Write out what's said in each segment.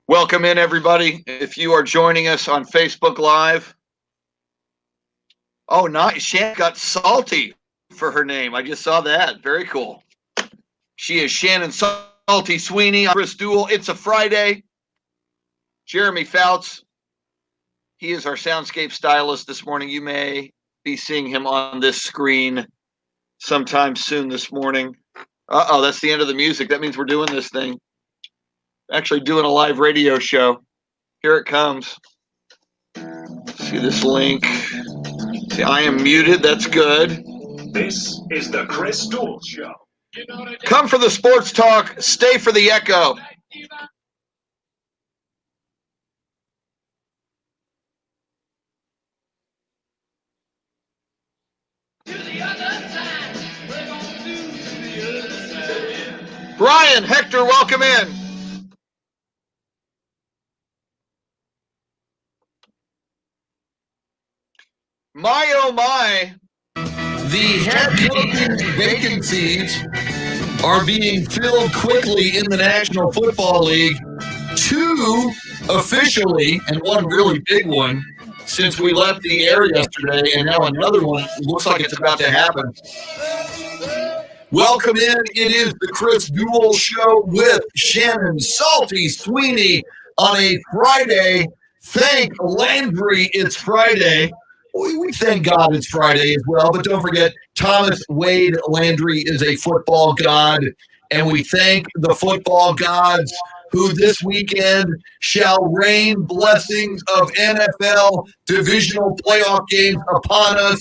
Welcome in, everybody. If you are joining us on Facebook Live. Oh, nice. Shannon got Salty for her name. I just saw that. Very cool. She is Shannon Salty Sweeney. I'm Chris Duel. It's a Friday. Jeremy Fouts. He is our soundscape stylist this morning. You may be seeing him on this screen sometime soon this morning. Uh-oh, that's the end of the music. That means we're doing this thing. Actually doing a live radio show. Here it comes. See this link. See, I am muted. That's good. This is the Chris Duel Show. Come for the sports talk. Stay for the echo. Brian, Hector, welcome in. My, oh my. The head coaching vacancies are being filled quickly in the National Football League. Two officially, and one really big one, since we left the air yesterday, and now another one looks like it's about to happen. Welcome in. It is the Chris Duel Show with Shannon Salty Sweeney on a Friday. Thank Landry it's Friday. We thank God it's Friday as well, but don't forget, Thomas Wade Landry is a football god, and we thank the football gods who this weekend shall rain blessings of NFL divisional playoff games upon us.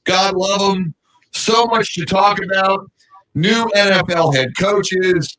God love them. So much to talk about. New NFL head coaches,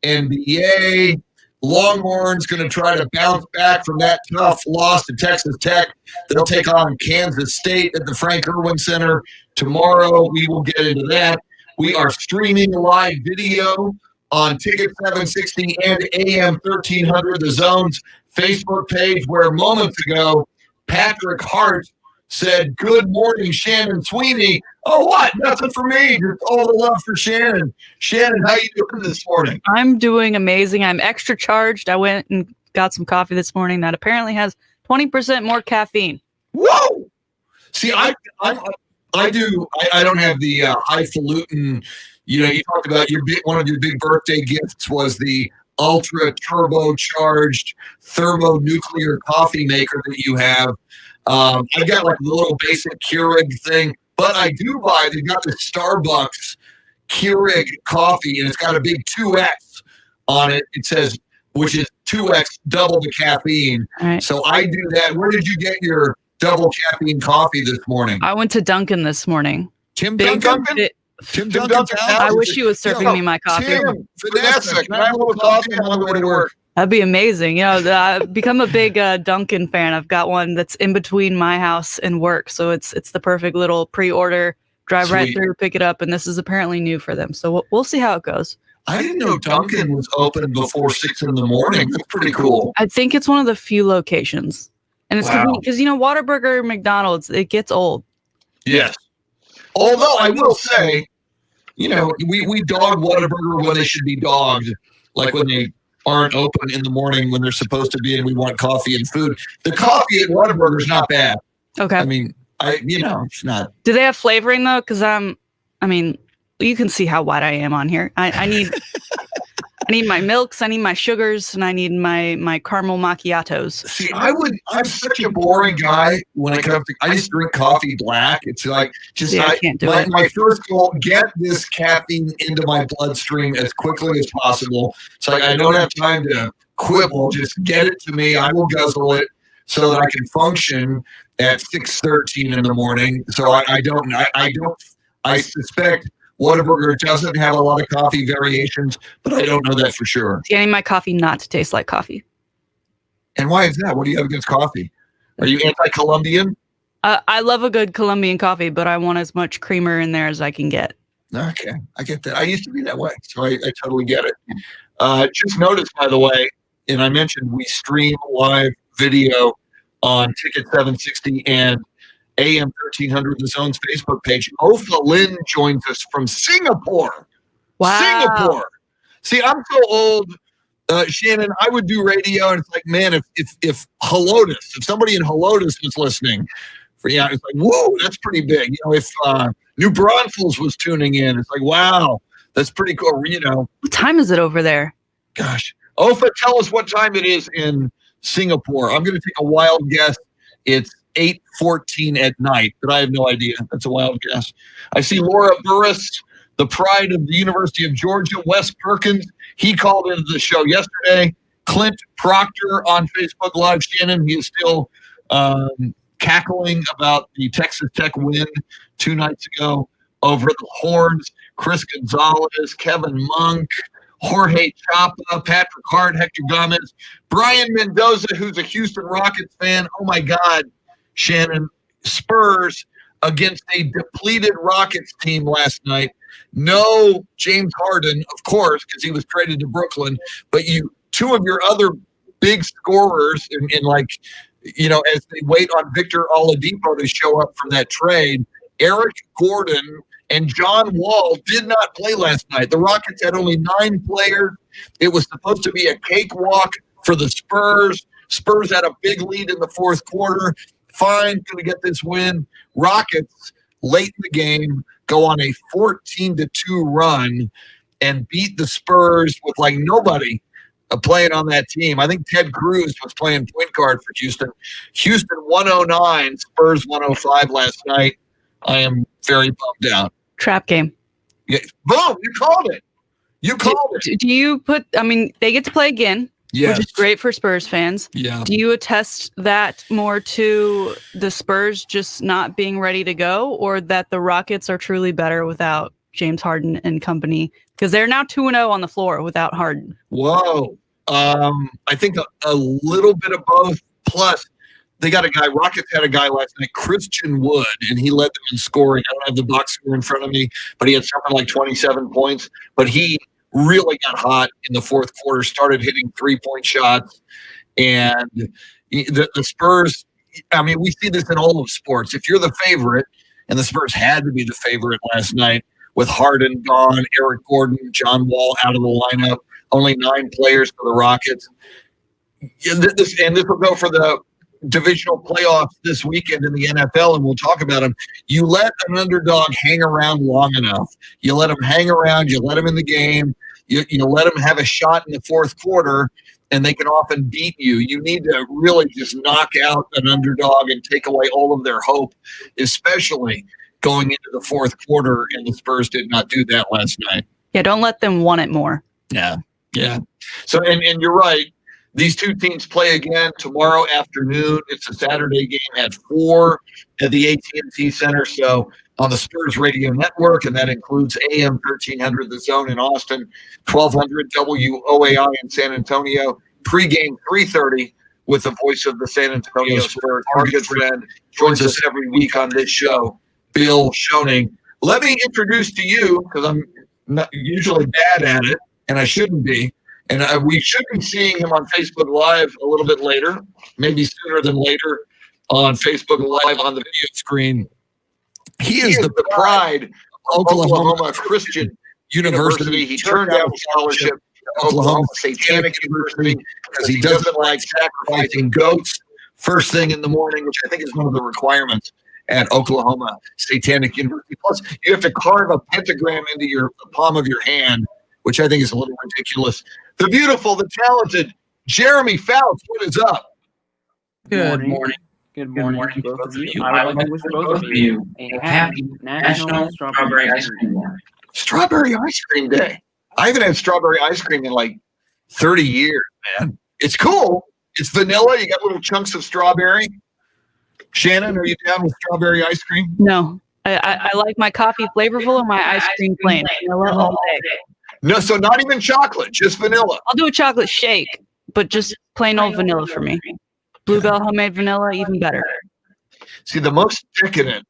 NBA, Longhorns going to try to bounce back from that tough loss to Texas Tech. They'll take on Kansas State at the Frank Irwin Center tomorrow. We will get into that. We are streaming live video on Ticket 760 and AM 1300, the Zone's Facebook page, where moments ago, Patrick Hart said, "Good morning, Shannon Sweeney." Oh, what? Nothing for me. Just all the love for Shannon. Shannon, how you doing this morning? I'm doing amazing. I'm extra charged. I went and got some coffee this morning that apparently has 20% more caffeine. Whoa! See, I don't have the highfalutin. You talked about one of your big birthday gifts was the ultra turbocharged thermonuclear coffee maker that you have. I got like a little basic Keurig thing, but I do buy, they've got the Starbucks Keurig coffee, and it's got a big 2X on it. It says, which is 2X, double the caffeine. Right. So I do that. Where did you get your double caffeine coffee this morning? I went to Dunkin' this morning. Tim Duncan? Tim Duncan's house? I wish you was serving me my coffee. Tim, Vanessa, can I have a little coffee on the way to work? That'd be amazing. I've become a big Dunkin' fan. I've got one that's in between my house and work, so it's the perfect little pre-order. Drive right through, pick it up, and this is apparently new for them. So we'll see how it goes. I didn't know Dunkin' was open before 6 in the morning. That's pretty cool. I think it's one of the few locations, and it's because Whataburger, McDonald's, it gets old. Yes. Although I will say, we dog Whataburger when they should be dogged, like when they aren't open in the morning when they're supposed to be, and we want coffee and food. The coffee at Whataburger is not bad. Okay. I mean, it's not. Do they have flavoring though? Because you can see how white I am on here. I need I need my milks, I need my sugars, and I need my caramel macchiatos. See, I'm such a boring guy when it comes to, I just drink coffee black. It's like, I can't do it. My first goal, get this caffeine into my bloodstream as quickly as possible. It's like, I don't have time to quibble. Just get it to me. I will guzzle it so that I can function at 6:13 in the morning. So I suspect Whataburger doesn't have a lot of coffee variations, but I don't know that for sure. I need my coffee not to taste like coffee. And why is that? What do you have against coffee? Are you anti-Colombian? I love a good Colombian coffee, but I want as much creamer in there as I can get. Okay, I get that. I used to be that way, so I totally get it. Just noticed, by the way, and I mentioned we stream live video on Ticket 760 and AM 1300, the Zone's Facebook page. Ofa Lynn joins us from Singapore. Wow. Singapore. See, I'm so old. Shannon, I would do radio, and it's like, man, if Helotus, if somebody in Helotus was listening, it's like, whoa, that's pretty big. If New Braunfels was tuning in, it's like, wow, that's pretty cool. What time is it over there? Gosh, Ofa, tell us what time it is in Singapore. I'm going to take a wild guess. It's 8:14 at night, but I have no idea. That's a wild guess. I see Laura Burris, the pride of the University of Georgia, Wes Perkins. He called into the show yesterday. Clint Proctor on Facebook Live. Shannon, he is still cackling about the Texas Tech win 2 nights ago over the Horns. Chris Gonzalez, Kevin Monk, Jorge Chapa, Patrick Hart, Hector Gomez, Brian Mendoza, who's a Houston Rockets fan. Oh, my God, Shannon. Spurs against a depleted Rockets team last night. No James Harden, of course, because he was traded to Brooklyn. But two of your other big scorers as they wait on Victor Oladipo to show up from that trade, Eric Gordon and John Wall did not play last night. The Rockets had only 9 players. It was supposed to be a cakewalk for the Spurs. Spurs had a big lead in the fourth quarter. Fine, going to get this win. Rockets, late in the game, go on a 14-2 run and beat the Spurs with nobody playing on that team. I think Ted Cruz was playing point guard for Houston. Houston 109, Spurs 105 last night. I am very bummed out. Trap game. Yeah, boom, you called it. Do you put, they get to play again, yes, which is great for Spurs fans. Yeah. Do you attest that more to the Spurs just not being ready to go, or that the Rockets are truly better without James Harden and company? Because they're now 2-0 on the floor without Harden. Whoa. I think a little bit of both. Plus, they got a guy, Rockets had a guy last night, Christian Wood, and he led them in scoring. I don't have the box score in front of me, but he had something like 27 points. But he really got hot in the fourth quarter, started hitting 3-point shots. And the Spurs, we see this in all of sports. If you're the favorite, and the Spurs had to be the favorite last night with Harden gone, Eric Gordon, John Wall out of the lineup, only 9 players for the Rockets. This will go for the divisional playoffs this weekend in the NFL, and we'll talk about them. You let an underdog hang around long enough. You let them hang around. You let them in the game. You let them have a shot in the fourth quarter, and they can often beat you. You need to really just knock out an underdog and take away all of their hope, especially going into the fourth quarter, and the Spurs did not do that last night. Yeah, don't let them want it more. Yeah. So, and you're right. These two teams play again tomorrow afternoon. It's a Saturday game at 4 at the AT&T Center. So on the Spurs Radio Network, and that includes AM 1300 The Zone in Austin, 1200 WOAI in San Antonio. Pregame 3:30 with the voice of the San Antonio Spurs. Our good friend joins us every week on this show, Bill Schoening. Let me introduce to you, because I'm not usually bad at it, and I shouldn't be. And we should be seeing him on Facebook Live a little bit later, maybe sooner than later, on Facebook Live on the video screen. He is the pride of Oklahoma Christian University. He turned down a scholarship to Oklahoma Satanic University because he doesn't like sacrificing goats first thing in the morning, which I think is one of the requirements at Oklahoma Satanic University. Plus, you have to carve a pentagram into the palm of your hand, which I think is a little ridiculous. The beautiful, the talented Jeremy Fouts, what is up? Good morning. Good morning to both of you. I would like to wish both of you a happy National Strawberry Ice Cream Day. Strawberry Ice Cream Day. I haven't had strawberry ice cream in 30 years, man. It's cool. It's vanilla. You got little chunks of strawberry. Shannon, are you down with strawberry ice cream? No. I like my coffee flavorful and my ice cream plain. Vanilla all day. No, so not even chocolate, just vanilla. I'll do a chocolate shake, but just plain old vanilla for me. Bluebell homemade vanilla, even better. See, the most decadent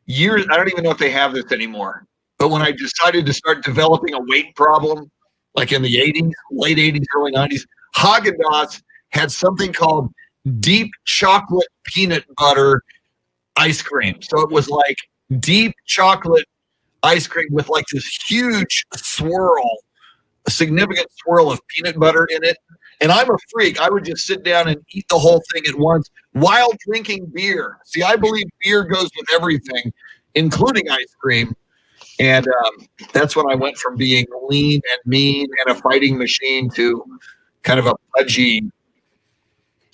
years, I don't even know if they have this anymore, but when I decided to start developing a weight problem, like in the 80s, late 80s, early 90s, Haagen-Dazs had something called deep chocolate peanut butter ice cream. So it was like deep chocolate ice cream with this huge swirl a significant swirl of peanut butter in it. And I'm a freak. I would just sit down and eat the whole thing at once while drinking beer. See, I believe beer goes with everything, including ice cream. And that's when I went from being lean and mean and a fighting machine to kind of a pudgy,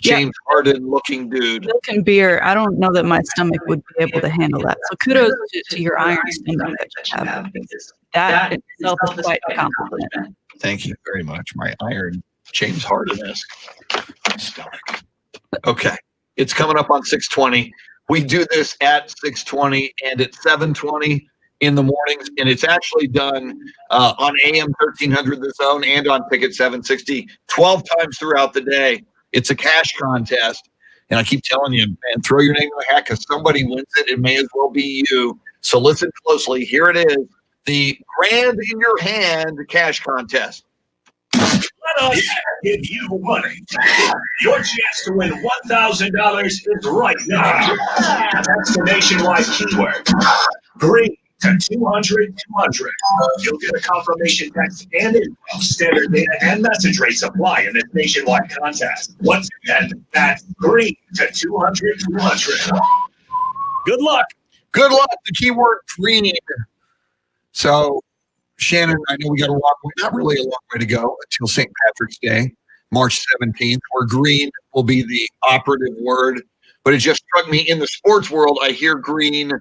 James Harden looking dude. Milk and beer, I don't know that my stomach would be able to handle that. So kudos to your iron stomach that you have. That in itself is quite a compliment. Thank you very much. My iron James Harden-esque stomach. Okay. It's coming up on 6:20. We do this at 6:20 and at 7:20 in the mornings, and it's actually done on AM 1300 The Zone and on Ticket 760 12 times throughout the day. It's a cash contest, and I keep telling you, man, throw your name in the hat because somebody wins it. It may as well be you. So listen closely. Here it is, the Grand in Your Hand cash contest. Let us give you money. Your chance to win $1,000 is right now. That's the nationwide keyword. Green to 200-200. You'll get a confirmation text and info. Standard data and message rates apply in this nationwide contest. Once again, that's green to 200-200. Good luck. Good luck. The keyword green. So, Shannon, I know we got a long way, not really a long way to go until St. Patrick's Day, March 17th, where green will be the operative word. But it just struck me in the sports world, I hear green.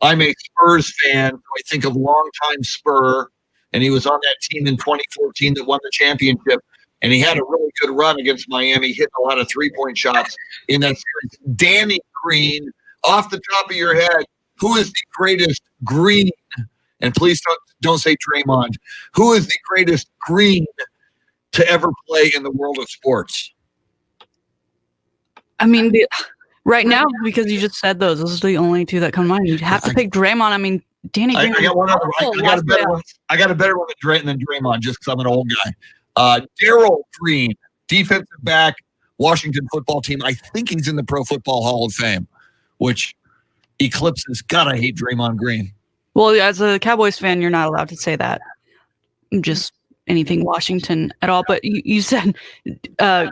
I'm a Spurs fan, so I think of longtime Spur, and he was on that team in 2014 that won the championship, and he had a really good run against Miami, hitting a lot of three-point shots in that series. Danny Green, off the top of your head, who is the greatest green? And please don't say Draymond. Who is the greatest green to ever play in the world of sports? I mean, right now, because you just said those are the only two that come to mind. You'd have to pick Draymond. I mean, Danny Green. I got one other. I got a better one. I got a better one than Draymond, just because I'm an old guy. Darryl Green, defensive back, Washington football team. I think he's in the Pro Football Hall of Fame, which eclipses. God, I hate Draymond Green. Well, as a Cowboys fan, you're not allowed to say that. Just anything Washington at all. But you said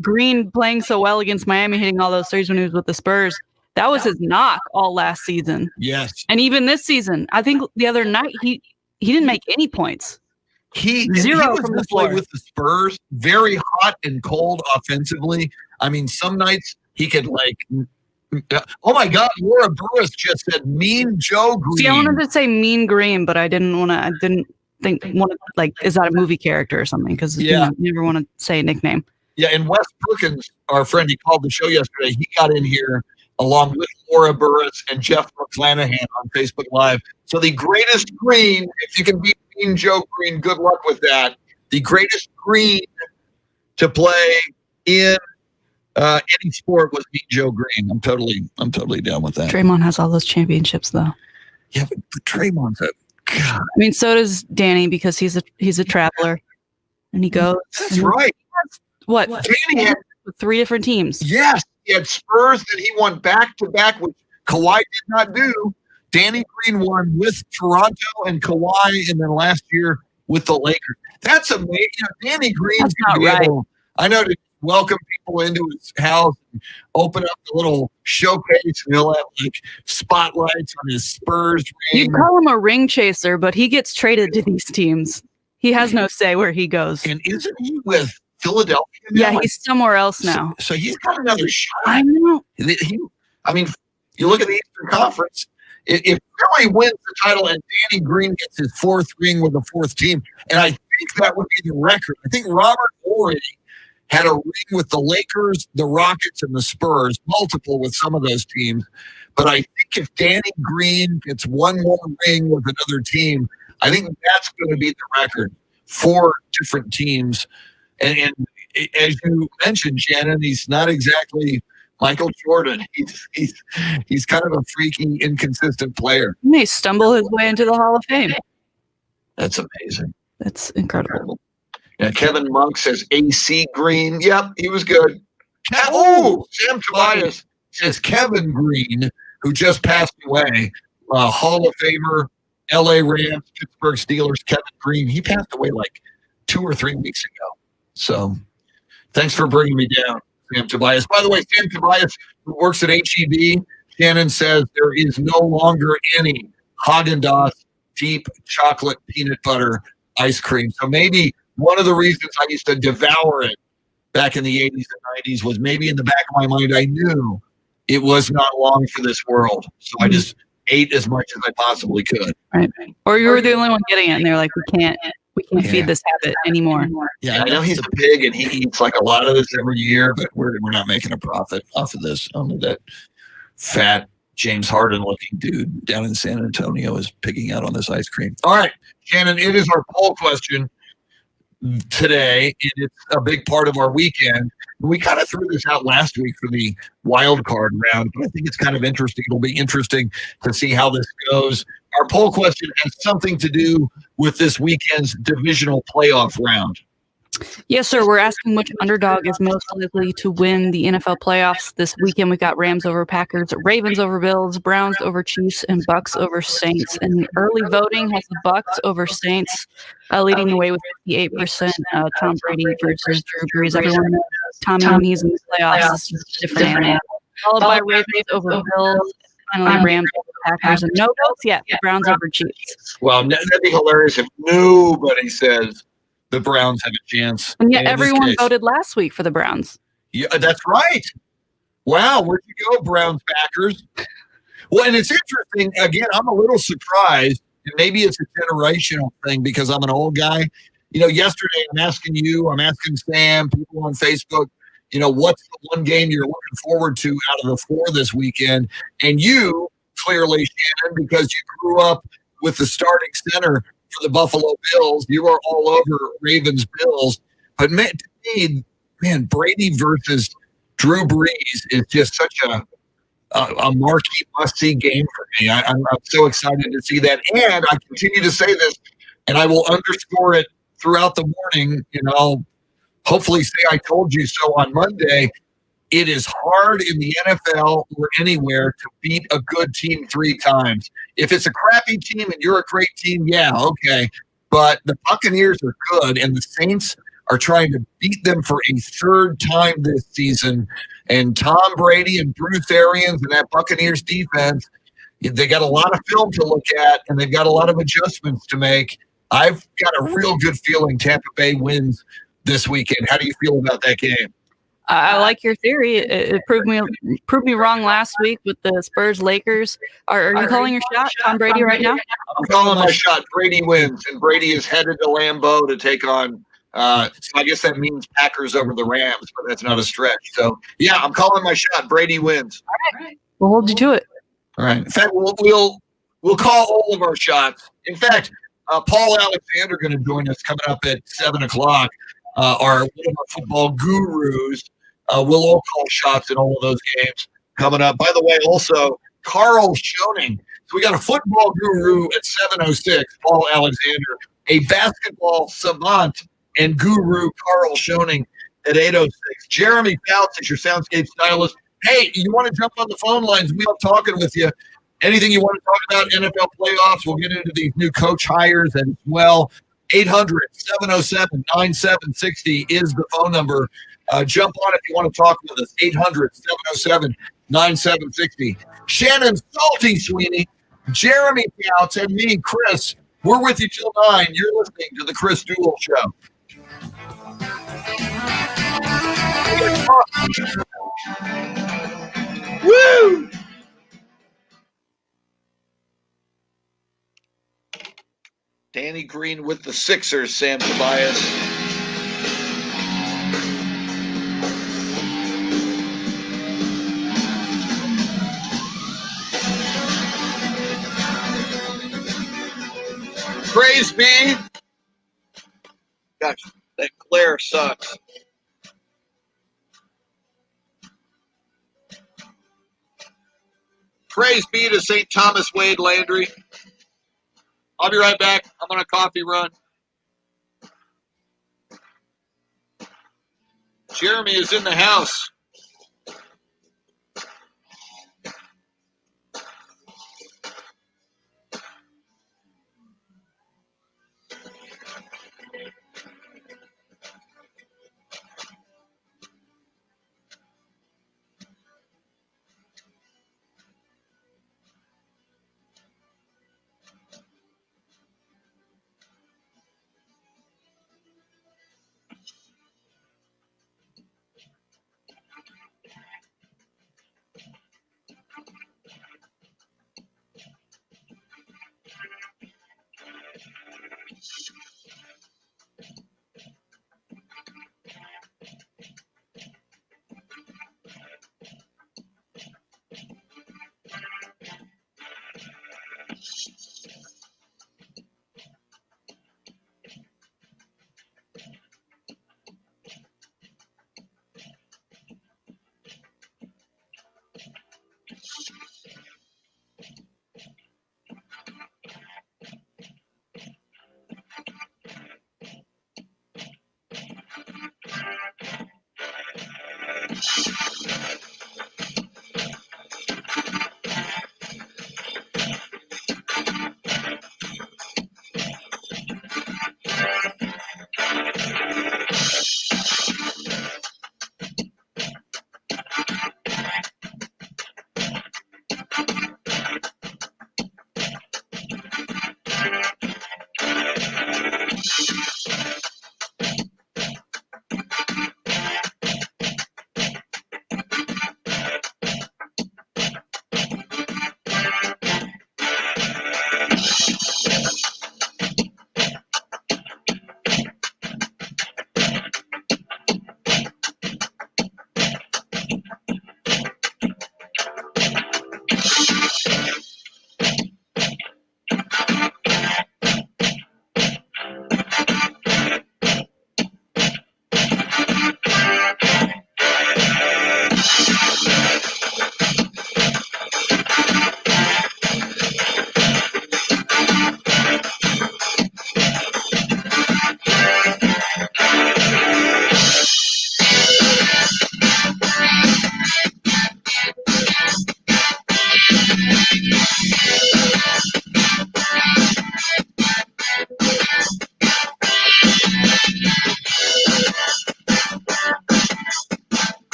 Green playing so well against Miami, hitting all those threes when he was with the Spurs. That was his knock all last season. Yes. And even this season, I think the other night he didn't make any points. He Zero was from the this way floor. with the Spurs, very hot and cold offensively. I mean, some nights he could oh my God, Laura Burris just said mean Joe Green. See, I wanted to say Mean Green, but I didn't want to is that a movie character or something? Because you never want to say a nickname. Yeah, and Wes Perkins, our friend, he called the show yesterday. He got in here along with Laura Burris and Jeff McClanahan on Facebook Live. So the greatest green, if you can beat Mean Joe Green, good luck with that. The greatest green to play in any sport was Mean Joe Green. I'm totally down with that. Draymond has all those championships, though. Yeah, but Draymond's God. I mean, so does Danny because he's a traveler, and he goes. That's right. What? Danny had 3 different teams. Yes, he had Spurs that he won back-to-back, which Kawhi did not do. Danny Green won with Toronto and Kawhi, and then last year with the Lakers. That's amazing. Danny Green's That's not right. I know, to welcome people into his house and open up the little showcase, and he'll have spotlights on his Spurs ring. You'd call him a ring chaser, but he gets traded to these teams. He has no say where he goes. And isn't he with Philadelphia now? Yeah, he's somewhere else now. So he's got another shot. I know. You look at the Eastern Conference. If Philly wins the title and Danny Green gets his 4th ring with the 4th team, and I think that would be the record. I think Robert Horry had a ring with the Lakers, the Rockets, and the Spurs, multiple with some of those teams. But I think if Danny Green gets one more ring with another team, I think that's going to be the record. 4 different teams. And as you mentioned, Shannon, he's not exactly Michael Jordan. He's kind of a freaky, inconsistent player. He may stumble his way into the Hall of Fame. That's amazing. That's incredible. Yeah, Kevin Monk says AC Green. Yep, he was good. Sam Tobias says Kevin Green, who just passed away, Hall of Famer, LA Rams, Pittsburgh Steelers, Kevin Green. He passed away like 2 or 3 weeks ago. So thanks for bringing me down, Sam Tobias. By the way, Sam Tobias, who works at HEB, Shannon says there is no longer any Haagen-Dazs deep chocolate peanut butter ice cream. So maybe one of the reasons I used to devour it back in the 80s and 90s was maybe in the back of my mind I knew it was not long for this world. So I just ate as much as I possibly could. Right. Or you were the only one getting it, and they're like, we can't feed this habit anymore. Yeah, I know he's a pig and he eats like a lot of this every year, but we're not making a profit off of this. Only that fat James Harden looking dude down in San Antonio is pigging out on this ice cream. All right, Shannon, it is our poll question today, and it's a big part of our weekend. We kind of threw this out last week for the wild card round, but I think it's kind of interesting. It'll be interesting to see how this goes. Our poll question has something to do with this weekend's divisional playoff round. Yes, sir. We're asking which underdog is most likely to win the NFL playoffs this weekend. We got Rams over Packers, Ravens over Bills, Browns over Chiefs, and Bucks over Saints. And early voting has the Bucks over Saints, leading the way with 58%. Tom Brady versus Drew Brees. Everyone knows Tommy when he's in the playoffs is just a different animal. Followed by Ravens over Bills. Finally, Rams over Packers, and no votes yet. The Browns over Chiefs. Well, that'd be hilarious if nobody says the Browns have a chance. And yet everyone voted last week for the Browns. Yeah, that's right. Wow, where'd you go, Browns backers? Well, and it's interesting. Again, I'm a little surprised, and maybe it's a generational thing because I'm an old guy. Yesterday I'm asking you, I'm asking Sam, people on Facebook, what's the one game you're looking forward to out of the 4 this weekend? And you, clearly, Shannon, because you grew up with the starting center for the Buffalo Bills, you are all over Ravens Bills. But man, to me, Brady versus Drew Brees is just such a marquee must-see game for me. I'm so excited to see that. And I continue to say this, and I will underscore it throughout the morning, I'll hopefully say I told you so on Monday. It is hard in the NFL or anywhere to beat a good team 3 times. If it's a crappy team and you're a great team, yeah, okay. But the Buccaneers are good, and the Saints are trying to beat them for a 3rd time this season. And Tom Brady and Bruce Arians and that Buccaneers defense, they got a lot of film to look at, and they've got a lot of adjustments to make. I've got a real good feeling Tampa Bay wins this weekend. How do you feel about that game? I like your theory. It proved me wrong last week with the Spurs Lakers. Are you calling your shot, Tom Brady, right now? I'm calling my shot. Brady wins, and Brady is headed to Lambeau to take on. So I guess that means Packers over the Rams, but that's not a stretch. So yeah, I'm calling my shot. Brady wins. All right, we'll hold you to it. All right. In fact, we'll call all of our shots. In fact, Paul Alexander going to join us coming up at 7:00. One of our football gurus. We'll all call shots in all of those games coming up. By the way, also, Carl Schoening. So we got a football guru at 7:06, Paul Alexander, a basketball savant and guru, Carl Schoening, at 8:06. Jeremy Fouts is your soundscape stylist. Hey, you want to jump on the phone lines? We love talking with you. Anything you want to talk about, NFL playoffs, we'll get into these new coach hires as well. 800-707-9760 is the phone number. Jump on if you want to talk with us. 800-707-9760. Shannon Salty Sweeney, Jeremy Fouts, and me, Chris. We're with you till 9. You're listening to the Chris Duel Show. Woo! Danny Green with the Sixers, Sam Tobias. Praise be. Gosh, that glare sucks. Praise be to St. Thomas Wade Landry. I'll be right back. I'm on a coffee run. Jeremy is in the house.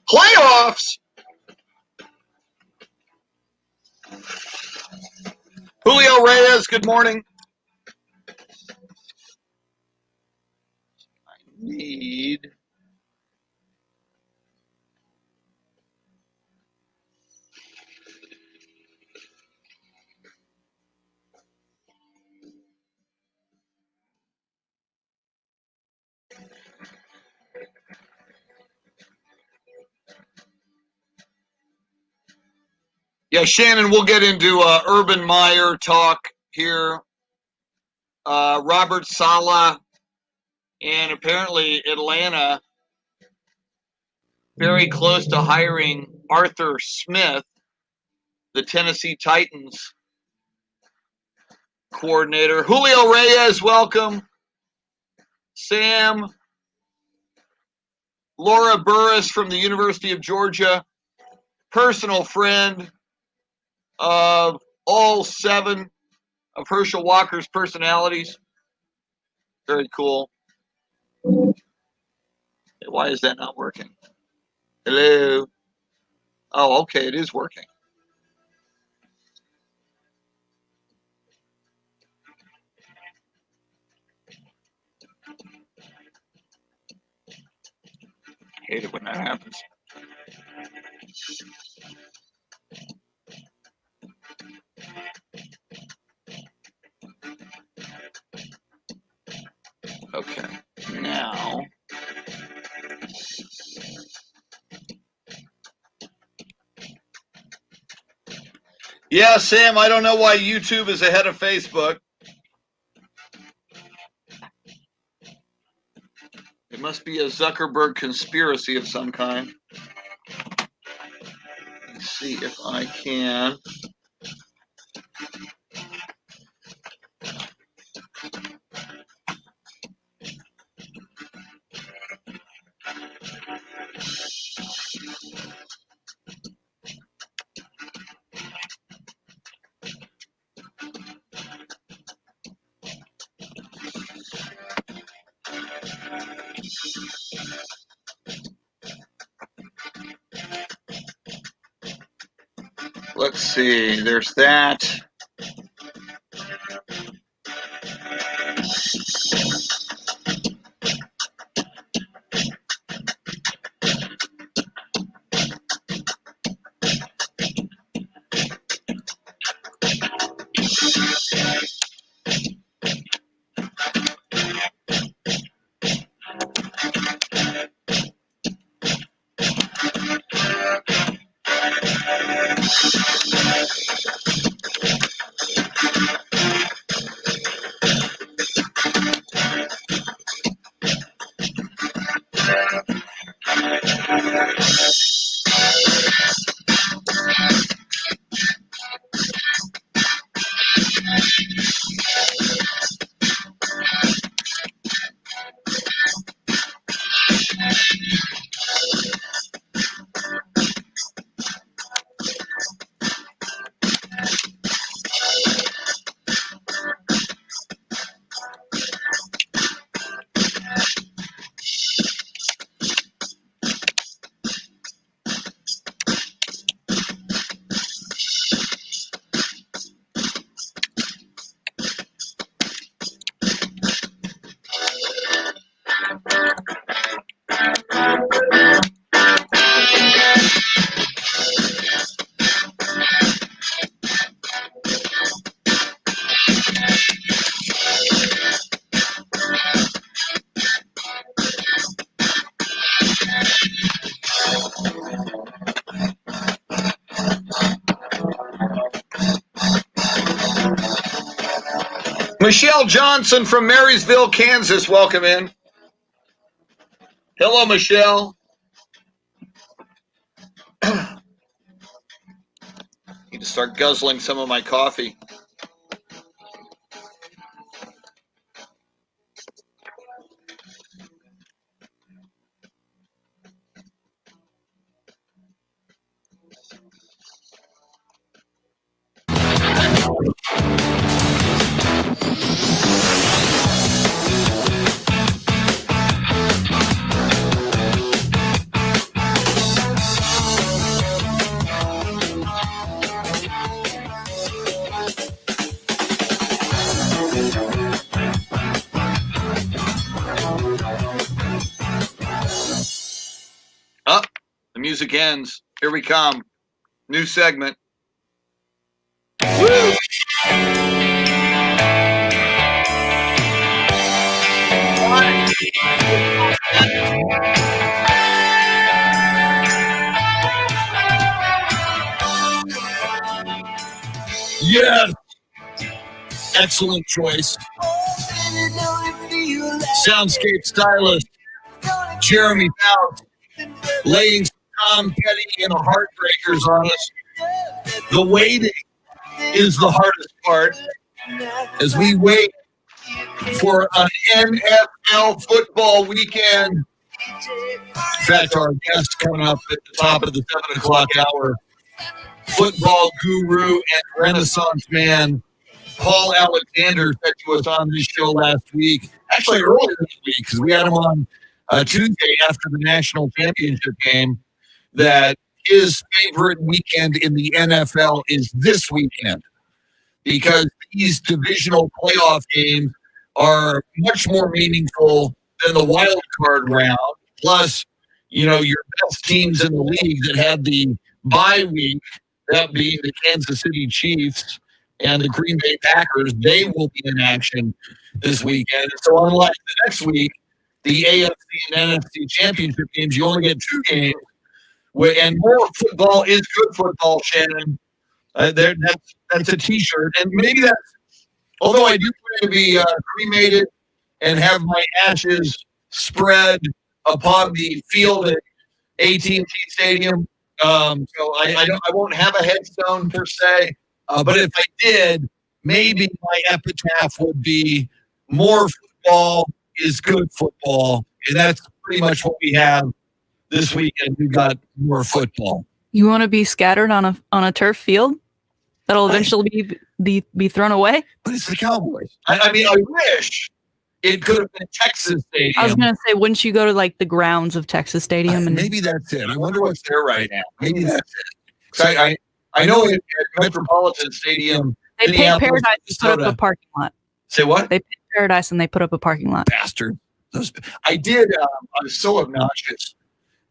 Playoffs. Julio Reyes, good morning. I need. Yeah, Shannon, we'll get into Urban Meyer talk here. Robert Saleh, and apparently Atlanta very close to hiring Arthur Smith, the Tennessee Titans coordinator. Julio Reyes, welcome. Sam. Laura Burris from the University of Georgia, personal friend of all 7 of Herschel Walker's personalities. Very cool. Why is that not working? Hello? Oh, okay, it is working. Hate it when that happens. Okay, now. Yeah, Sam, I don't know why YouTube is ahead of Facebook. It must be a Zuckerberg conspiracy of some kind. Let's see if I can. Let's see. There's that. Michelle Johnson from Marysville, Kansas. Welcome in. Hello, Michelle. Need to start guzzling some of my coffee. Up, the music ends. Here we come. New segment. Woo! Yes. Excellent choice. Soundscape stylist Jeremy Fouts laying Tom Petty and the Heartbreakers on us. The waiting is the hardest part as we wait for an NFL football weekend. In fact, our guest coming up at the top of the 7 o'clock hour, football guru and Renaissance man Paul Alexander said to us on this show last week, actually earlier this week, because we had him on Tuesday after the national championship game, that his favorite weekend in the NFL is this weekend because these divisional playoff games are much more meaningful than the wild card round. Plus, you know, your best teams in the league that had the bye week, that being the Kansas City Chiefs and the Green Bay Packers, they will be in action this weekend. So unlike the next week, the AFC and NFC championship games, you only get 2 games. And more football is good football, Shannon. That's a T-shirt. And maybe that's, although I do plan to be cremated and have my ashes spread upon the field at AT&T Stadium. So I won't have a headstone per se. But if I did, maybe my epitaph would be more football is good football. And that's pretty much what we have this weekend. We've got more football. You want to be scattered on a turf field that'll eventually be thrown away? But it's the Cowboys. I mean, I wish. It could have been Texas Stadium. I was going to say, wouldn't you go to like the grounds of Texas Stadium? And maybe that's it. I wonder what's there right now. Maybe that's it. So I know at Metropolitan Stadium, they paid Minneapolis, Paradise to put up a parking lot. say what? They paid Paradise and they put up a parking lot. Bastard. I did. I was so obnoxious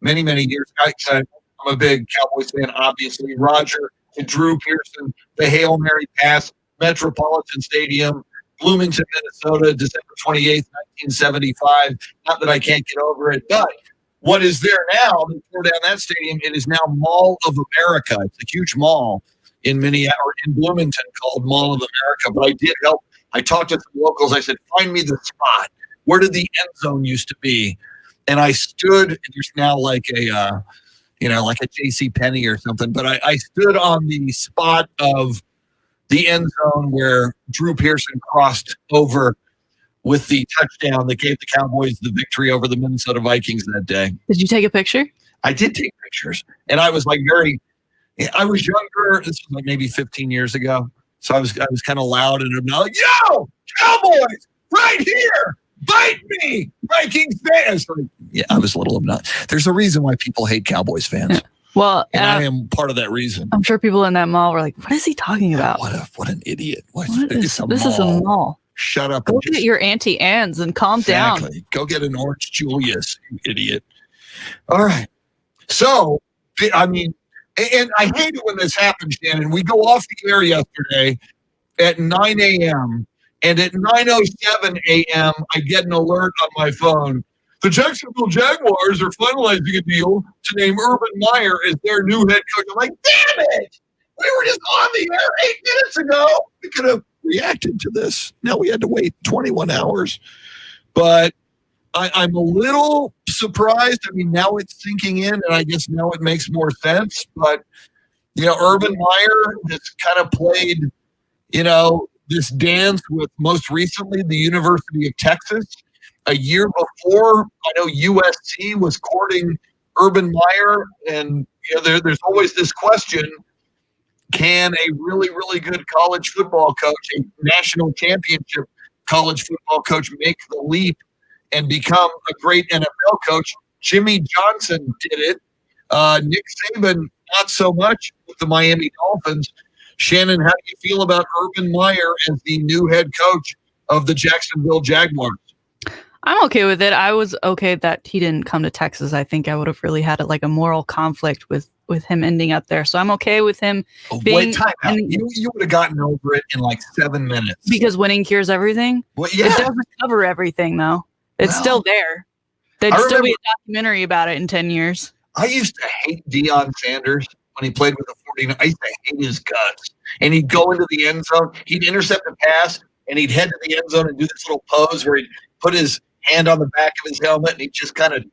many years ago. I'm a big Cowboys fan, obviously. Roger and Drew Pearson, the Hail Mary pass, Metropolitan Stadium, Bloomington, Minnesota, December 28th, 1975. Not that I can't get over it, but what is there now? They tore down that stadium. It is now Mall of America. It's a huge mall in Bloomington called Mall of America. But I did help. I talked to some locals. I said, find me the spot. Where did the end zone used to be? And I stood. There's now like a like a J.C. Penney or something. But I stood on the spot of the end zone where Drew Pearson crossed over with the touchdown that gave the Cowboys the victory over the Minnesota Vikings that day. Did you take a picture? I did take pictures. And I was like I was younger. This was like maybe 15 years ago. So I was kind of loud and I'm like, yo, Cowboys, right here. Bite me, Vikings fans. Yeah, I was a little obnoxious. There's a reason why people hate Cowboys fans. Yeah. Well, and I am part of that reason. I'm sure people in that mall were like, what is he talking about? What an idiot. This is a mall. Shut up. Go get your Auntie Anne's and calm down. Go get an Orange Julius, you idiot. All right. So, I mean, and I hate it when this happens, Shannon. We go off the air yesterday at 9 a.m., and at 9:07 a.m., I get an alert on my phone. The Jacksonville Jaguars are finalizing a deal to name Urban Meyer as their new head coach. I'm like, damn it! We were just on the air 8 minutes ago. We could have reacted to this. No, we had to wait 21 hours. But I'm a little surprised. I mean, now it's sinking in, and I guess now it makes more sense. But, Urban Meyer has kind of played, this dance with most recently the University of Texas. A year before, I know USC was courting Urban Meyer, and there's always this question: can a really, really good college football coach, a national championship college football coach, make the leap and become a great NFL coach? Jimmy Johnson did it. Nick Saban, not so much with the Miami Dolphins. Shannon, how do you feel about Urban Meyer as the new head coach of the Jacksonville Jaguars? I'm okay with it. I was okay that he didn't come to Texas. I think I would have really had a moral conflict with him ending up there. So I'm okay with him being. Time out. You would have gotten over it in like 7 minutes. Because winning cures everything? Well, yeah. It doesn't cover everything, though. It's still there. There'd still be a documentary about it in 10 years. I used to hate Deion Sanders when he played with the 49ers. I used to hate his guts. And he'd go into the end zone. He'd intercept a pass, and he'd head to the end zone and do this little pose where he'd put his hand on the back of his helmet, and he'd just kind of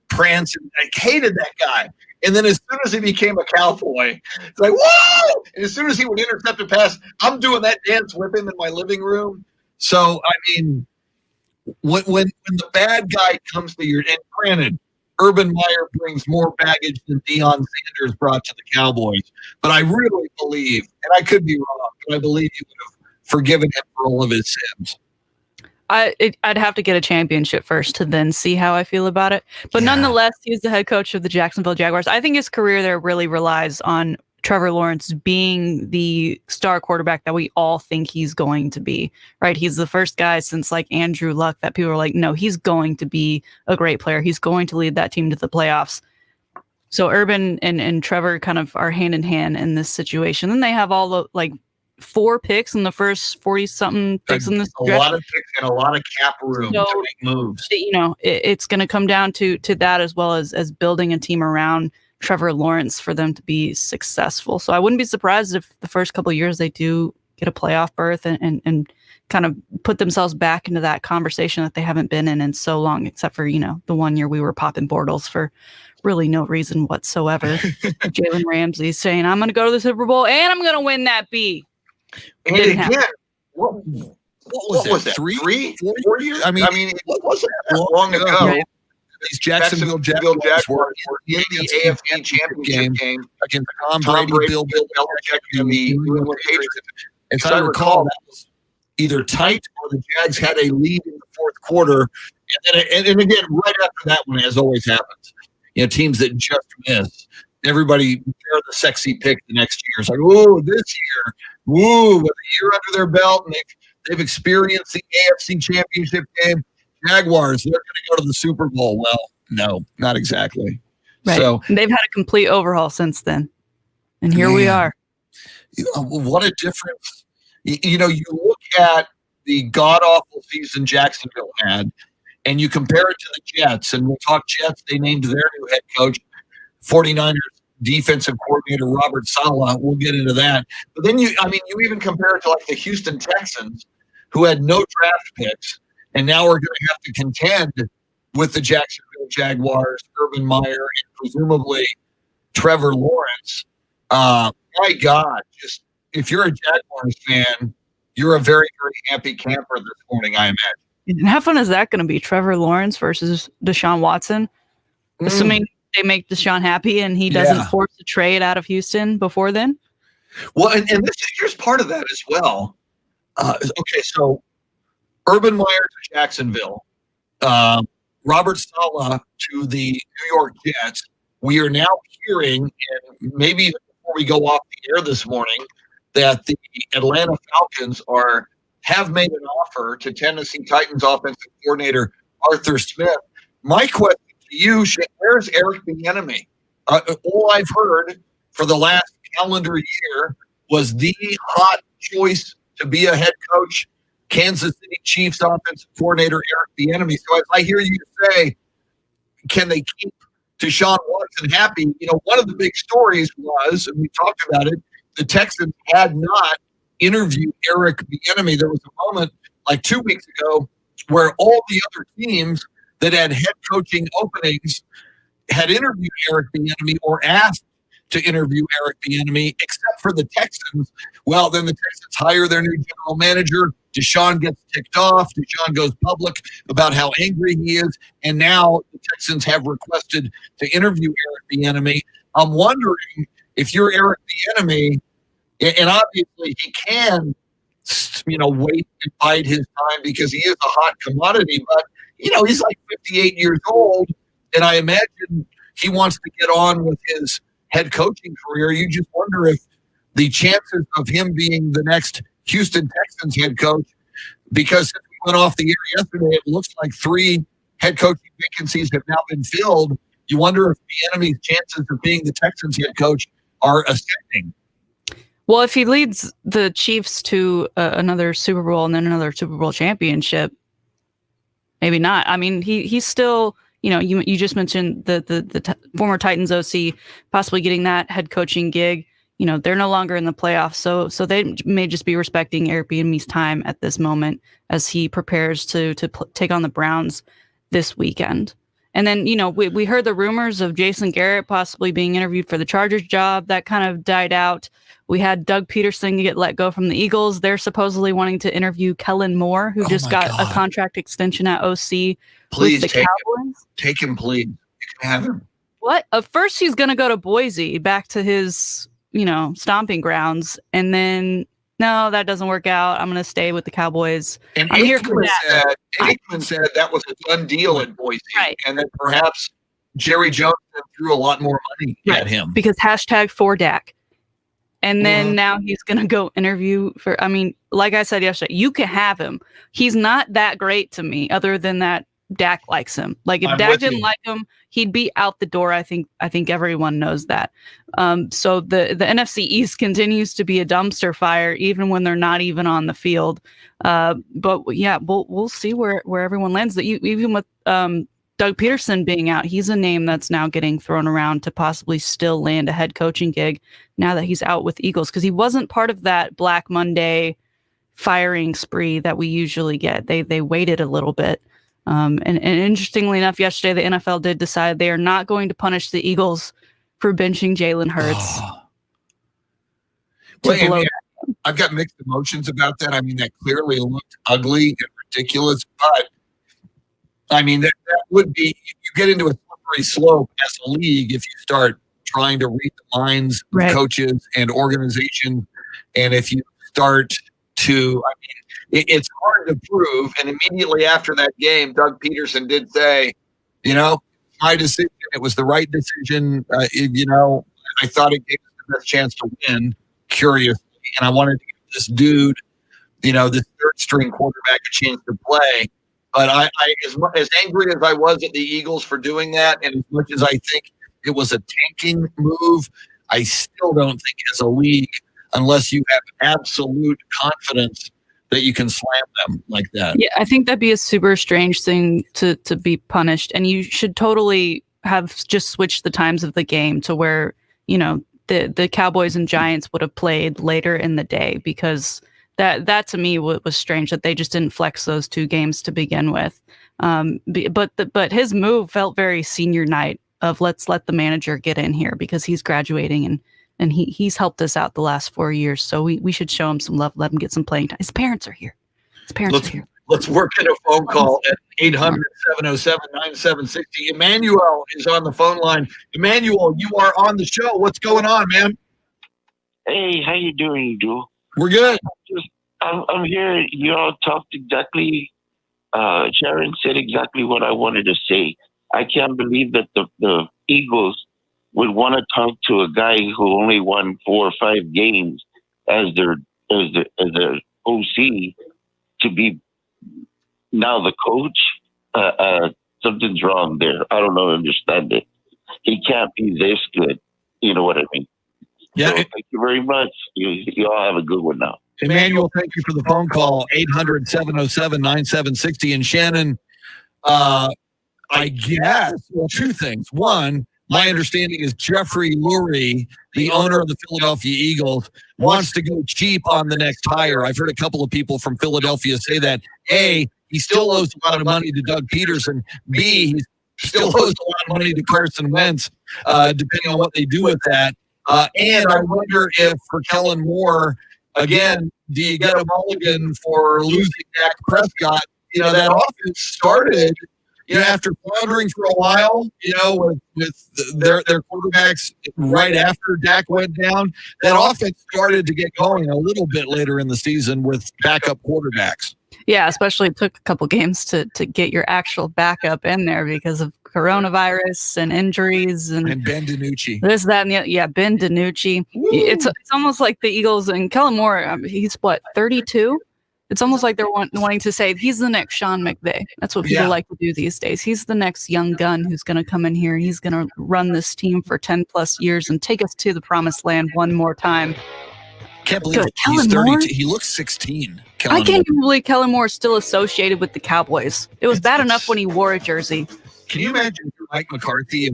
prance. And I hated that guy. And then as soon as he became a Cowboy, it's like, whoa! And as soon as he would intercept a pass, I'm doing that dance with him in my living room. So, I mean, when the bad guy comes to your – and granted, Urban Meyer brings more baggage than Deion Sanders brought to the Cowboys. But I really believe, and I could be wrong, but I believe he would have forgiven him for all of his sins. I'd have to get a championship first to then see how I feel about it. But nonetheless, he's the head coach of the Jacksonville Jaguars. I think his career there really relies on Trevor Lawrence being the star quarterback that we all think he's going to be, right? He's the first guy since like Andrew Luck that people are like, no, he's going to be a great player. He's going to lead that team to the playoffs. So Urban and Trevor kind of are hand in hand in this situation. And they have all the 4 picks in the first 40-something picks in this draft. A lot of picks and a lot of cap room to make moves. It's going to come down to that as well as building a team around Trevor Lawrence for them to be successful. So I wouldn't be surprised if the first couple of years they do get a playoff berth and kind of put themselves back into that conversation that they haven't been in so long, except for, the 1 year we were popping Bortles for really no reason whatsoever. Jalen Ramsey saying, I'm going to go to the Super Bowl and I'm going to win that B. And again, what was that? 3, 4 years? I mean, what was it that long ago? Right. These Jacksonville Jaguars were in the AFC Championship game against Tom Brady, Bill Belichick, and the New England Patriots. As I recall, either tight or the Jags had a lead in the fourth quarter. And again, right after that one, as always happens, teams that just miss, everybody, they're the sexy pick the next year. It's like, oh, this year, with a year under their belt, and they've experienced the AFC Championship game. Jaguars, they're going to go to the Super Bowl. Well, no, not exactly. Right. So they've had a complete overhaul since then. And here we are. What a difference. You look at the god-awful season Jacksonville had, and you compare it to the Jets, and we'll talk Jets. They named their new head coach, 49ers defensive coordinator Robert Saleh. We'll get into that. But then you even compare it to like the Houston Texans, who had no draft picks, and now we're going to have to contend with the Jacksonville Jaguars, Urban Meyer, and presumably Trevor Lawrence. My God, just if you're a Jaguars fan, you're a very, very happy camper this morning, I imagine. And how fun is that going to be? Trevor Lawrence versus Deshaun Watson? Assuming they make Deshaun happy and he doesn't force a trade out of Houston before then? Well, and here's part of that as well. Okay, so Urban Meyer to Jacksonville, Robert Saleh to the New York Jets. We are now hearing, and maybe before we go off the air this morning, that the Atlanta Falcons have made an offer to Tennessee Titans offensive coordinator Arthur Smith. My question to you, where's Eric Bieniemy? All I've heard for the last calendar year was the hot choice to be a head coach, Kansas City Chiefs offensive coordinator Eric Bieniemy. So as I hear you say, can they keep Deshaun Watson happy? One of the big stories was, and we talked about it, the Texans had not interviewed Eric Bieniemy. There was a moment like 2 weeks ago where all the other teams that had head coaching openings had interviewed Eric Bieniemy or asked to interview Eric Bieniemy, except for the Texans. Well, then the Texans hire their new general manager. Deshaun gets ticked off. Deshaun goes public about how angry he is. And now the Texans have requested to interview Eric Bieniemy. I'm wondering if you're Eric Bieniemy, and obviously he can, wait and bide his time because he is a hot commodity, but, he's like 58 years old, and I imagine he wants to get on with his head coaching career. You just wonder if the chances of him being the next Houston Texans head coach, because since we went off the air yesterday, it looks like 3 head coaching vacancies have now been filled. You wonder if Bieniemy's chances of being the Texans head coach are ascending. Well, if he leads the Chiefs to another Super Bowl and then another Super Bowl championship, maybe not. I mean, he's still, you just mentioned the former Titans OC possibly getting that head coaching gig. They're no longer in the playoffs, so they may just be respecting Eric Bieniemy's time at this moment as he prepares to take on the Browns this weekend. And then, we heard the rumors of Jason Garrett possibly being interviewed for the Chargers job. That kind of died out. We had Doug Peterson get let go from the Eagles. They're supposedly wanting to interview Kellen Moore, who just got a contract extension at OC. Please with the Cowboys. Take him, please. You can have him. What? First, he's going to go to Boise, back to his, stomping grounds. And then, no, that doesn't work out. I'm going to stay with the Cowboys. And I'm here for that. Aikman said that was a done deal at Boise. Right. And that perhaps Jerry Jones threw a lot more money at him. Because #4Dak. And then now he's going to go interview for, like I said yesterday, you can have him. He's not that great to me, other than that Dak likes him. Like if Dak didn't like him, he'd be out the door. I think everyone knows that. So the NFC East continues to be a dumpster fire, even when they're not even on the field. But yeah, we'll see where everyone lands. That even with Doug Peterson being out, he's a name that's now getting thrown around to possibly still land a head coaching gig now that he's out with Eagles, because he wasn't part of that Black Monday firing spree that we usually get. They waited a little bit. And interestingly enough, yesterday the NFL did decide they are not going to punish the Eagles for benching Jalen Hurts. I've got mixed emotions about that. That clearly looked ugly and ridiculous, but that would be, you get into a slippery slope as a league if you start trying to read the minds of coaches and organizations. And if you start to, I mean, it's hard to prove. And immediately after that game, Doug Peterson did say, my decision, it was the right decision. I thought it gave us the best chance to win, curiously. And I wanted to give this dude, this third string quarterback a chance to play. But I as angry as I was at the Eagles for doing that, and as much as I think it was a tanking move, I still don't think as a league, unless you have absolute confidence that you can slam them like that. Yeah, I think that'd be a super strange thing to be punished, and you should totally have just switched the times of the game to where the Cowboys and Giants would have played later in the day, because that to me was strange that they just didn't flex those two games to begin with. But his move felt very senior night of let's let the manager get in here because he's graduating and he's helped us out the last 4 years. So we should show him some love, let him get some playing time. His parents are here. Let's work in a phone call at 800-707-9760. Emmanuel is on the phone line. Emmanuel, you are on the show. What's going on, man? Hey, how you doing, Duel? We're good. I'm here. You all talked exactly. Sharon said exactly what I wanted to say. I can't believe that the Eagles would want to talk to a guy who only won 4 or 5 games as their OC to be now the coach. Something's wrong there. I don't understand it. He can't be this good. You know what I mean? Yeah. So thank you very much. You all have a good one now. Emmanuel, thank you for the phone call. 800-707-9760. And Shannon, I guess, well, 2 things. One, my understanding is Jeffrey Lurie, the owner of the Philadelphia Eagles, wants to go cheap on the next hire. I've heard a couple of people from Philadelphia say that, A, he still owes a lot of money to Doug Peterson. B, he still owes a lot of money to Carson Wentz, depending on what they do with that. And I wonder if for Kellen Moore, again, do you get a mulligan for losing Dak Prescott? That offense started, after floundering for a while, with their quarterbacks right after Dak went down. That offense started to get going a little bit later in the season with backup quarterbacks. Yeah, especially it took a couple games to get your actual backup in there because of coronavirus and injuries and Ben DiNucci. This, that, and the Ben DiNucci. It's almost like the Eagles and Kellen Moore. He's what, 32? It's almost like they're wanting to say he's the next Sean McVay. That's what people like to do these days. He's the next young gun who's going to come in here. He's going to run this team for 10 plus years and take us to the promised land one more time. Can't believe he's 32. He looks 16. I can't even believe Kellen Moore is still associated with the Cowboys. It was bad enough when he wore a jersey. Can you imagine Mike McCarthy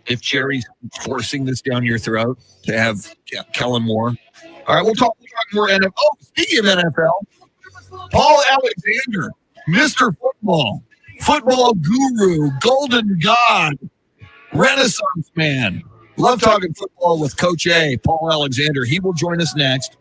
if Jerry's forcing this down your throat to have Kellen Moore? All right, we'll talk more NFL. Oh, speaking of NFL, Paul Alexander, Mr. Football guru, golden god, Renaissance man. Love talking football with Coach A, Paul Alexander. He will join us next.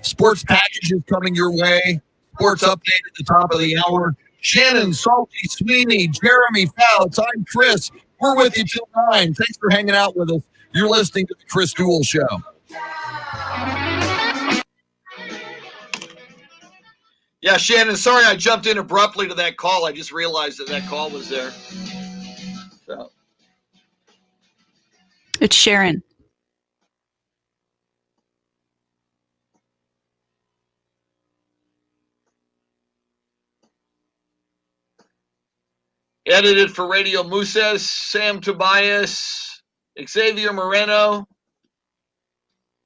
Sports packages coming your way. Sports update at the top of the hour. Shannon, Salty, Sweeney, Jeremy Fouts. I'm Chris. We're with you till 9. Thanks for hanging out with us. You're listening to the Chris Duel Show. Yeah, Shannon, sorry I jumped in abruptly to that call. I just realized that call was there. So. It's Sharon. Edited for Radio Muses, Sam Tobias, Xavier Moreno.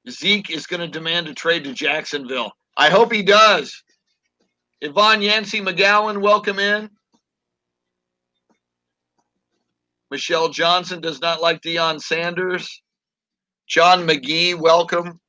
Zeke is going to demand a trade to Jacksonville. I hope he does. Yvonne Yancey McGowan, welcome in. Michelle Johnson does not like Deion Sanders. John McGee, welcome.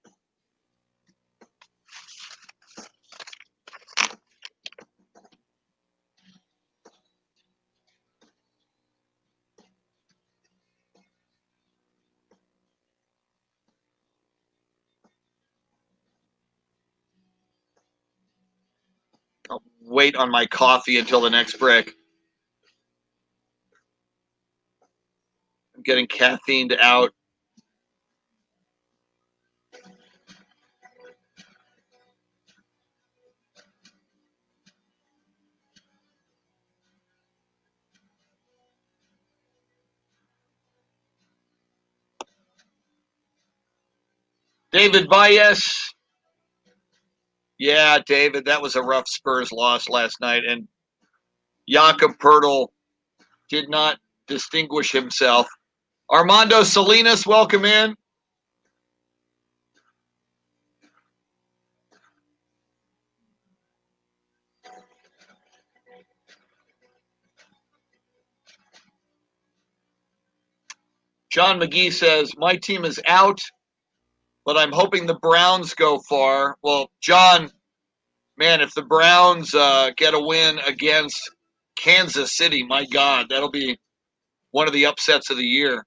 I'll wait on my coffee until the next break. I'm getting caffeined out. David Baez. Yeah, David, that was a rough Spurs loss last night, and Jakob Pertl did not distinguish himself. Armando Salinas, welcome in. John McGee says, my team is out, but I'm hoping the Browns go far. Well, John, man, if the Browns get a win against Kansas City, my God, that'll be one of the upsets of the year.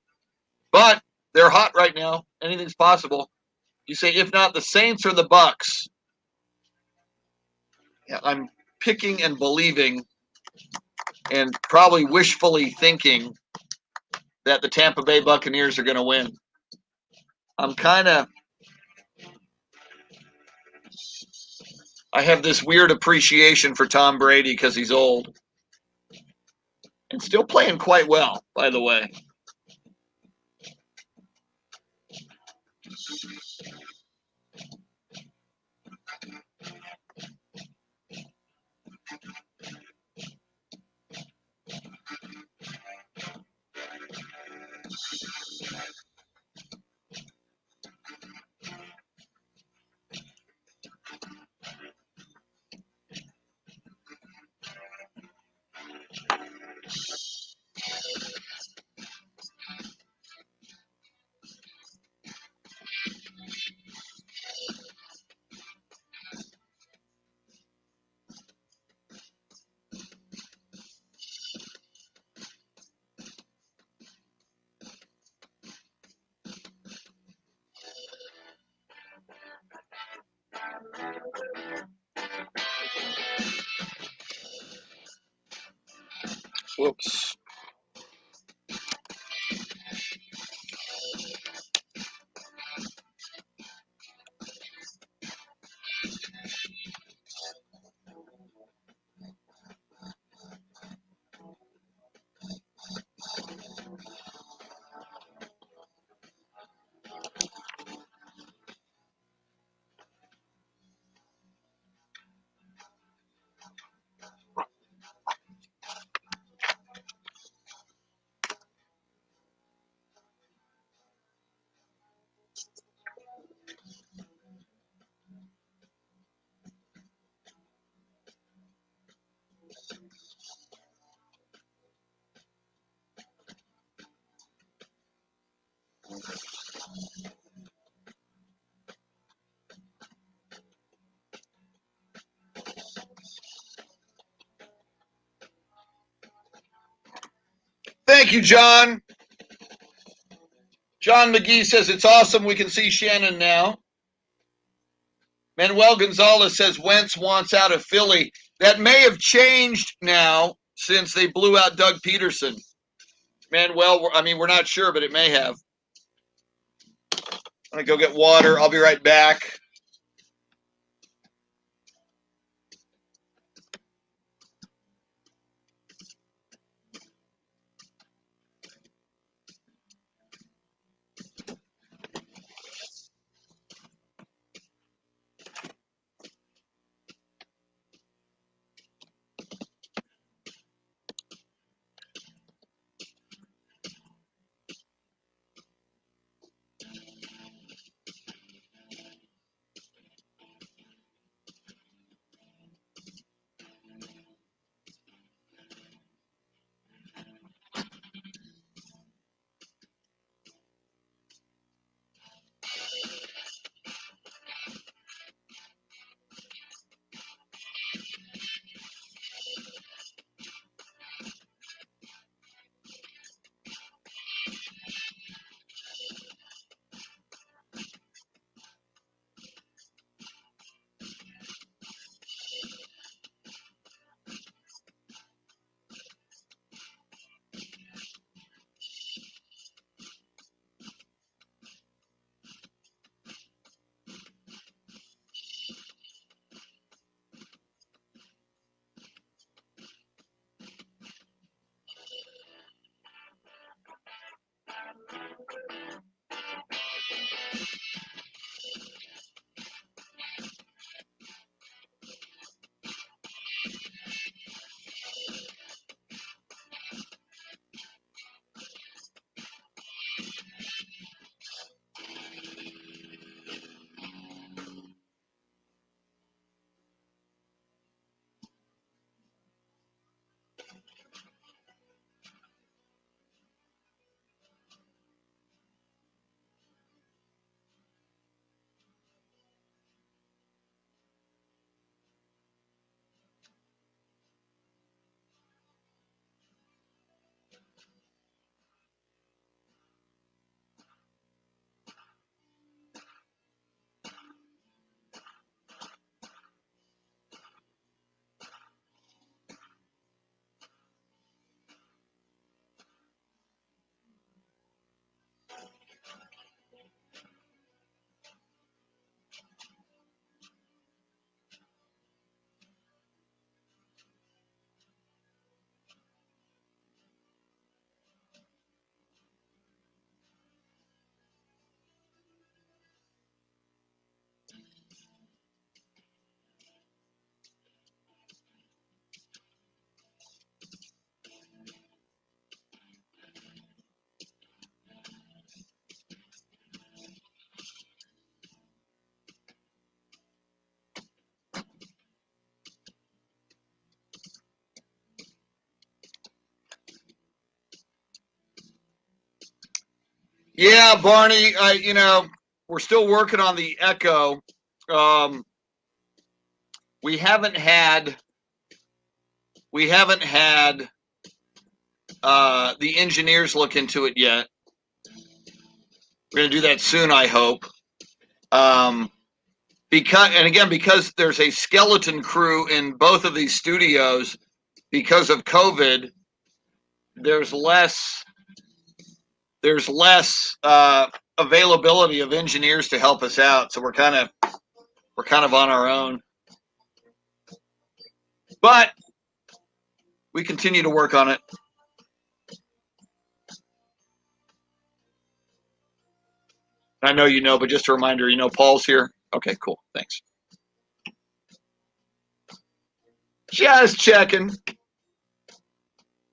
But they're hot right now. Anything's possible. You say, if not the Saints or the Bucks. Yeah, I'm picking and believing and probably wishfully thinking that the Tampa Bay Buccaneers are going to win. I have this weird appreciation for Tom Brady because he's old and still playing quite well, by the way. Whoops. Thank you, John. John McGee says it's awesome. We can see Shannon now. Manuel Gonzalez says Wentz wants out of Philly. That may have changed now since they blew out Doug Peterson. Manuel, we're not sure, but it may have. I'm going to go get water. I'll be right back. Yeah, Barney, we're still working on the Echo. We haven't had the engineers look into it yet. We're going to do that soon, I hope. Because there's a skeleton crew in both of these studios because of COVID, there's less availability of engineers to help us out. So we're kind of on our own. But we continue to work on it. I know you know, but just a reminder, Paul's here. Okay, cool. Thanks. Just checking.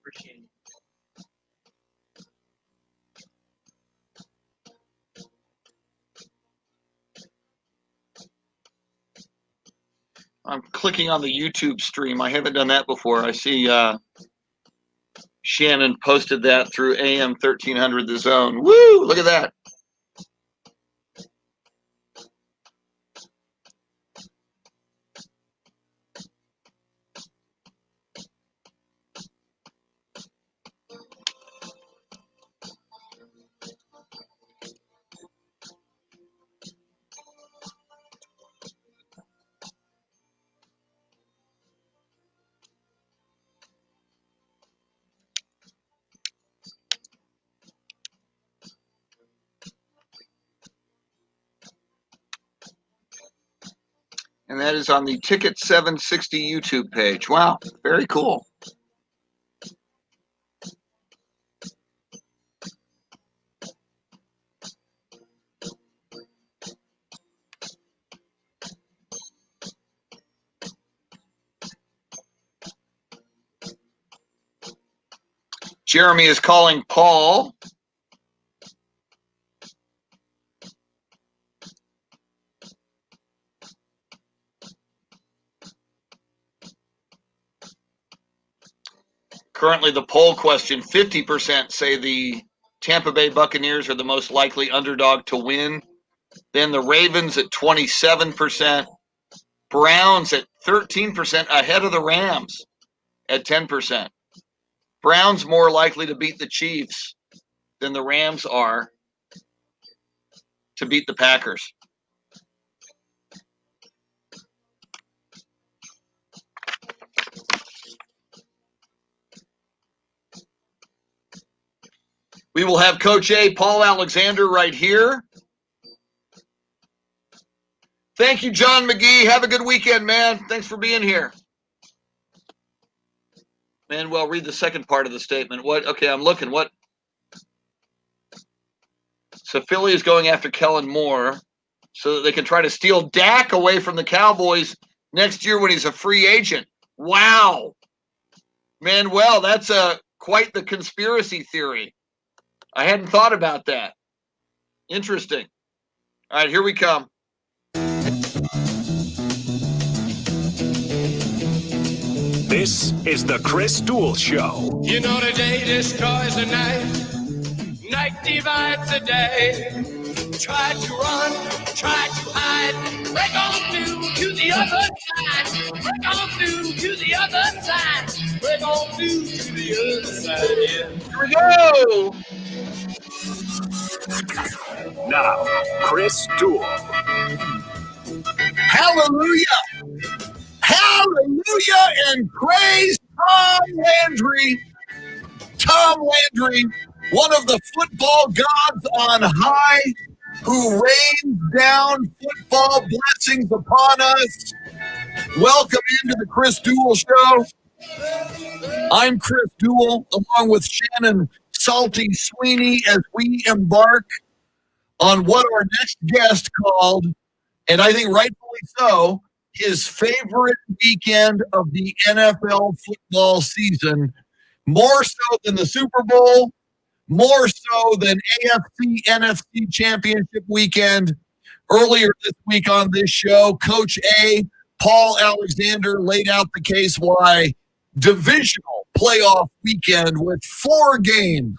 Appreciate it. I'm clicking on the YouTube stream. I haven't done that before. I see Shannon posted that through AM 1300 The Zone. Woo! Look at that. And that is on the Ticket 760 YouTube page. Wow, very cool. Jeremy is calling Paul. Currently, the poll question, 50% say the Tampa Bay Buccaneers are the most likely underdog to win. Then the Ravens at 27%. Browns at 13%, ahead of the Rams at 10%. Browns more likely to beat the Chiefs than the Rams are to beat the Packers. We will have Coach A, Paul Alexander, right here. Thank you, John McGee. Have a good weekend, man. Thanks for being here. Manuel, read the second part of the statement. What? Okay, I'm looking. What? So Philly is going after Kellen Moore so that they can try to steal Dak away from the Cowboys next year when he's a free agent. Wow. Manuel, that's quite the conspiracy theory. I hadn't thought about that. Interesting. All right, here we come. This is the Chris Duel Show. You know the day destroys the night, night divides the day. Try to run, try to hide, break on through to the other side. Break on through to the other side. Break on through to the other side, yeah. Here we go. Now, Chris Duel. Hallelujah! Hallelujah and praise Tom Landry. Tom Landry, one of the football gods on high, who rains down football blessings upon us. Welcome into the Chris Duel Show. I'm Chris Duel, along with Shannon Salty Sweeney, as we embark on what our next guest called, and I think rightfully so, his favorite weekend of the NFL football season, more so than the Super Bowl, more so than AFC, NFC championship weekend. Earlier this week on this show, Coach A, Paul Alexander, laid out the case why divisional playoff weekend with 4 games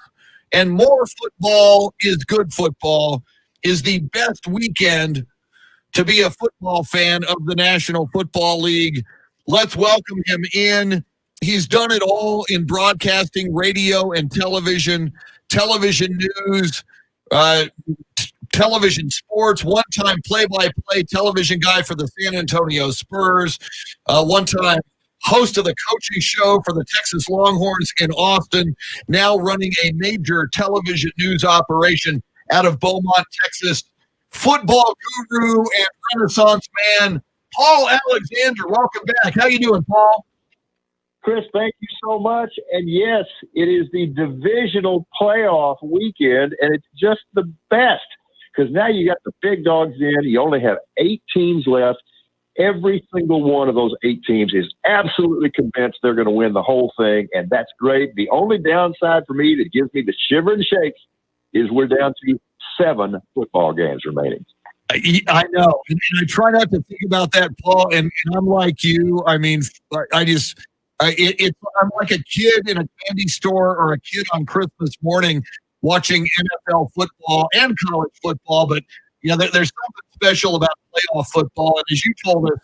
And more football is good football is the best weekend to be a football fan of the National Football League. Let's welcome him in. He's done it all in broadcasting, radio, and television news, television sports, one-time play-by-play television guy for the San Antonio Spurs, one-time host of the coaching show for the Texas Longhorns in Austin, now running a major television news operation out of Beaumont, Texas. Football guru and Renaissance man, Paul Alexander. Welcome back. How you doing, Paul? Chris, thank you so much. And yes, it is the divisional playoff weekend, and it's just the best because now you got the big dogs in. You only have 8 teams left. Every single one of those 8 teams is absolutely convinced they're going to win the whole thing, and that's great. The only downside for me that gives me the shiver and shakes is we're down to 7 football games remaining. I know, and I try not to think about that, Paul. And I'm like you. I mean, I'm like a kid in a candy store or a kid on Christmas morning watching NFL football and college football. But you know, there's something special about playoff football. And as you told us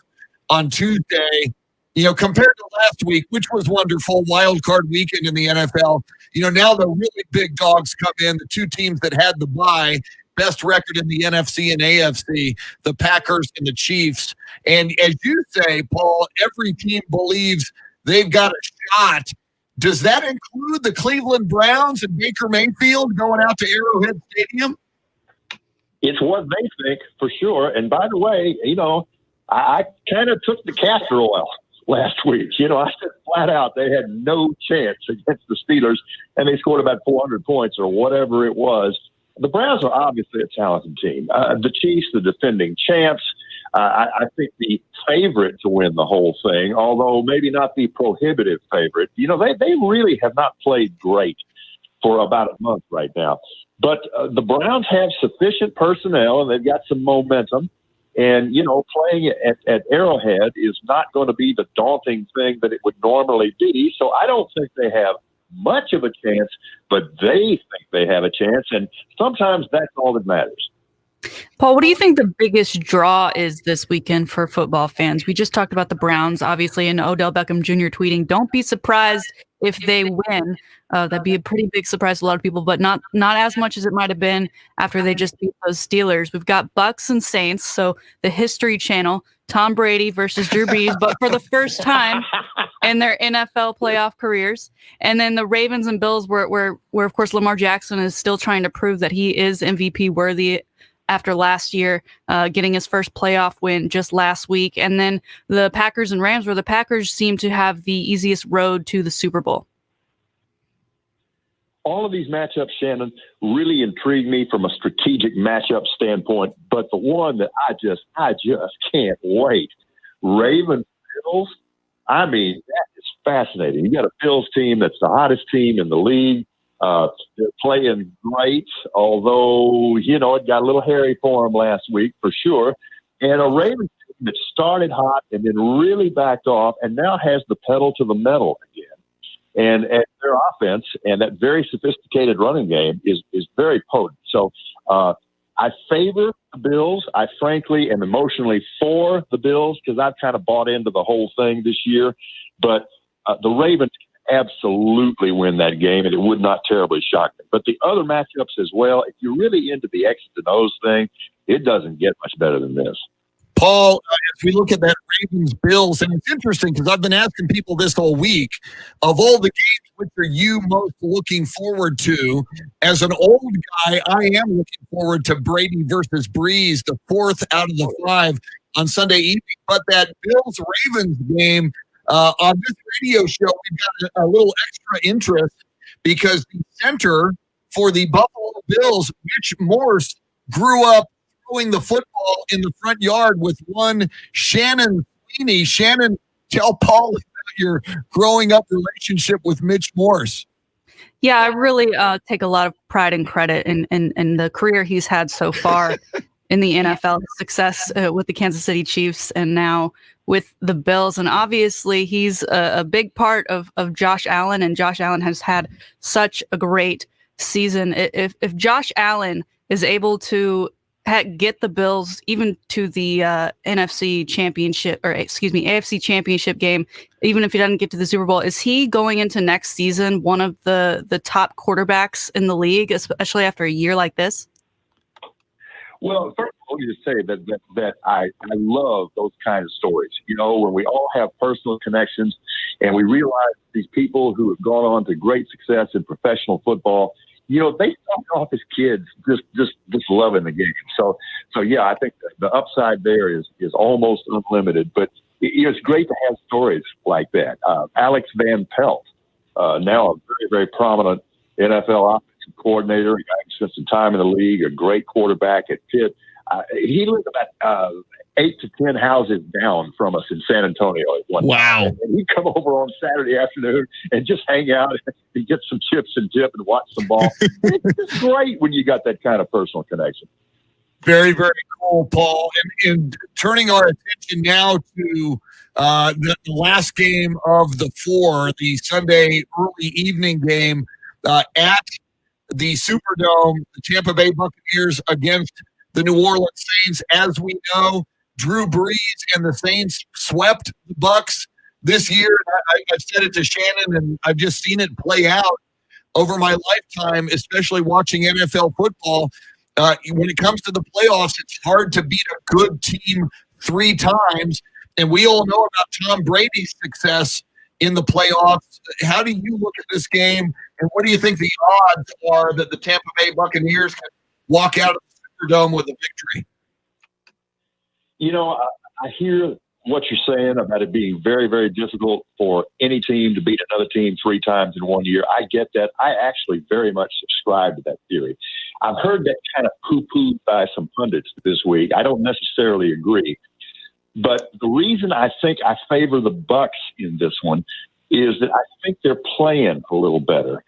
on Tuesday, you know, compared to last week, which was wonderful, wild card weekend in the NFL, you know, now the really big dogs come in, the 2 teams that had the bye, best record in the NFC and AFC, the Packers and the Chiefs. And as you say, Paul, every team believes they've got a shot. Does that include the Cleveland Browns and Baker Mayfield going out to Arrowhead Stadium? It's what they think for sure. And by the way, you know, I kind of took the castor oil last week. You know, I said flat out they had no chance against the Steelers, and they scored about 400 points or whatever it was. The Browns are obviously a talented team. The Chiefs, the defending champs, I think the favorite to win the whole thing, although maybe not the prohibitive favorite. You know, they really have not played great for about a month right now. But the Browns have sufficient personnel, and they've got some momentum. And, you know, playing at Arrowhead is not going to be the daunting thing that it would normally be. So I don't think they have much of a chance, but they think they have a chance. And sometimes that's all that matters. Paul, what do you think the biggest draw is this weekend for football fans? We just talked about the Browns, obviously, and Odell Beckham Jr. tweeting, "Don't be surprised if they win." That'd be a pretty big surprise to a lot of people, but not as much as it might have been after they just beat those Steelers. We've got Bucks and Saints, so the History Channel, Tom Brady versus Drew Brees, but for the first time in their NFL playoff careers. And then the Ravens and Bills, where of course Lamar Jackson is still trying to prove that he is MVP worthy after last year, getting his first playoff win just last week. And then the Packers and Rams, where the Packers seem to have the easiest road to the Super Bowl. All of these matchups, Shannon, really intrigue me from a strategic matchup standpoint. But the one that I just can't wait, Ravens Bills. I mean, that is fascinating. You got a Bills team that's the hottest team in the league. They're playing great, although, you know, it got a little hairy for them last week for sure. And a Ravens team that started hot and then really backed off and now has the pedal to the metal again. And their offense and that very sophisticated running game is very potent. So I favor the Bills. I frankly am emotionally for the Bills because I've kind of bought into the whole thing this year. But the Ravens can absolutely win that game, and it would not terribly shock me. But the other matchups as well, if you're really into the X's and O's thing, it doesn't get much better than this. Paul, if we look at that Ravens-Bills, and it's interesting because I've been asking people this whole week, of all the games, which are you most looking forward to? As an old guy, I am looking forward to Brady versus Breeze, the 4th out of the 5 on Sunday evening. But that Bills-Ravens game on this radio show, we've got a little extra interest because the center for the Buffalo Bills, Mitch Morse, grew up throwing the football in the front yard with one Shannon Sweeney. Shannon, tell Paul about your growing up relationship with Mitch Morse. Yeah, I really take a lot of pride and credit in the career he's had so far in the NFL, success with the Kansas City Chiefs and now with the Bills. And obviously he's a big part of Josh Allen, and Josh Allen has had such a great season. If Josh Allen is able to get the Bills even to the AFC championship game, even if he doesn't get to the Super Bowl, is he going into next season one of the top quarterbacks in the league, especially after a year like this? Well, first of all, let me just say that I love those kind of stories. You know, when we all have personal connections and we realize these people who have gone on to great success in professional football, you know, they start off as kids just loving the game. So yeah, I think the upside there is almost unlimited. But it's great to have stories like that. Alex Van Pelt, now a very, very prominent NFL offensive coordinator. He spent some time in the league, a great quarterback at Pitt. He lived about 8 to 10 houses down from us in San Antonio at one time. And he'd come over on Saturday afternoon and just hang out and get some chips and dip and watch some ball. It's great when you got that kind of personal connection. Very, very cool, Paul. And turning our attention now to the last game of the 4, the Sunday early evening game at the Superdome, the Tampa Bay Buccaneers against the New Orleans Saints. As we know, Drew Brees and the Saints swept the Bucs this year. I've said it to Shannon, and I've just seen it play out over my lifetime, especially watching NFL football. When it comes to the playoffs, it's hard to beat a good team 3 times, and we all know about Tom Brady's success in the playoffs. How do you look at this game, and what do you think the odds are that the Tampa Bay Buccaneers can walk out of the Superdome with a victory? You know, I hear what you're saying about it being very, very difficult for any team to beat another team 3 times in one year. I get that. I actually very much subscribe to that theory. I've heard that kind of poo-pooed by some pundits this week. I don't necessarily agree. But the reason I think I favor the Bucs in this one is that I think they're playing a little better.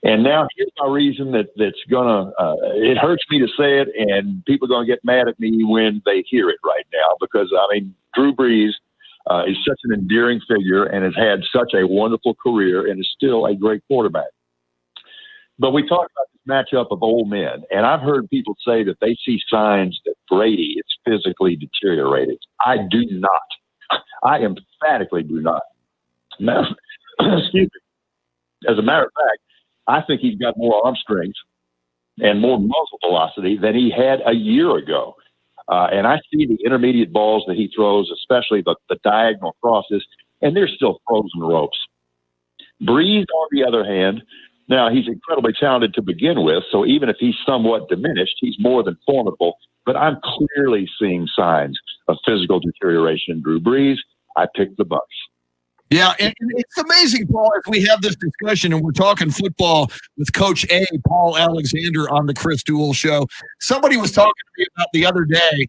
And now here's my reason that's going to it hurts me to say it, and people are going to get mad at me when they hear it right now because, I mean, Drew Brees is such an endearing figure and has had such a wonderful career and is still a great quarterback. But we talk about this matchup of old men, and I've heard people say that they see signs that Brady is physically deteriorated. I do not. I emphatically do not. Now, excuse me. As a matter of fact, I think he's got more arm strength and more muzzle velocity than he had a year ago. And I see the intermediate balls that he throws, especially the diagonal crosses, and they're still frozen ropes. Breeze, on the other hand, now he's incredibly talented to begin with, so even if he's somewhat diminished, he's more than formidable. But I'm clearly seeing signs of physical deterioration in Drew Brees. I picked the Bucs. Yeah, and it's amazing, Paul, if we have this discussion and we're talking football with Coach A, Paul Alexander, on the Chris Duel Show. Somebody was talking to me about the other day,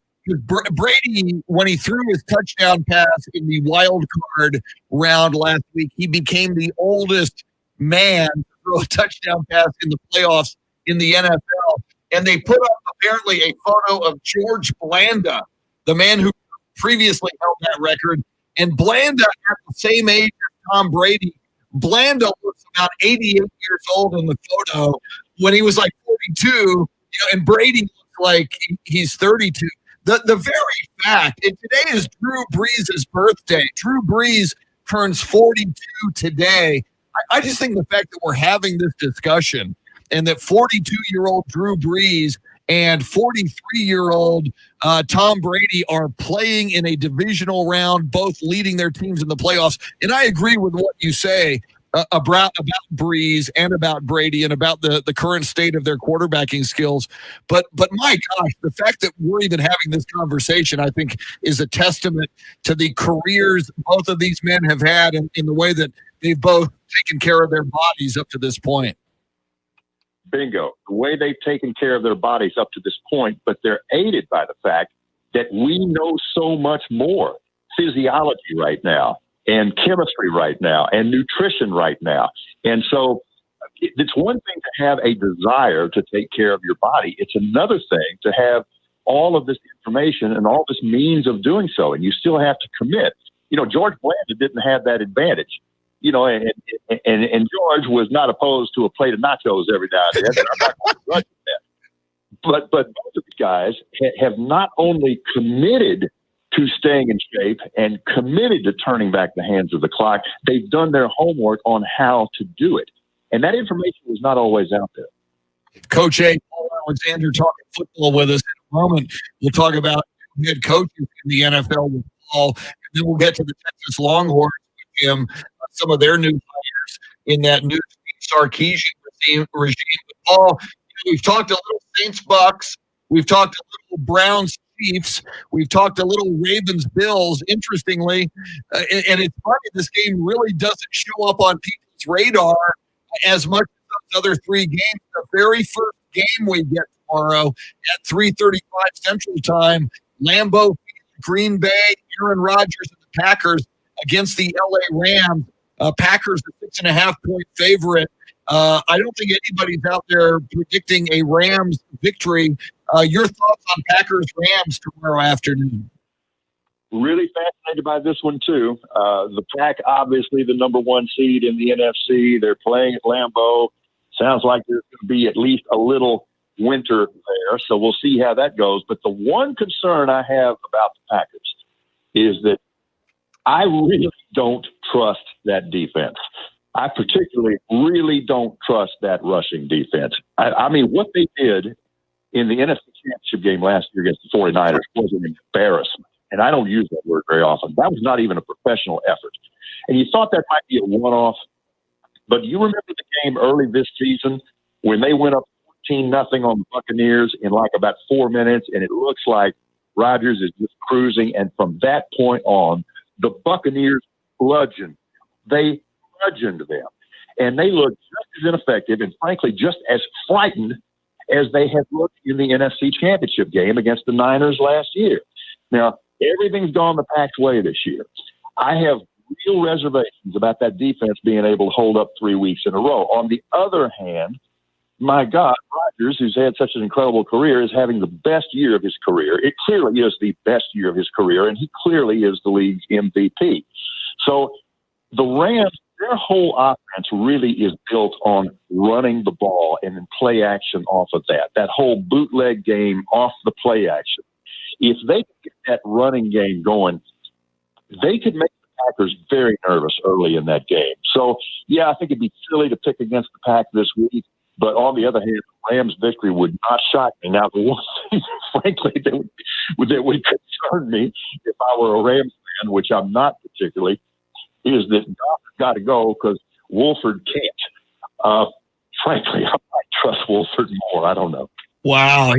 Brady, when he threw his touchdown pass in the wild card round last week, he became the oldest man to throw a touchdown pass in the playoffs in the NFL. And they put up apparently a photo of George Blanda, the man who previously held that record. And Blanda, at the same age as Tom Brady, Blanda looks about 88 years old in the photo when he was like 42, and Brady looks like he's 32. The very fact, and today is Drew Brees' birthday. Drew Brees turns 42 today. I just think the fact that we're having this discussion and that 42-year-old Drew Brees and 43-year-old Tom Brady are playing in a divisional round, both leading their teams in the playoffs. And I agree with what you say about Brees and about Brady and about the current state of their quarterbacking skills. But my gosh, the fact that we're even having this conversation, I think, is a testament to the careers both of these men have had and in the way that they've both taken care of their bodies up to this point. Bingo. The way they've taken care of their bodies up to this point, but they're aided by the fact that we know so much more physiology right now and chemistry right now and nutrition right now. And so it's one thing to have a desire to take care of your body. It's another thing to have all of this information and all this means of doing so. And you still have to commit. George Blanda didn't have that advantage. and George was not opposed to a plate of nachos every now and then. And I'm not going to grudge that. But both of these guys have not only committed to staying in shape and committed to turning back the hands of the clock, they've done their homework on how to do it. And that information was not always out there. Coach A, Paul Alexander, talking football with us in a moment. We'll talk about head coaches in the NFL with Paul, and then we'll get to the Texas Longhorns with him, some of their new hires in that new Sarkisian regime with Paul. We've talked a little Saints Bucks. We've talked a little Browns Chiefs. We've talked a little Ravens Bills. Interestingly, and it's funny, this game really doesn't show up on people's radar as much as those other three games. The very first game we get tomorrow at 3:35 Central Time, Lambeau, Green Bay, Aaron Rodgers and the Packers against the LA Rams. Packers a 6.5-point favorite. I don't think anybody's out there predicting a Rams victory. Your thoughts on Packers-Rams tomorrow afternoon? Really fascinated by this one, too. The Pack, obviously the number one seed in the NFC. They're playing at Lambeau. Sounds like there's going to be at least a little winter there, so we'll see how that goes. But the one concern I have about the Packers is that I really don't trust that defense. I particularly really don't trust that rushing defense. I mean, what they did in the NFC Championship game last year against the 49ers was an embarrassment. And I don't use that word very often. That was not even a professional effort. And you thought that might be a one-off. But you remember the game early this season when they went up 14-0 on the Buccaneers in like about 4 minutes, and it looks like Rodgers is just cruising. And from that point on, the Buccaneers bludgeoned. They bludgeoned them. And they looked just as ineffective and, frankly, just as frightened as they had looked in the NFC Championship game against the Niners last year. Now, everything's gone the Pac's way this year. I have real reservations about that defense being able to hold up 3 weeks in a row. On the other hand, my God, Rodgers, who's had such an incredible career, is having the best year of his career. It clearly is the best year of his career, and he clearly is the league's MVP. So the Rams, their whole offense really is built on running the ball and then play action off of that. That whole bootleg game off the play action. If they could get that running game going, they could make the Packers very nervous early in that game. So, yeah, I think it'd be silly to pick against the Pack this week. But on the other hand, the Rams' victory would not shock me. Now, the one thing, frankly, that would concern me if I were a Rams fan, which I'm not particularly, is that Goff has got to go because Wolford can't. Frankly, I might trust Wolford more. I don't know. Wow.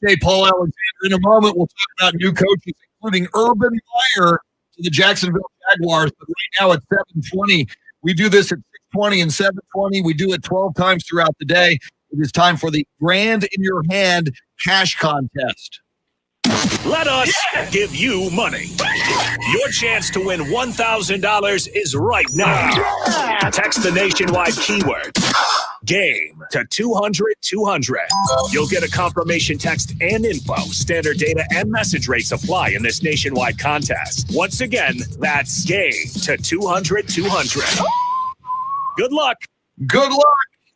Okay, Paul Alexander. In a moment, we'll talk about new coaches, including Urban Meyer to the Jacksonville Jaguars. But right now at 7:20, we do this at 6:20 and 7:20. We do it 12 times throughout the day. It is time for the Grand in Your Hand cash contest. Let us give you money. Your chance to win $1,000 is right now. Text the nationwide keyword GAME to 200-200. You'll get a confirmation text and info. Standard data and message rates apply in this nationwide contest. Once again, that's GAME to 200-200. Good luck. Good luck.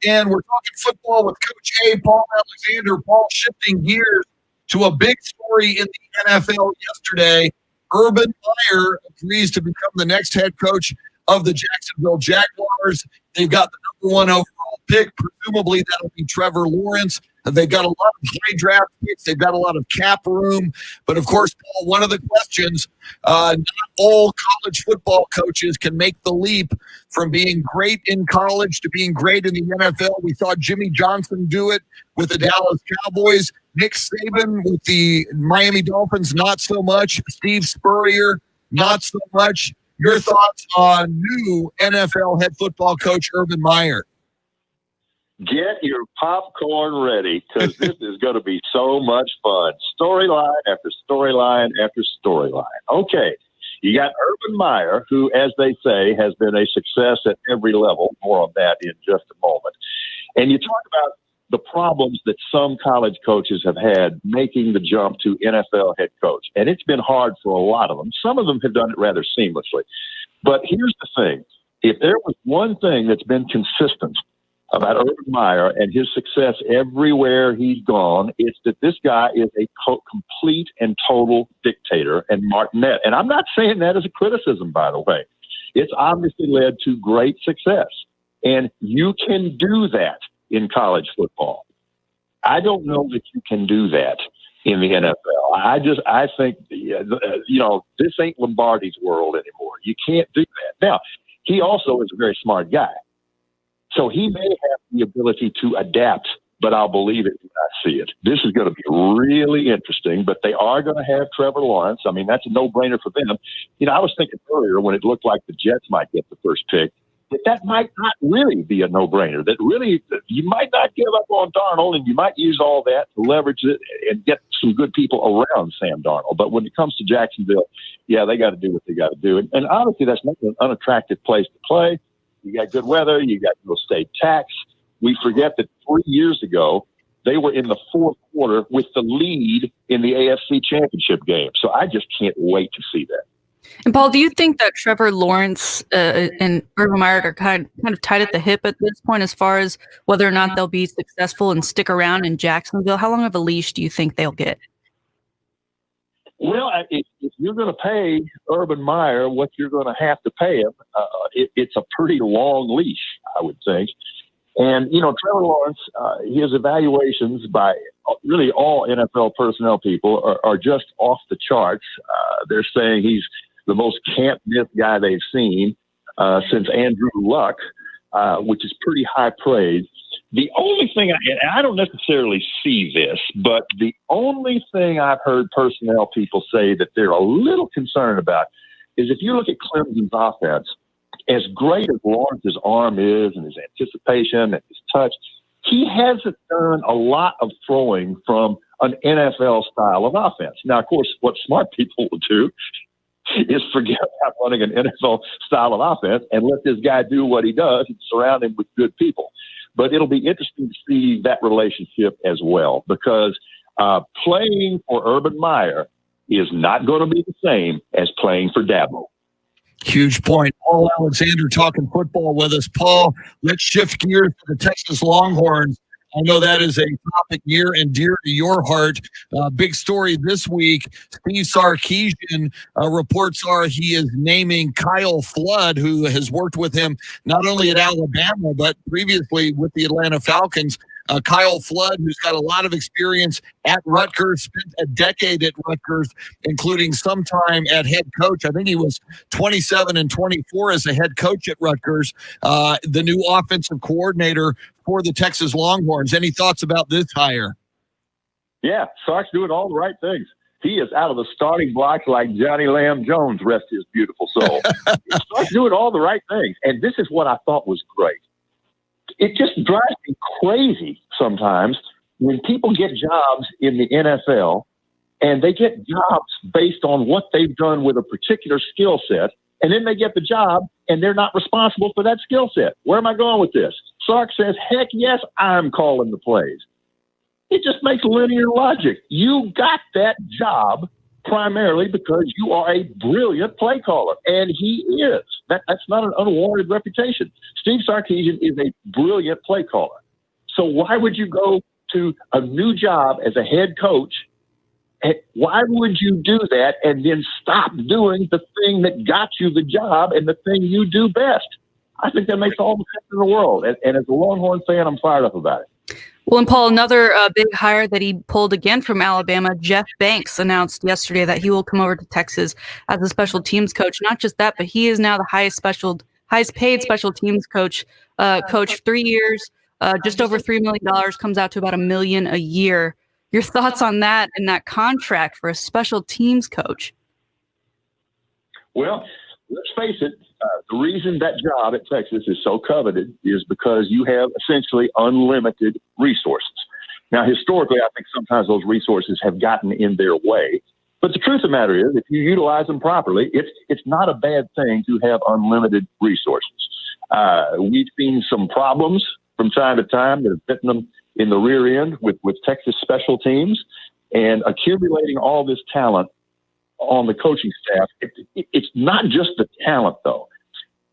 And we're talking football with Coach A, Paul Alexander. Paul, shifting gears to a big story in the NFL yesterday. Urban Meyer agrees to become the next head coach of the Jacksonville Jaguars. They've got the number 1 overall pick. Presumably that'll be Trevor Lawrence. They've got a lot of high draft picks. They've got a lot of cap room. But, of course, Paul, one of the questions, not all college football coaches can make the leap from being great in college to being great in the NFL. We saw Jimmy Johnson do it with the Dallas Cowboys. Nick Saban with the Miami Dolphins, not so much. Steve Spurrier, not so much. Your thoughts on new NFL head football coach Urban Meyer? Get your popcorn ready because this is going to be so much fun. Storyline after storyline after storyline. Okay, you got Urban Meyer, who, as they say, has been a success at every level. More on that in just a moment. And you talk about the problems that some college coaches have had making the jump to NFL head coach. And it's been hard for a lot of them. Some of them have done it rather seamlessly. But here's the thing. if there was one thing that's been consistent about Urban Meyer and his success everywhere he's gone, it's that this guy is a complete and total dictator and martinet. And I'm not saying that as a criticism, by the way. It's obviously led to great success. And you can do that in college football. I don't know that you can do that in the NFL. I think, this ain't Lombardi's world anymore. You can't do that. Now, he also is a very smart guy. So he may have the ability to adapt, but I'll believe it when I see it. This is going to be really interesting, but they are going to have Trevor Lawrence. I mean, that's a no-brainer for them. I was thinking earlier when it looked like the Jets might get the first pick, that might not really be a no-brainer, that really you might not give up on Darnold, and you might use all that to leverage it and get some good people around Sam Darnold. But when it comes to Jacksonville, yeah, they got to do what they got to do. And honestly, that's not an unattractive place to play. You got good weather. You got no state tax. We forget that 3 years ago, they were in the fourth quarter with the lead in the AFC Championship game. So I just can't wait to see that. And Paul, do you think that Trevor Lawrence and Urban Meyer are kind of tied at the hip at this point as far as whether or not they'll be successful and stick around in Jacksonville? How long of a leash do you think they'll get? Well, if you're going to pay Urban Meyer what you're going to have to pay him, it's a pretty long leash, I would think. And, Trevor Lawrence, his evaluations by really all NFL personnel people are just off the charts. They're saying he's the most can't-miss guy they've seen since Andrew Luck, which is pretty high praise. The only thing, and I don't necessarily see this, but the only thing I've heard personnel people say that they're a little concerned about is if you look at Clemson's offense, as great as Lawrence's arm is and his anticipation and his touch, he hasn't done a lot of throwing from an NFL style of offense. Now, of course, what smart people will do is forget about running an NFL style of offense and let this guy do what he does and surround him with good people. But it'll be interesting to see that relationship as well, because playing for Urban Meyer is not going to be the same as playing for Dabo. Huge point. Paul Alexander talking football with us. Paul, let's shift gears to the Texas Longhorns. I know that is a topic near and dear to your heart. Big story this week. Steve Sarkisian reports are he is naming Kyle Flood, who has worked with him not only at Alabama, but previously with the Atlanta Falcons. Kyle Flood, who's got a lot of experience at Rutgers, spent a decade at Rutgers, including some time at head coach. I think he was 27 and 24 as a head coach at Rutgers, the new offensive coordinator for the Texas Longhorns. Any thoughts about this hire? Yeah, Sark's doing all the right things. He is out of the starting blocks like Johnny Lamb Jones, rest his beautiful soul. Sark's doing all the right things. And this is what I thought was great. It just drives me crazy sometimes when people get jobs in the NFL and they get jobs based on what they've done with a particular skill set, and then they get the job and they're not responsible for that skill set. Where am I going with this? Sark says, heck yes, I'm calling the plays. It just makes linear logic. You got that job primarily because you are a brilliant play caller, and he is. That's not an unwarranted reputation. Steve Sarkisian is a brilliant play caller. So why would you go to a new job as a head coach? Why would you do that and then stop doing the thing that got you the job and the thing you do best? I think that makes all the sense in the world. And as a Longhorn fan, I'm fired up about it. Well, and Paul, another big hire that he pulled again from Alabama, Jeff Banks, announced yesterday that he will come over to Texas as a special teams coach. Not just that, but he is now the highest paid special teams coach. Coach 3 years, just over $3 million, comes out to about $1 million a year. Your thoughts on that and that contract for a special teams coach? Well, let's face it. The reason that job at Texas is so coveted is because you have essentially unlimited resources. Now, historically, I think sometimes those resources have gotten in their way. But the truth of the matter is, if you utilize them properly, it's not a bad thing to have unlimited resources. We've seen some problems from time to time that have bitten them in the rear end with Texas special teams, and accumulating all this talent on the coaching staff. It's not just the talent, though.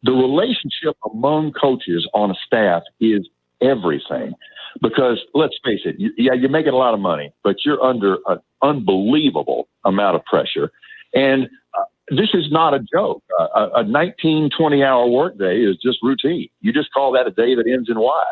The relationship among coaches on a staff is everything. Because let's face it, you're making a lot of money, but you're under an unbelievable amount of pressure. And this is not a joke. A 19, 20-hour workday is just routine. You just call that a day that ends in Y.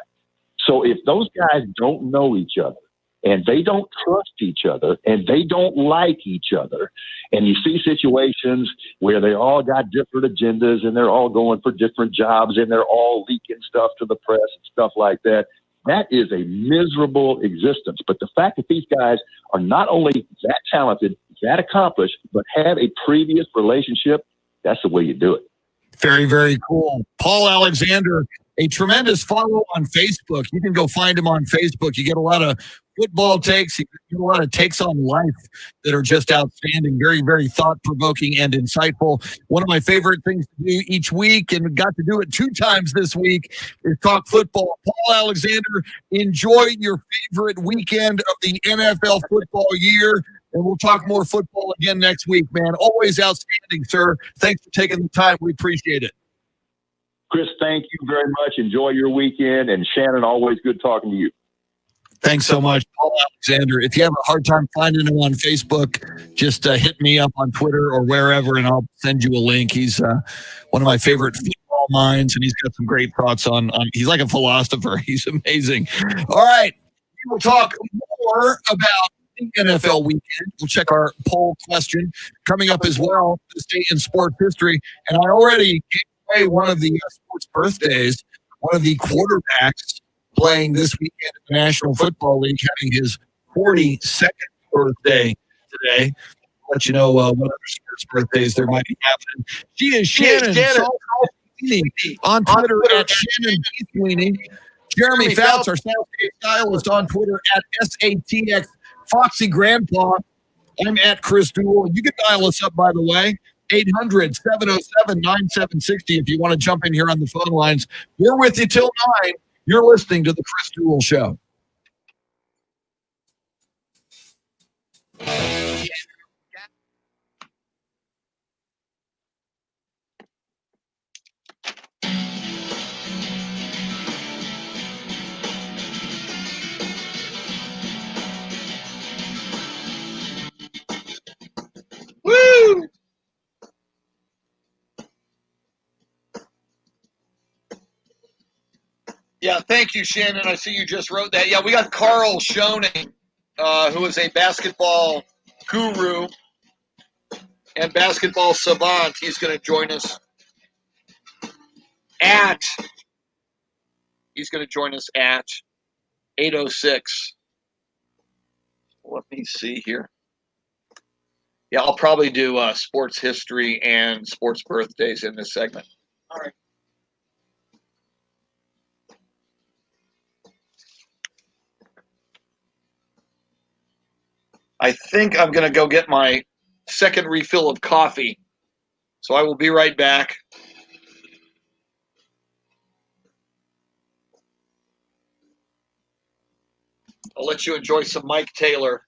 So if those guys don't know each other, and they don't trust each other, and they don't like each other, and you see situations where they all got different agendas, and they're all going for different jobs, and they're all leaking stuff to the press and stuff like that, that is a miserable existence. But the fact that these guys are not only that talented, that accomplished, but have a previous relationship, that's the way you do it. Very, very cool. Paul Alexander, a tremendous follow on Facebook. You can go find him on Facebook. You get a lot of football takes. You get a lot of takes on life that are just outstanding. Very, very thought-provoking and insightful. One of my favorite things to do each week, and got to do it 2 times this week, is talk football. Paul Alexander, enjoy your favorite weekend of the NFL football year. And we'll talk more football again next week, man. Always outstanding, sir. Thanks for taking the time. We appreciate it. Chris, thank you very much. Enjoy your weekend. And Shannon, always good talking to you. Thanks so much, Paul Alexander. If you have a hard time finding him on Facebook, just hit me up on Twitter or wherever, and I'll send you a link. He's one of my favorite football minds, and he's got some great thoughts on he's like a philosopher. He's amazing. All right. We will talk more about NFL weekend. We'll check our poll question coming up as well, this day in sports history. And I already gave away one of the sports birthdays, one of the quarterbacks playing this weekend in the National Football League, having his 42nd birthday today. I'll let you know what other sports birthdays there might be happening. She is Shannon Sweeney on Twitter at Shannon Sweeney. Jeremy Fouts, our Southgate stylist, on Twitter at SATX Foxy Grandpa. I'm at Chris Duel. You can dial us up, by the way, 800-707-9760 if you want to jump in here on the phone lines. We're with you till 9. You're listening to the Chris Duel Show. Woo! Yeah, thank you, Shannon. I see you just wrote that. Yeah, we got Carl Schoening, who is a basketball guru and basketball savant. He's going to join us at 8:06. Let me see here. Yeah, I'll probably do sports history and sports birthdays in this segment. All right. I think I'm going to go get my second refill of coffee. So I will be right back. I'll let you enjoy some Mike Taylor.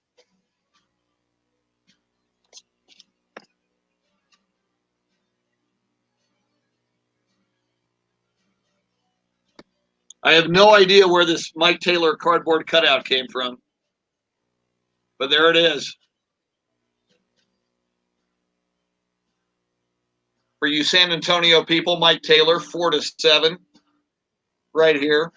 I have no idea where this Mike Taylor cardboard cutout came from. But there it is. For you San Antonio people, Mike Taylor, 4-7, right here.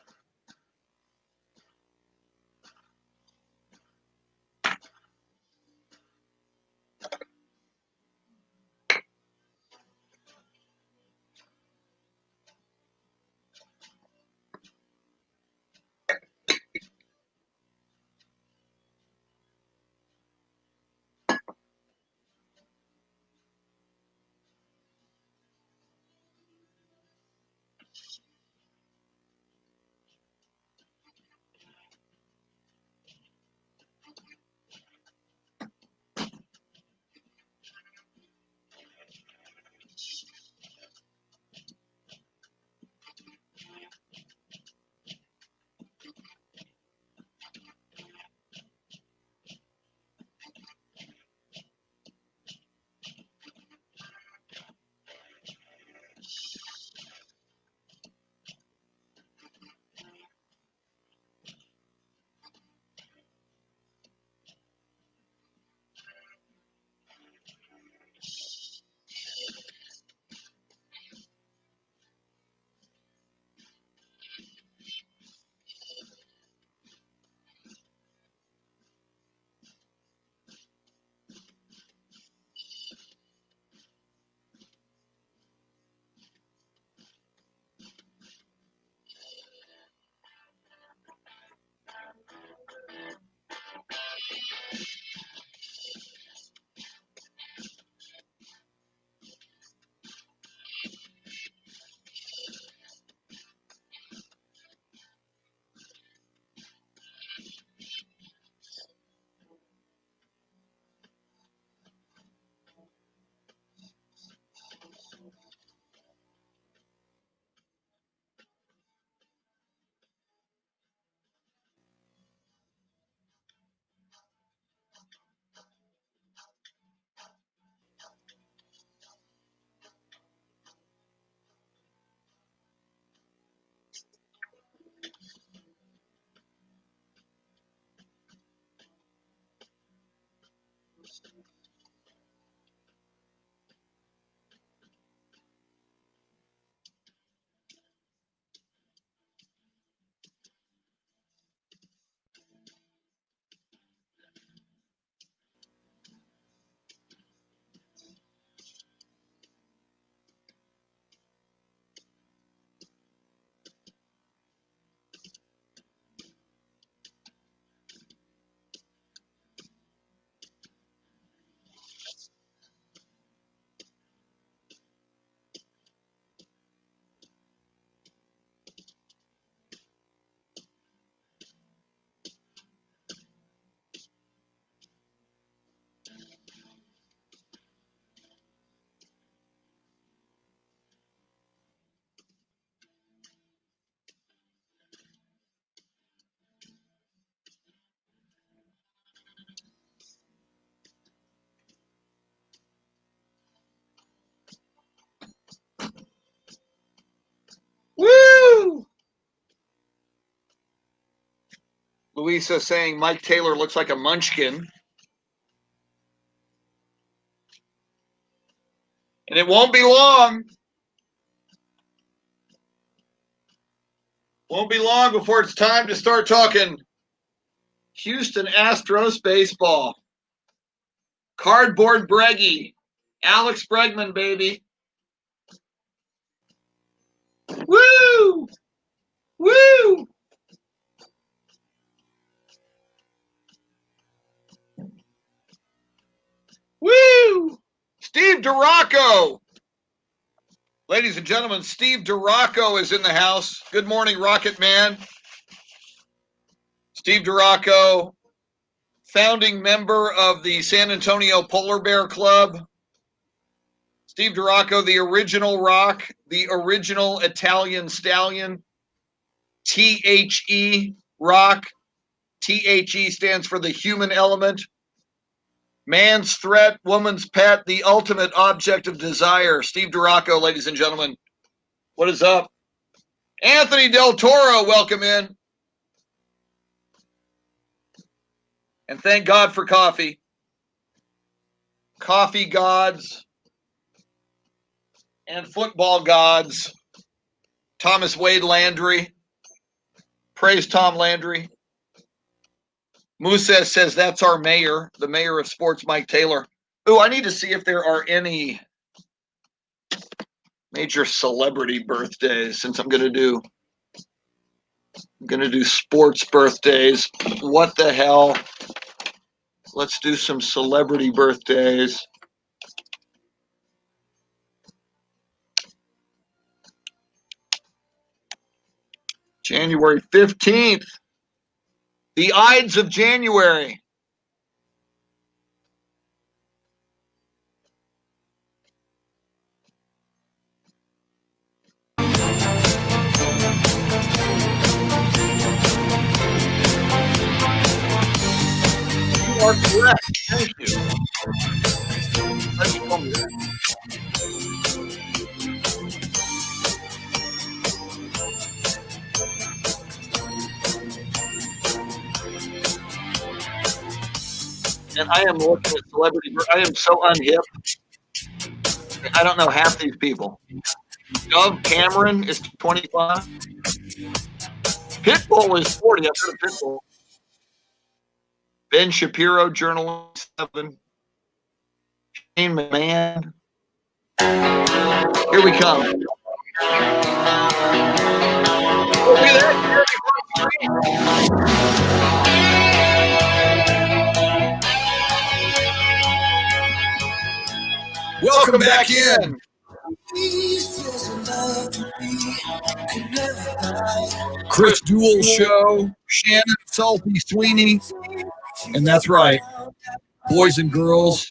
Woo! Louisa saying Mike Taylor looks like a munchkin. And it won't be long. Won't be long before it's time to start talking Houston Astros baseball. Cardboard Breggy. Alex Bregman, baby. Woo! Woo! Woo! Steve DeRocco. Ladies and gentlemen, Steve DeRocco is in the house. Good morning, Rocket Man. Steve DeRocco, founding member of the San Antonio Polar Bear Club. Steve DeRocco, the original rock, the original Italian stallion. THE rock. THE stands for the human element. Man's threat, woman's pet, the ultimate object of desire. Steve DeRocco, ladies and gentlemen. What is up? Anthony Del Toro, welcome in. And thank God for coffee. Coffee gods and football gods. Thomas Wade Landry. Praise Tom Landry. Musa says that's our mayor, the mayor of sports, Mike Taylor. Oh, I need to see if there are any major celebrity birthdays since I'm going to do sports birthdays. What the hell? Let's do some celebrity birthdays. January 15th. The Ides of January. You are correct. Thank you. Let me tell you that. And I am looking at celebrity. I am so unhip. I don't know half these people. Dove Cameron is 25. Pitbull is 40. I've heard of Pitbull. Ben Shapiro, journalist, 7. Shane McMahon. Here we come. Look at that. Welcome back in. Chris Duel Show, Shannon, Salty, Sweeney. And that's right. Boys and girls,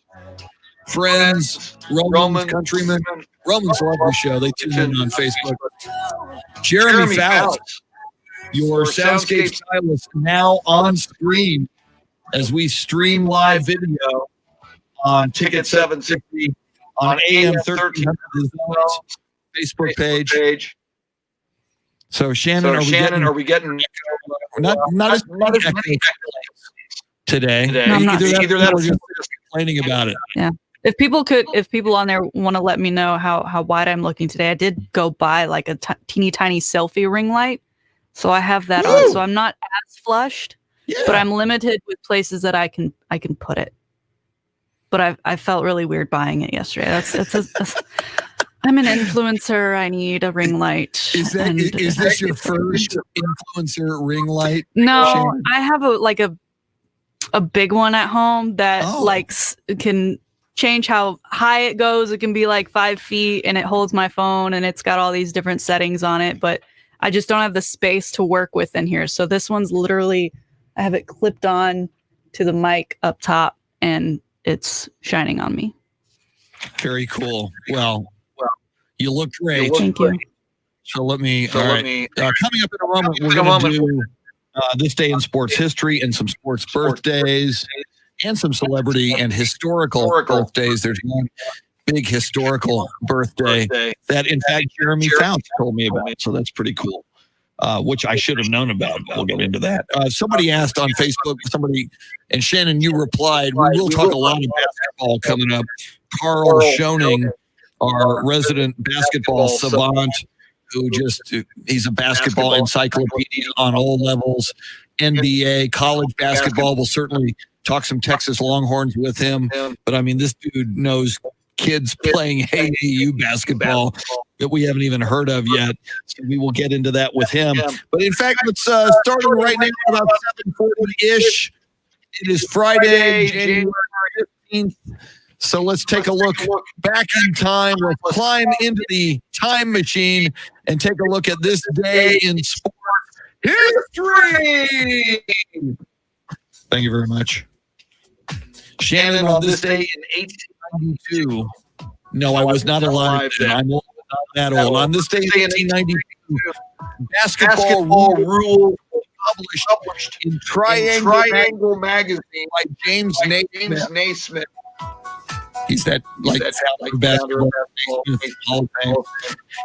friends, Romans, countrymen. Romans love the show. They tune in on Facebook. Jeremy Fouts, your soundscape stylist, now on screen as we stream live video on Ticket 760 on AM 1300 Facebook page. So Shannon, are we getting not as many today? Either that or complaining about it. Yeah. If people on there want to let me know how wide I'm looking today, I did go buy like a teeny tiny selfie ring light. So I have that on. So I'm not as flushed, but I'm limited with places that I can put it. But I felt really weird buying it yesterday. That's I'm an influencer. I need a ring light. Is this your first influencer ring light? No, Shannon? I have a big one at home that can change how high it goes. It can be like 5 feet, and it holds my phone, and it's got all these different settings on it. But I just don't have the space to work with in here. So this one's literally, I have it clipped on to the mic up top, and it's shining on me. Very cool. Well, you look great. Thank you. So let me. Coming up in a moment, we're going to do this day in sports history and some sports birthdays and some celebrity and historical birthdays. There's one big historical birthday that, in fact, Jeremy Fouts told me about. So that's pretty cool, which I should have known about. We'll get into that. Somebody asked on Facebook, and Shannon, you replied, we will talk a lot of basketball coming up. Carl Schoening, our resident basketball savant, he's a basketball encyclopedia on all levels, NBA, college basketball. We'll certainly talk some Texas Longhorns with him. But I mean, this dude knows kids playing AAU basketball that we haven't even heard of yet. So we will get into that with him. But in fact, it's starting right now about 7:40-ish. It is Friday, January 15th. So let's take a look back in time. Let's climb into the time machine and take a look at this day in sports history. Thank you very much. Shannon, on this day in 1892. No, I was not alive then. I'm not that old. On this day in 1892, basketball rules published in Triangle magazine by James Naismith. He's that basketball Hall of Fame.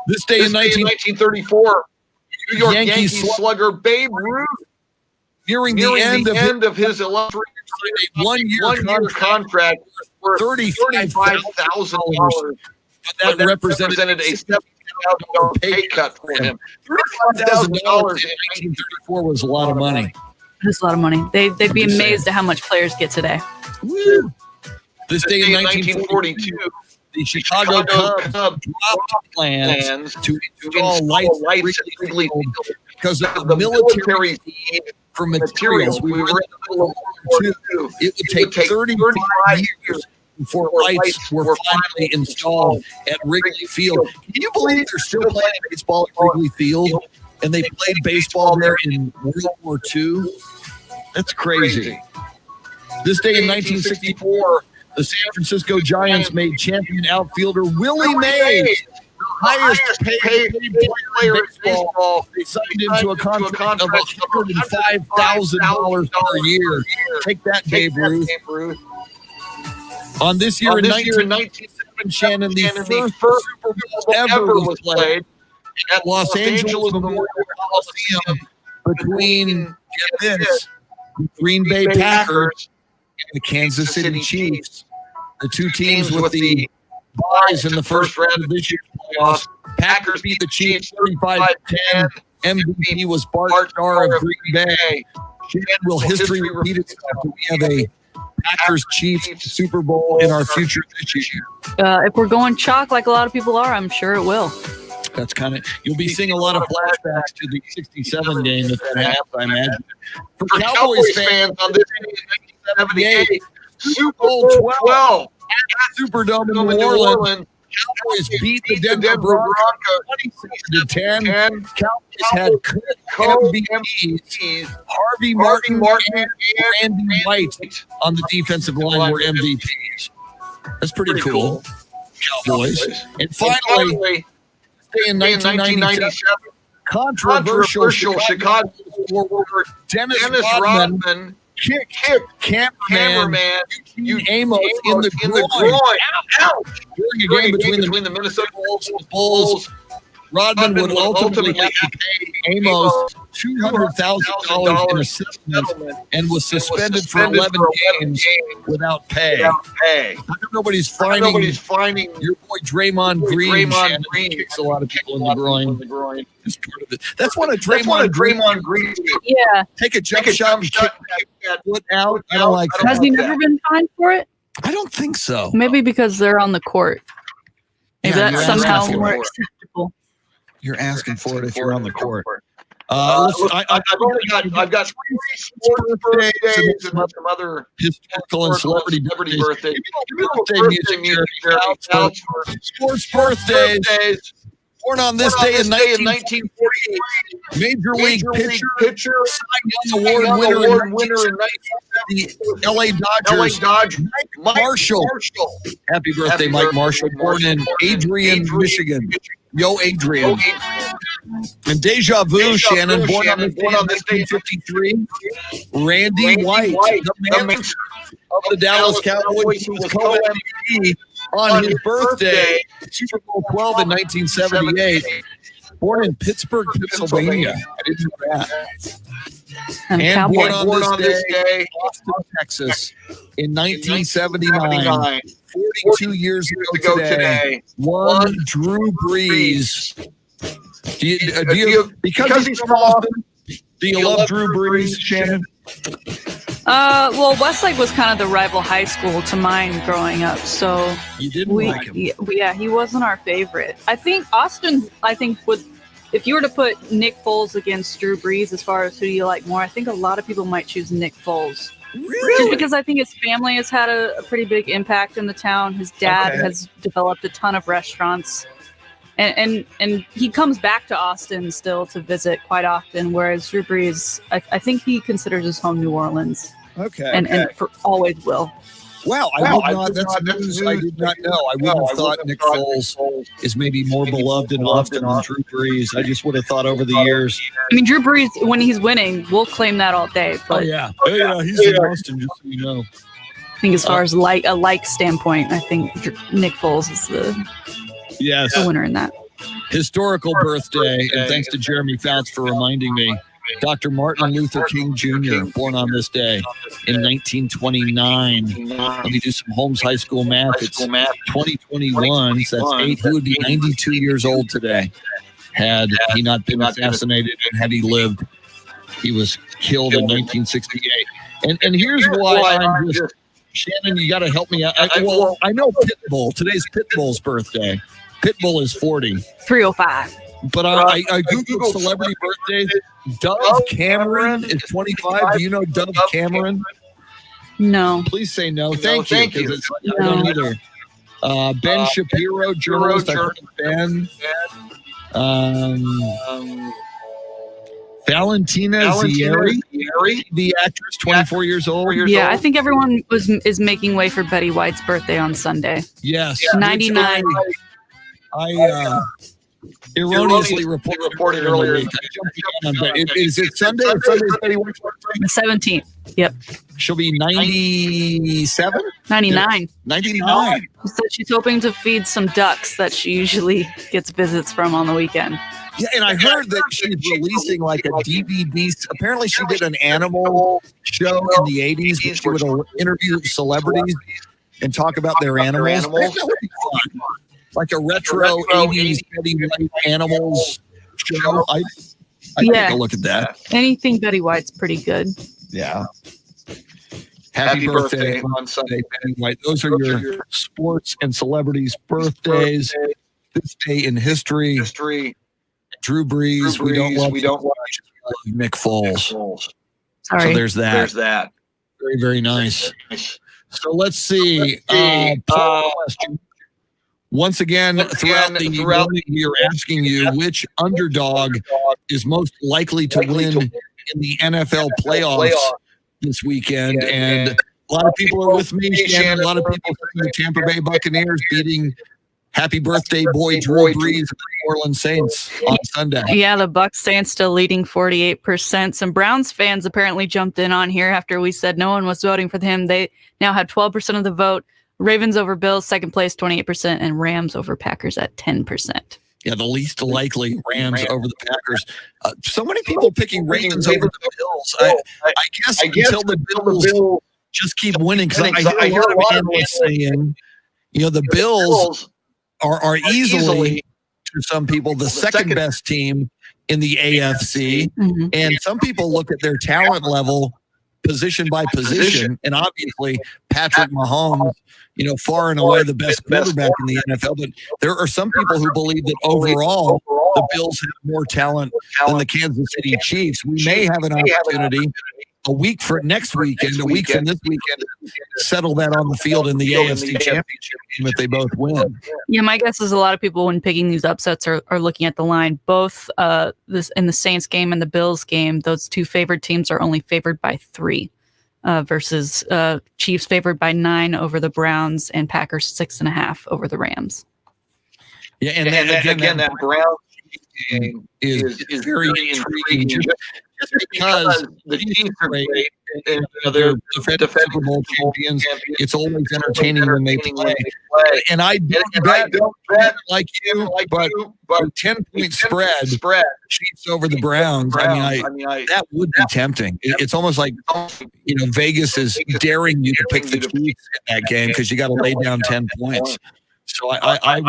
This day in 1934, New York Yankees slugger Babe Ruth, nearing the end of his illustrious one-year contract worth $35,000. But that represented a $7,000 pay cut for him. $35,000 in 1934 was a lot of money. It's a lot of money. They'd be amazed at how much players get today. Woo. This day in 1942, the Chicago Cubs dropped plans to install lights at Wrigley Field because of the military need for materials. We were in the middle of World War II. It would take 35 years before lights were finally installed at Wrigley Field. Can you believe they're still playing baseball at Wrigley Field? And they played baseball there in World War II? That's crazy. This day in 1964, the San Francisco Giants made champion outfielder Willie Mays the highest paid player in baseball. They signed into a contract of $105,000 per year. Take that, Babe Ruth. On this year in 1997, Shannon, the first Super Bowl ever was played at Los Angeles Memorial Coliseum between, get this, the Green Bay Packers and the Kansas City Chiefs. The two teams with the buys in the first round of this year's playoffs. Packers beat the Chiefs 35-10. MVP was Bart Starr of Green Bay. Will history repeat itself? Do we have a Packers-Chiefs Super Bowl in our future this year? If we're going chalk like a lot of people are, I'm sure it will. That's kind of, you'll be seeing a lot of flashbacks to the 67 game if that happens, I imagine. For Cowboys fans on this day in 1978, Super Bowl 12 at Superdome in New Orleans. Cowboys beat the Denver Broncos 27-10. Cowboys had MVPs. Harvey Martin and Randy White on the defensive line were MVPs. That's pretty cool. Cowboys. And finally, in 1997, controversial Chicago forward Dennis Rodman kicked cameraman Eugene Amos in the groin. Ouch! During a game between the Minnesota Bulls Rodman would ultimately have to pay Amos $200,000 in a settlement and was suspended for 11 games without pay. How come nobody's finding your boy Draymond Green? Shannon, kicks a lot of people in the groin. That's part of it. That's one of Draymond Green. Yeah. Take a jump shot and kick that foot out. I don't like that. Has he never been fined for it? I don't think so. Maybe because they're on the court. Is that somehow more acceptable? You're asking for it if you're on the court. I've got 3 sports birthdays and some other historical and celebrity birthdays. Give me birthday music, Jeremy. Sports birthdays. Born on this day in 1948. Major League pitcher, Cy Young Award winner in 1970. LA Dodgers. Mike Marshall. Happy birthday, Mike Marshall. Born in Adrian, Michigan. Yo, Adrian. And Deja Vu, Shannon, born on this day in 1953. Randy White, the manager of the Dallas Cowboys, who was co-MVP on his birthday, Super Bowl 12 in 1978. Born in Pittsburgh, Pennsylvania. I didn't know that. And born on this day, Austin, Texas, in 1979. 42 years ago today, one Drew Brees. Because he's from Austin, do you love Drew Brees, Shannon? Well, Westlake was kind of the rival high school to mine growing up, so you didn't like him. Yeah, he wasn't our favorite. I think Austin. Would, if you were to put Nick Foles against Drew Brees as far as who do you like more, I think a lot of people might choose Nick Foles. Really? Just because I think his family has had a pretty big impact in the town. His dad has developed a ton of restaurants. And he comes back to Austin still to visit quite often, whereas Drew Brees, I think he considers his home New Orleans. And for always will. Wow, that's news I did not know. I wouldn't have thought Nick Foles is maybe more beloved in Austin than Drew Brees. I just would have thought over the years. I mean, Drew Brees, when he's winning, we'll claim that all day. But he's in Austin, just so you know. I think as far as a like standpoint, I think Nick Foles is the winner in that. Historical birthday, and thanks to Jeremy Fouts for reminding me. Dr. Martin Luther King Jr., born on this day in 1929. Let me do some Holmes High School math. It's 2021, so that's 8. He would be 92 years old today had he not been assassinated and had he lived. He was killed in 1968. And here's why I'm just, Shannon, you got to help me out. I know Pitbull. Today's Pitbull's birthday. Pitbull is 40. 305. But I Googled celebrity birthdays. Dove Cameron is 25. Do you know Dove Cameron? No. Please say no. Thank you. I don't either. Ben Shapiro, journalist. I heard of Ben. Valentina Zieri, the actress, 24 years old. Yeah, I think everyone is making way for Betty White's birthday on Sunday. Yes. 99. I erroneously reported earlier. Is it Sunday? Or Sunday's Betty White's birthday? The 17th. Yep. She'll be 97? 99. 99. So she's hoping to feed some ducks that she usually gets visits from on the weekend. Yeah, and I heard that she's releasing like a DVD. Apparently, she did an animal show in the 80s where she would interview celebrities and talk about their animals. That would be fun. Like a retro 80s Betty White animals show. I take a look at that. Anything Betty White's pretty good. Yeah. Happy birthday on Sunday, Betty White. Those are your sports and celebrities' birthdays. This day in history. Drew Brees. We don't watch Nick Foles. Sorry. So there's that. Very, very nice. So let's see. Poll question. Once again, throughout the morning, we are asking you which underdog is most likely to win in the NFL playoffs this weekend. And a lot of people are with me, Shannon. A lot of people saying the Tampa Bay Buccaneers beating happy birthday boy Drew Brees of the New Orleans Saints on Sunday. Yeah, the Bucs Saints still leading 48%. Some Browns fans apparently jumped in on here after we said no one was voting for them. They now had 12% of the vote. Ravens over Bills, second place, 28%, and Rams over Packers at 10%. Yeah, the least likely Rams over the Packers. So many people picking Ravens over the Bills. I guess until the Bills just keep winning. Because I hear a lot of analysts saying, the Bills are easily, to some people, the second best team in the AFC. Mm-hmm. And some people look at their talent level position by position. And obviously, Patrick Mahomes, far and away the best quarterback in the NFL. But there are some people who believe that overall, the Bills have more talent than the Kansas City Chiefs. We may have an opportunity a week from this weekend, settle that on the field in the AFC Championship game if they both win. Yeah, my guess is a lot of people, when picking these upsets, are looking at the line. Both this in the Saints game and the Bills game, those two favored teams are only favored by 3, versus Chiefs favored by 9 over the Browns and Packers 6.5 over the Rams. Yeah, and then again, that Browns game is very intriguing. Just because the Chiefs are great, and they're defensive Super Bowl champions, it's always entertaining when they play. And I don't bet like you, but 10-point spread Chiefs over the Browns. I mean, that would be tempting. It's almost like Vegas is daring you to pick the Chiefs in that game because you got to lay down 10 points. So I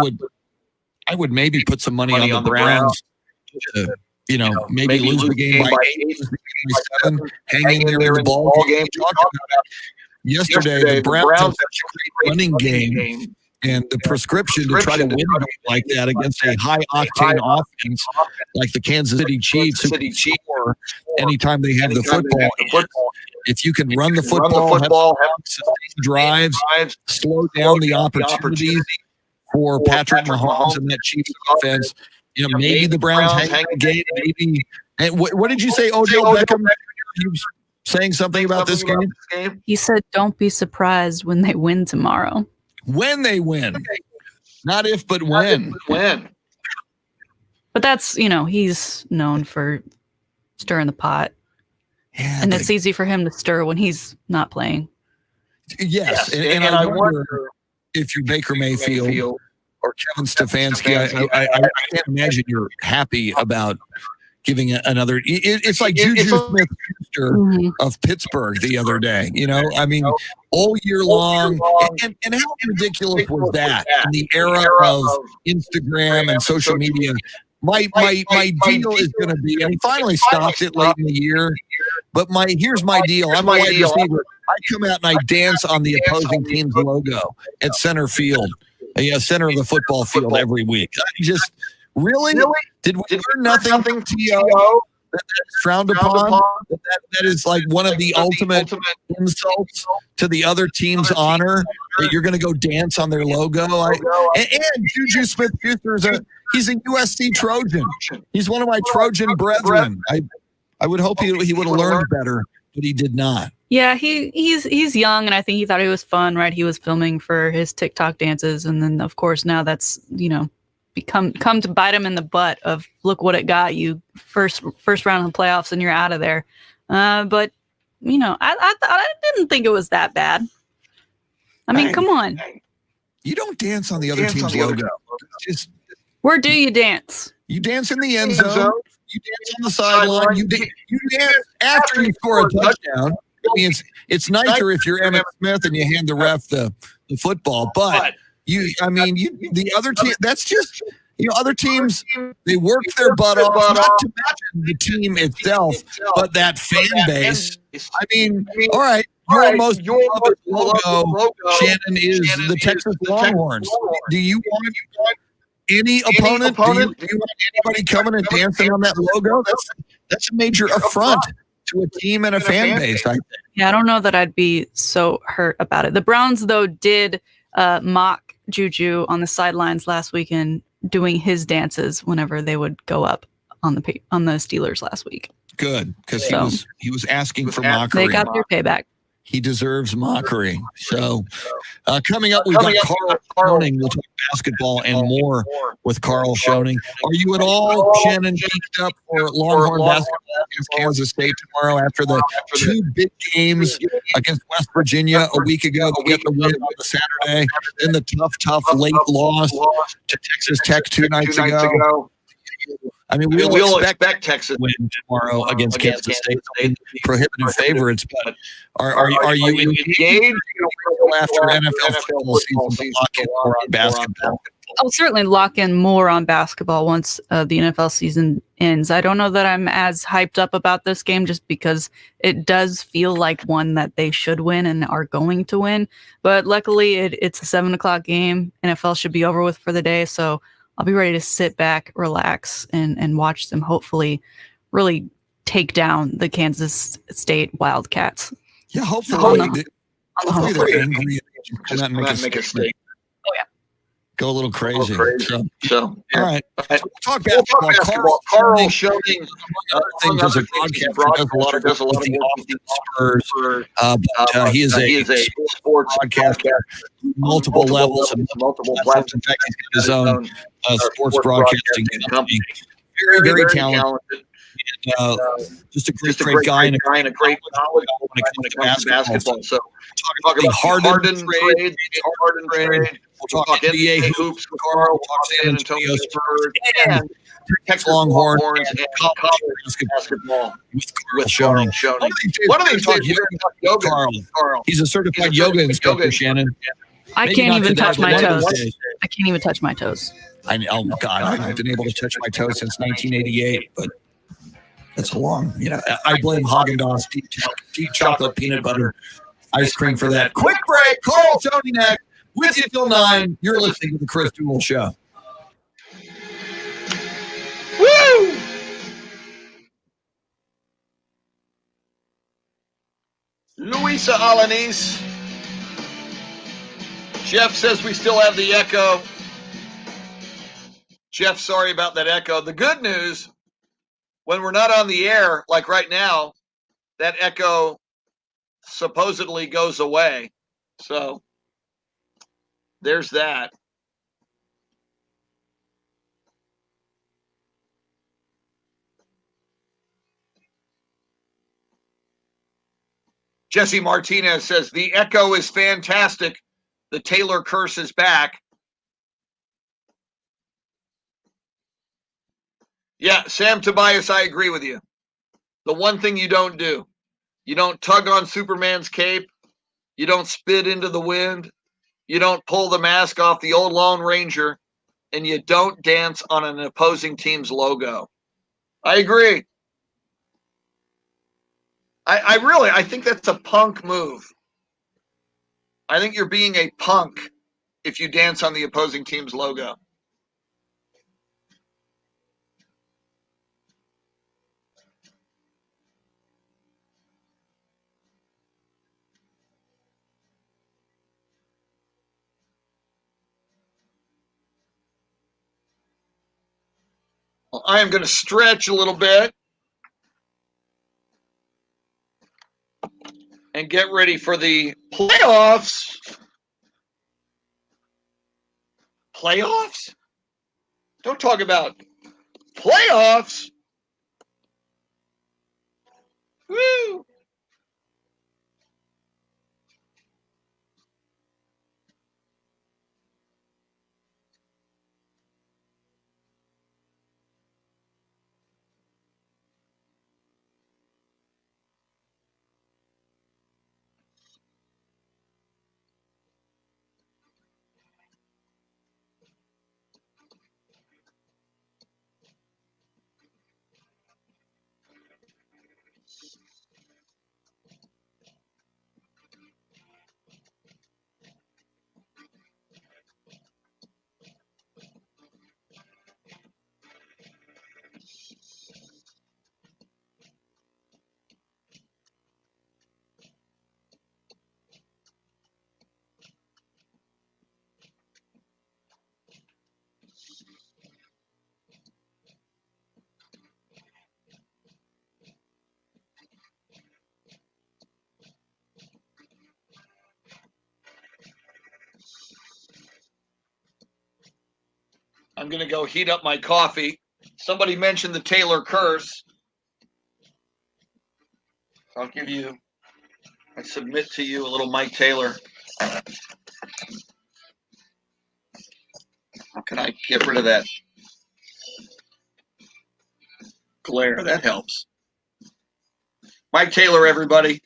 would maybe put some money on the Browns. Maybe lose the game by 8, hanging there in the ball game. Yesterday, the Browns have a great running game, and the prescription to try to win like that against a high-octane offense like the Kansas City Chiefs, who can score anytime they have the football. If you can run the football, have drives, slow down the opportunities for Patrick Mahomes and that Chiefs offense, maybe the Browns hang the game. Maybe. And what did you say, Odell Beckham? He was saying something about this game? He said, "Don't be surprised when they win tomorrow." When they win. Not if, but when. But that's, he's known for stirring the pot. Yeah, and it's easy for him to stir when he's not playing. Yes. And I wonder if you're Baker Mayfield or Kevin Stefanski, I can't imagine you're happy about giving another. It's like Juju Smith-Schuster of Pittsburgh the other day. All year long. And how ridiculous was that in the era of Instagram and social media? My deal is going to be, and he finally stopped it late in the year. But here's my deal. I'm a wide receiver. I come out and I dance on the opposing team's logo at center field. Center of the football field every week. Really? Did we learn nothing, T.O.? That's frowned upon? That is like one of the ultimate insults to the other team's honor, that you're going to go dance on their logo. And Juju Smith-Schuster he's a USC Trojan. He's one of my Trojan brethren. I would hope he would have learned better, but he did not. Yeah, he's young, and I think he thought it was fun, right? He was filming for his TikTok dances, and then of course now that's come to bite him in the butt of, look what it got you, first round of the playoffs, and you're out of there. But I didn't think it was that bad. I mean, come on. You don't dance on the other team's logo. Where do you dance? You dance in the end zone. You dance on the sideline. You dance after you score a touchdown. I mean, it's nicer if you're Emmitt Smith and you hand the ref the football, but the other team, that's just, other teams, they work their butt off, not to mention the team itself, but that fan base. I mean, all right, your most beloved logo, Shannon, is the Texas Longhorns. Do you want any opponent? Do you want anybody coming and dancing on that logo? That's a major affront to a team and a fan base, I think. Yeah, I don't know that I'd be so hurt about it. The Browns, though, did mock Juju on the sidelines last weekend, doing his dances whenever they would go up on the Steelers last week. Good, because he was asking for mockery. They got their payback. He deserves mockery. So Coming up, we've got Carl Schoening. We'll talk basketball and more with Carl Schoening. Are you at all, Shannon, geeked up for Longhorn basketball against Kansas State tomorrow after the two big games against West Virginia a week ago? They get the win on the Saturday, then the tough late loss to Texas Tech two nights ago. I mean, we'll expect Texas to win tomorrow against Kansas State. Prohibitive favorites, but are you engaged after NFL football season to lock in more on basketball? I'll certainly lock in more on basketball once the NFL season ends. I don't know that I'm as hyped up about this game just because it does feel like one that they should win and are going to win. But luckily, it's a 7:00 game. NFL should be over with for the day, so I'll be ready to sit back, relax, and watch them hopefully really take down the Kansas State Wildcats. Yeah, hopefully they're angry and come out and make a statement. Oh, yeah. Go a little crazy. So all right. So we'll talk basketball. Carl Schoening, other things as a broadcaster, does a lot of work with the Spurs. But he is a sports broadcaster, multiple levels and multiple platforms. In fact, he's got his own sports broadcasting company. Very talented. Just a great guy and a great knowledge when it comes to basketball. So talk about Harden trade. We'll talk NBA hoops with Carl. We'll talk San Antonio Spurs and Texas Longhorns and college basketball with Schoening. One of these days we're going to talk yoga. Carl. He's a certified yoga instructor, Shannon. I can't even touch my toes. I can't even touch my toes. Oh God, I've been able to touch my toes since 1988, but that's long. I blame Haagen-Dazs deep chocolate peanut butter ice cream for that. Quick break. Carl Schoening next. With you till 9. You're listening to the Chris Duel Show. Woo! Luisa Alanis. Jeff says we still have the echo. Jeff, sorry about that echo. The good news, when we're not on the air, like right now, that echo supposedly goes away. So there's that. Jesse Martinez says, the echo is fantastic. The Taylor curse is back. Yeah, Sam Tobias, I agree with you. The one thing you don't do, you don't tug on Superman's cape. You don't spit into the wind. You don't pull the mask off the old Lone Ranger, and you don't dance on an opposing team's logo. I agree. I think that's a punk move. I think you're being a punk if you dance on the opposing team's logo. Well, I am going to stretch a little bit and get ready for the playoffs. Playoffs? Don't talk about playoffs. Woo! I'm going to go heat up my coffee. Somebody mentioned the Taylor curse. I submit to you a little Mike Taylor. How can I get rid of that glare? That helps. Mike Taylor, everybody.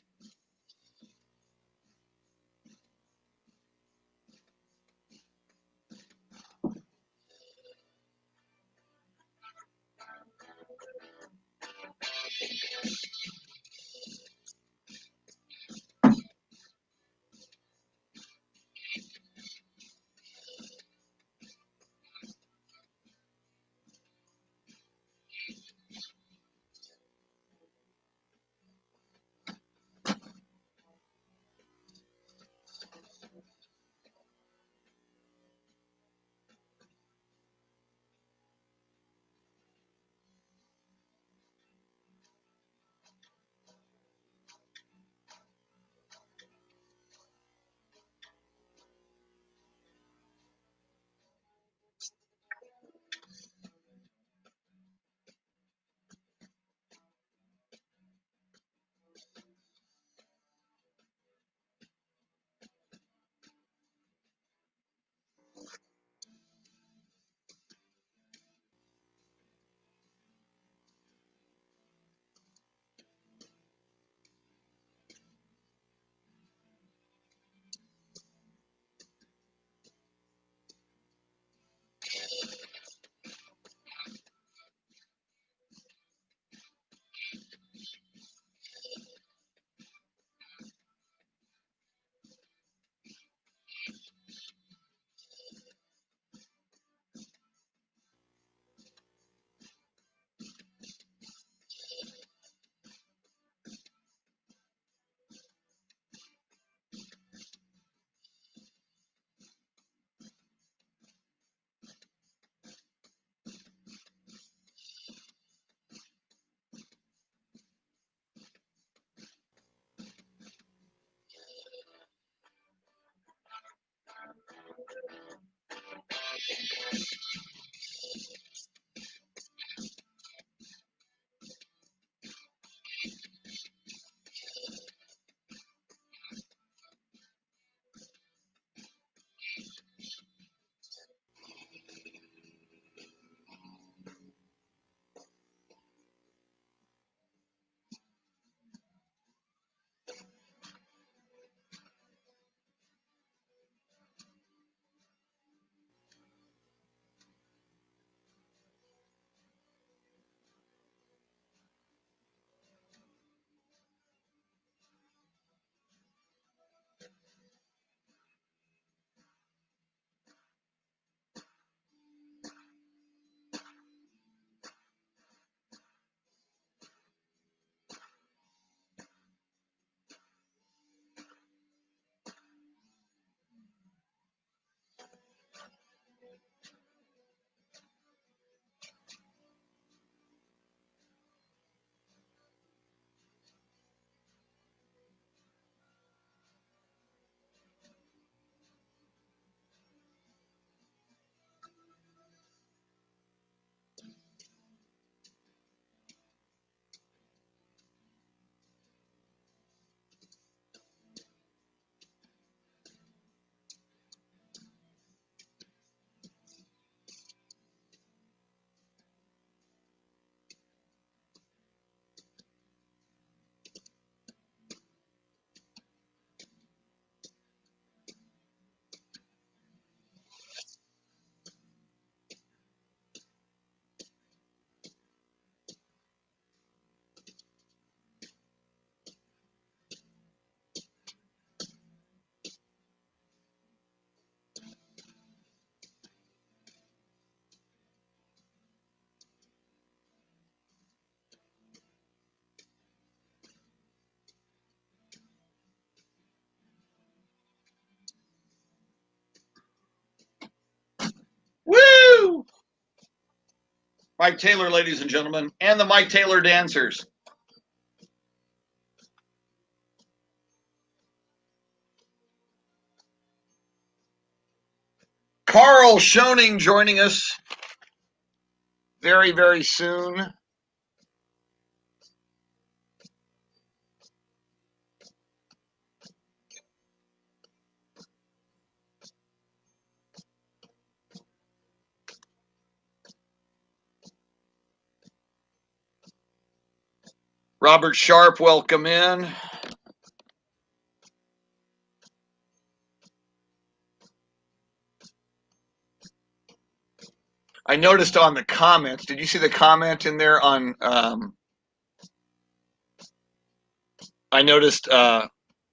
Woo! Mike Taylor, ladies and gentlemen, and the Mike Taylor dancers. Carl Schoening joining us very, very soon. Robert Sharp, welcome in. I noticed on the comments, did you see the comment in there on, I noticed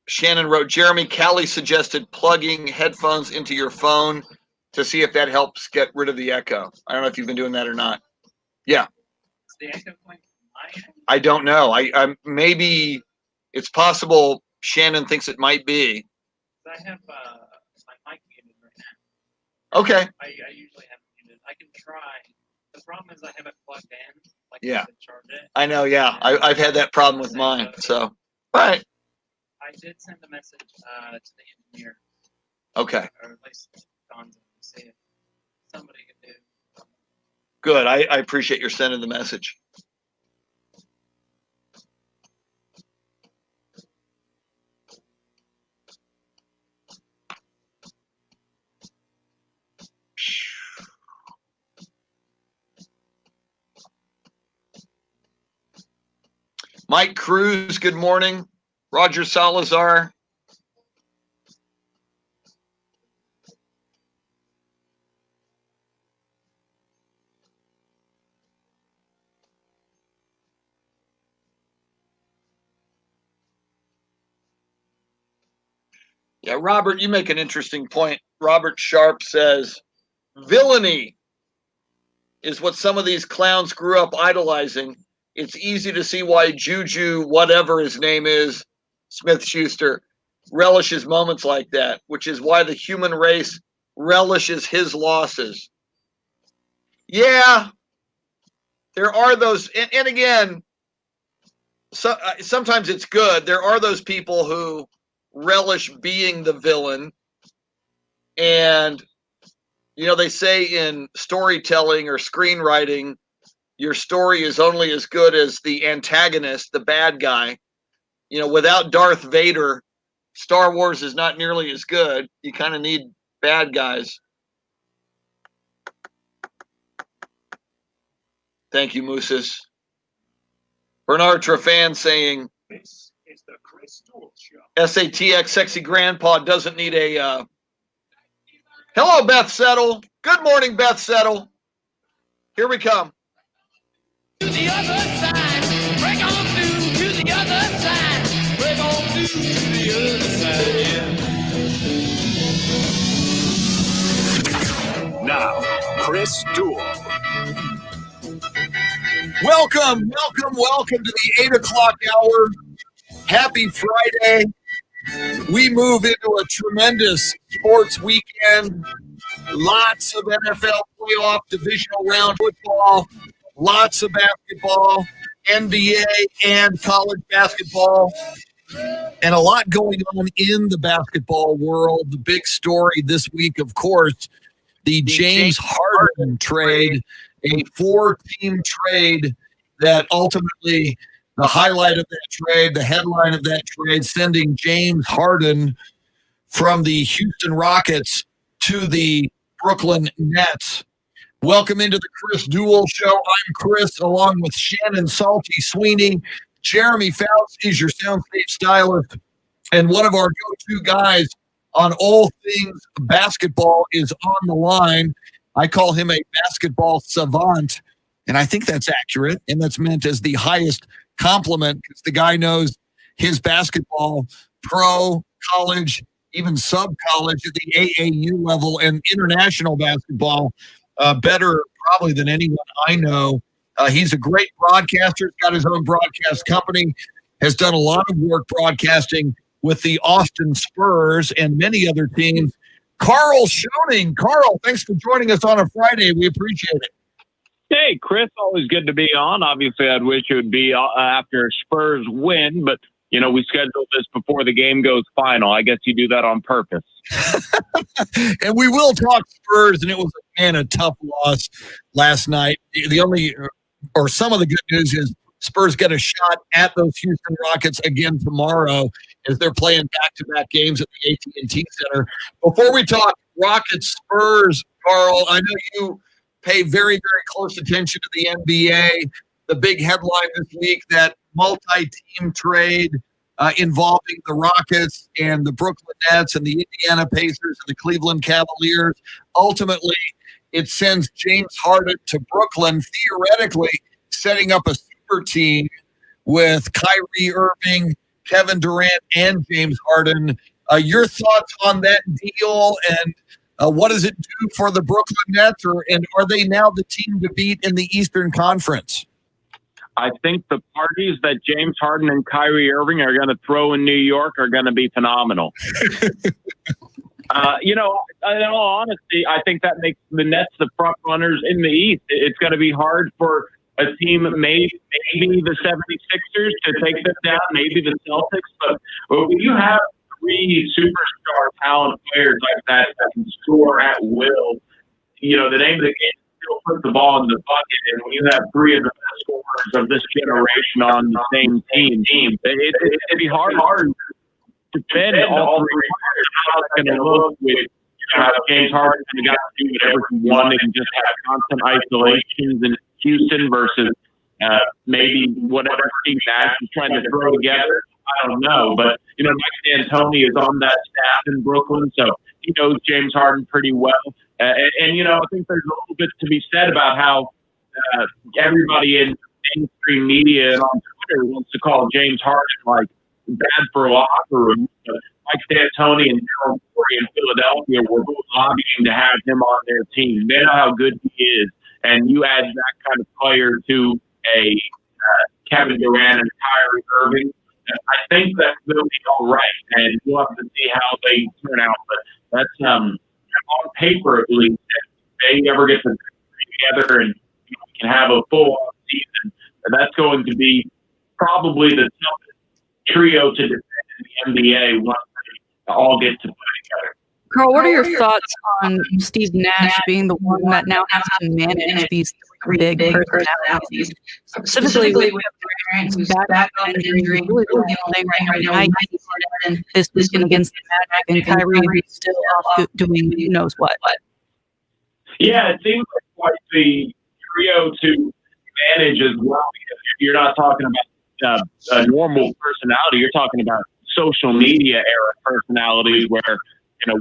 Shannon wrote, Jeremy, Callie suggested plugging headphones into your phone to see if that helps get rid of the echo. I don't know if you've been doing that or not. Yeah. Is the echo going from my end? I don't know. I maybe it's possible Shannon thinks it might be. I have my mic muted right now. Okay. I usually have it muted. I can try. The problem is I have it plugged in. Like Yeah. to charge it. I know, yeah. I've had that problem with mine. So, but I did send a message to the engineer. okay. Or at least Don's to see if somebody could do. Good. I appreciate your sending the message. Mike Cruz, good morning. Roger Salazar. Yeah, Robert, you make an interesting point. Robert Sharp says, villainy is what some of these clowns grew up idolizing. It's easy to see why Juju, whatever his name is, Smith-Schuster, relishes moments like that, which is why the human race relishes his losses. Yeah, there are those, and again, sometimes it's good. There are those people who relish being the villain. And, you know, they say in storytelling or screenwriting, your story is only as good as the antagonist, the bad guy. You know, without Darth Vader, Star Wars is not nearly as good. You kind of need bad guys. Thank you, Mooses. Bernard Trefan saying, This is the Chris Duel Show. SATX Sexy Grandpa doesn't need a... Hello, Beth Settle. Good morning, Beth Settle. Here we come. To the other side, break on through to the other side, break on through to the other side, yeah. Now, Chris Duel. Welcome to the 8 o'clock hour. Happy Friday. We move into a tremendous sports weekend. Lots of NFL playoff divisional round football, lots of basketball, NBA and college basketball, and a lot going on in the basketball world. The big story this week, of course, the James Harden trade, a 4-team trade that ultimately the highlight of that trade, the headline of that trade, sending James Harden from the Houston Rockets to the Brooklyn Nets. Welcome into the Chris Duel Show. I'm Chris, along with Shannon Salty Sweeney. Jeremy Fouts is your soundstage stylist, and one of our go-to guys on all things basketball is on the line. I call him a basketball savant, and I think that's accurate, and that's meant as the highest compliment because the guy knows his basketball, pro, college, even sub-college at the AAU level and international basketball better probably than anyone I know. He's a great broadcaster. He's got his own broadcast company, has done a lot of work broadcasting with the Austin Spurs and many other teams. Carl Schoening. Carl, thanks for joining us on a Friday. We appreciate it. Hey, Chris, always good to be on. Obviously, I'd wish it would be after Spurs win, but we scheduled this before the game goes final. I guess you do that on purpose. And we will talk Spurs, and it was a tough loss last night. The only or some of the good news is Spurs get a shot at those Houston Rockets again tomorrow as they're playing back-to-back games at the AT&T Center. Before we talk Rockets Spurs, Carl, I know you pay very, very close attention to the NBA. The big headline this week, that multi-team trade involving the Rockets and the Brooklyn Nets and the Indiana Pacers and the Cleveland Cavaliers. Ultimately, it sends James Harden to Brooklyn, theoretically setting up a super team with Kyrie Irving, Kevin Durant, and James Harden. Your thoughts on that deal, and what does it do for the Brooklyn Nets, and are they now the team to beat in the Eastern Conference? I think the parties that James Harden and Kyrie Irving are going to throw in New York are going to be phenomenal. In all honesty, I think that makes the Nets the front runners in the East. It's going to be hard for a team, maybe the 76ers, to take them down, maybe the Celtics. But when you have three superstar talent players like that can score at will, the name of the game is still put the ball in the bucket. And when you have three of the best scorers of this generation on the same team, it'd be hard to defend all three. How it's going to look with James Harden got to do whatever he wanted and just have constant isolations in Houston versus maybe whatever team Nash is trying to throw together. I don't know, but Mike D'Antoni is on that staff in Brooklyn, so he knows James Harden pretty well. And I think there's a little bit to be said about how everybody in mainstream media and on Twitter wants to call James Harden bad for a locker room. Mike D'Antoni and Daryl Morey in Philadelphia were both lobbying to have him on their team. They know how good he is, and you add that kind of player to a Kevin Durant and Kyrie Irving. I think that will be all right, and we'll have to see how they turn out. But that's on paper, at least, if they ever get to together and we can have a full season, and that's going to be probably the toughest trio to defend in the NBA once they all get to play together. Carl, what are your thoughts on Steve Nash being the one that now has to manage these big personalities? Specifically, with Durant, who's back on injury, really the only thing right now is this weekend against the Magic, and Kyrie who's still off doing who knows what. Yeah, it seems like quite the trio to manage as well, because you're not talking about a normal personality. You're talking about social media era personalities where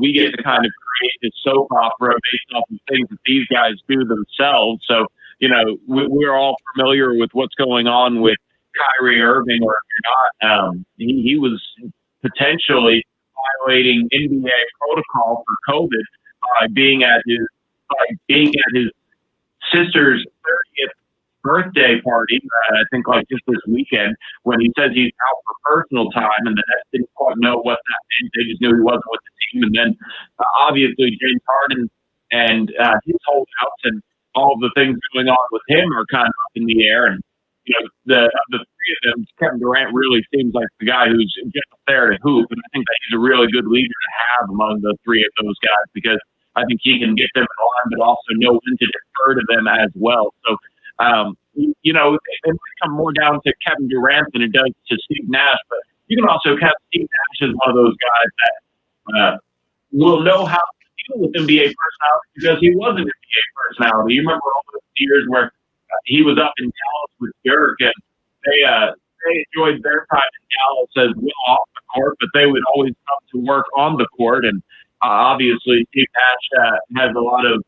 we get to kind of create this soap opera based off of things that these guys do themselves. So, we're all familiar with what's going on with Kyrie Irving, or if you're not, he was potentially violating NBA protocol for COVID by being at his sister's 30th birthday party, I think just this weekend, when he says he's out for personal time, and the Nets didn't quite know what that meant. They just knew he wasn't with the team. And then obviously James Harden and his holdouts and all of the things going on with him are kind of up in the air. And the three of them, Kevin Durant really seems like the guy who's just there to hoop, and I think that he's a really good leader to have among the three of those guys, because I think he can get them in line, but also know when to defer to them as well. So it might come more down to Kevin Durant than it does to Steve Nash, but you can also count Steve Nash as one of those guys that will know how to deal with NBA personality, because he was an NBA personality. You remember all those years where he was up in Dallas with Dirk, and they enjoyed their time in Dallas as well off the court, but they would always come to work on the court. And obviously, Steve Nash has a lot of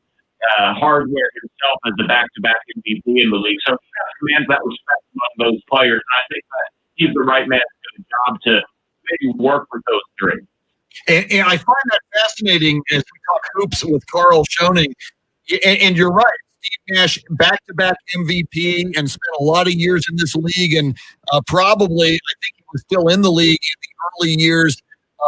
hardware himself as a back-to-back MVP in the league. So he commands that respect among those players. And I think that he's the right man to do the job to maybe work with those three. And I find that fascinating as we talk hoops with Carl Schoening. And you're right. Steve Nash, back-to-back MVP, and spent a lot of years in this league. And probably, I think he was still in the league in the early years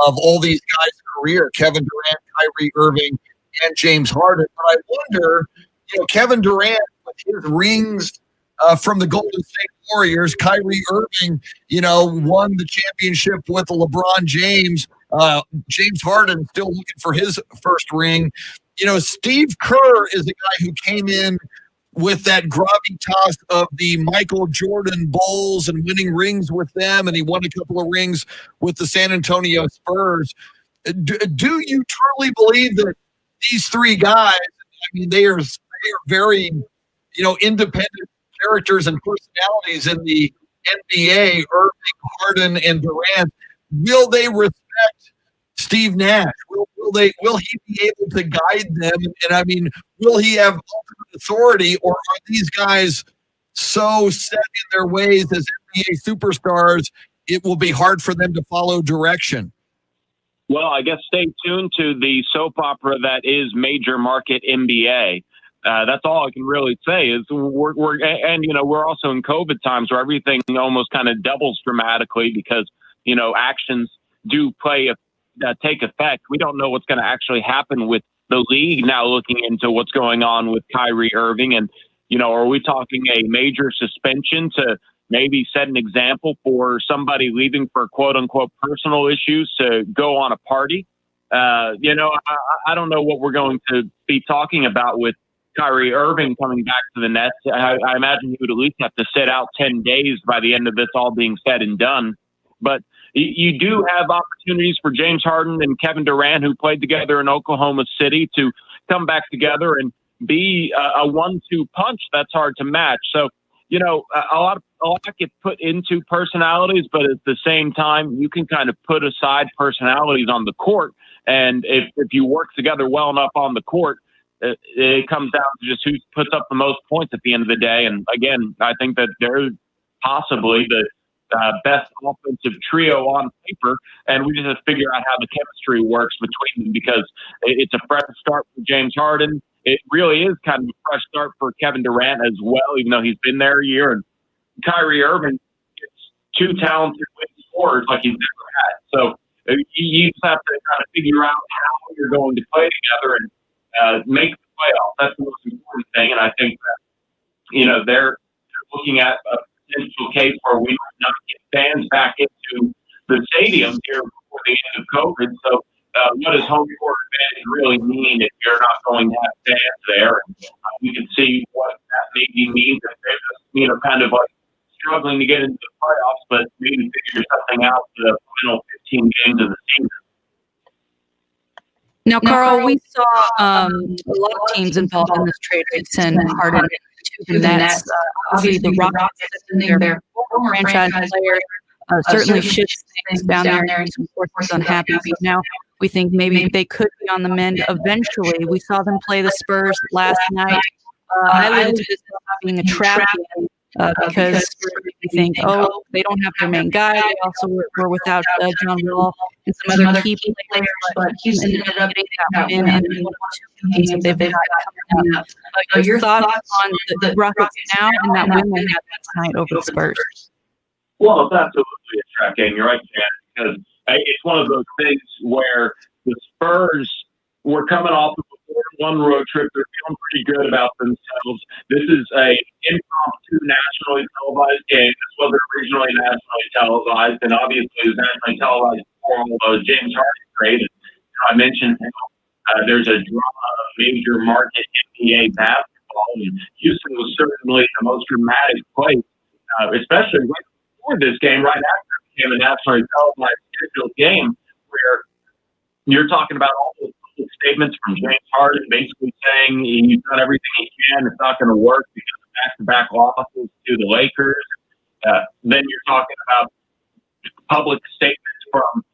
of all these guys' career, Kevin Durant, Kyrie Irving, and James Harden. But I wonder, Kevin Durant, with his rings from the Golden State Warriors. Kyrie Irving, won the championship with LeBron James. James Harden still looking for his first ring. Steve Kerr is a guy who came in with that gravitas of the Michael Jordan Bulls and winning rings with them, and he won a couple of rings with the San Antonio Spurs. Do you truly believe that these three guys, they are very, independent characters and personalities in the NBA, Irving, Harden, and Durant, will they respect Steve Nash? Will he be able to guide them? And will he have ultimate authority, or are these guys so set in their ways as NBA superstars, it will be hard for them to follow direction? Well, I guess stay tuned to the soap opera that is major market NBA. That's all I can really say is we're also in COVID times where everything almost kind of doubles dramatically because, actions do take effect. We don't know what's going to actually happen with the league now looking into what's going on with Kyrie Irving. And, are we talking a major suspension to maybe set an example for somebody leaving for quote unquote personal issues to go on a party? I don't know what we're going to be talking about with Kyrie Irving coming back to the Nets. I imagine he would at least have to sit out 10 days by the end of this all being said and done. But you do have opportunities for James Harden and Kevin Durant, who played together in Oklahoma City, to come back together and be a 1-2 punch that's hard to match. So, a lot get put into personalities, but at the same time, you can kind of put aside personalities on the court. And if you work together well enough on the court, it comes down to just who puts up the most points at the end of the day. And again, I think that they're possibly the best offensive trio on paper, and we just have to figure out how the chemistry works between them because it's a fresh start for James Harden. It really is kind of a fresh start for Kevin Durant as well, even though he's been there a year. And Kyrie Irving gets two talented scorers like he's never had. So you just have to kind of figure out how you're going to play together and make the playoffs. That's the most important thing. And I think that, they're looking at a potential case where we might not get fans back into the stadium here before the end of COVID. So what does home court advantage really mean if you're not going to have fans there? And we can see what that maybe means if they're just, kind of like struggling to get into the playoffs, but maybe figure something out for the final 15 games of the season. Now, Carl, we saw a lot of teams involved in this trade to send Harden to the Nets. Obviously, the Rockets sending their former franchise player certainly shifts things down there. And some forces unhappy. But now we think maybe they could be on the mend eventually. We saw them play the Spurs last night. I alluded to this being a trap game. Because we think, they don't have their main guy. They also were without John Wall and some other key players, but Houston ended up getting that win in the 1-2 games that they've got coming up. Your thoughts on the Rockets now and that win they had last night over the Spurs? Well, it's absolutely a trap game. You're right, Shannon, because it's one of those things where the Spurs were coming off of a 4-1 road trip. They're feeling pretty good about themselves. This is a impromptu nationally televised game. This wasn't originally nationally televised, and obviously it was nationally televised before all the James Harden trade. And I mentioned there's a drama of major market NBA basketball, and Houston was certainly the most dramatic place, especially right before this game, right after it became a nationally televised scheduled game, where you're talking about all those statements from James Harden basically saying he's done everything he can. It's not going to work because of back-to-back losses to the Lakers. Then you're talking about public statements from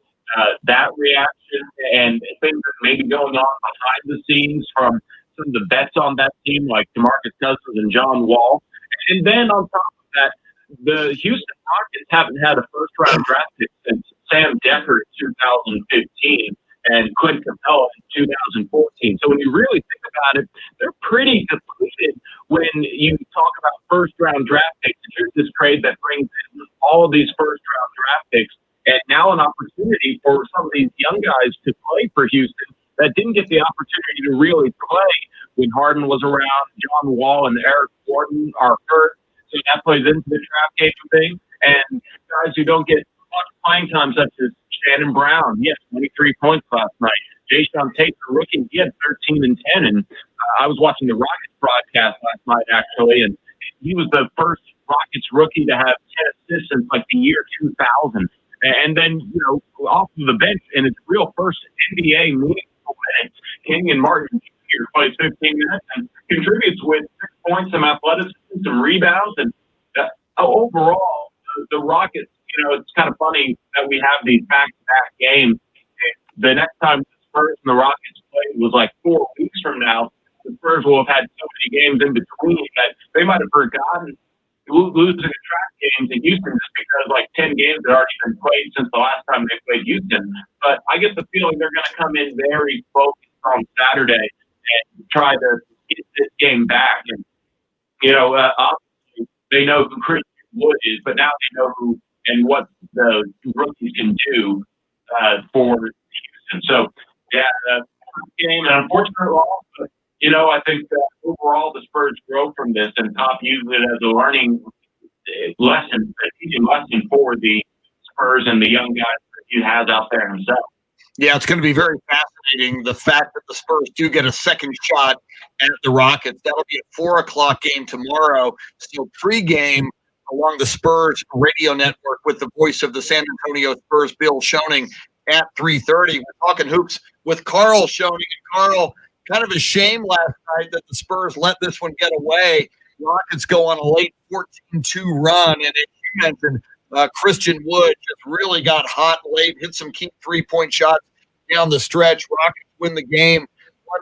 that reaction and things that may be going on behind the scenes from some of the bets on that team like DeMarcus Cousins and John Wall. And then on top of that, the Houston Rockets haven't had a first-round draft pick since Sam Dekker in 2015. And Quinn Capella in 2014. So when you really think about it, they're pretty depleted when you talk about first-round draft picks. And here's this trade that brings in all of these first-round draft picks, and now an opportunity for some of these young guys to play for Houston that didn't get the opportunity to really play when Harden was around. John Wall and Eric Gordon are hurt. So that plays into the trap game thing. And guys who don't get much playing time, such as Shannon Brown, he had 23 points last night. Jayshawn Tate, the rookie, he had 13 and 10. And I was watching the Rockets broadcast last night, actually, and he was the first Rockets rookie to have 10 assists since like the year 2000. And then, off of the bench in his real first NBA meaningful minutes, Kenyon Martin Jr. plays 15 minutes and contributes with 6 points, some athleticism, some rebounds. And overall, the Rockets, it's kind of funny that we have these back-to-back games. The next time the Spurs and the Rockets play was like 4 weeks from now. The Spurs will have had so many games in between that they might have forgotten losing the track games in Houston just because like 10 games had already been played since the last time they played Houston. But I get the feeling they're going to come in very focused on Saturday and try to get this game back. And, obviously they know who Christian Wood is, but now they know who and what the rookies can do for Houston. So, game, an unfortunate loss, but I think that overall the Spurs grow from this, and Pop uses it as a learning lesson, a teaching lesson for the Spurs and the young guys that he has out there himself. Yeah, it's going to be very fascinating, the fact that the Spurs do get a second shot at the Rockets. That'll be a 4:00 game tomorrow. So pregame along the Spurs radio network with the voice of the San Antonio Spurs, Bill Schoening, at 3:30. We're talking hoops with Carl Schoening. And Carl, kind of a shame last night that the Spurs let this one get away. Rockets go on a late 14-2 run, and as you mentioned, Christian Wood just really got hot late, hit some key three-point shots down the stretch. Rockets win the game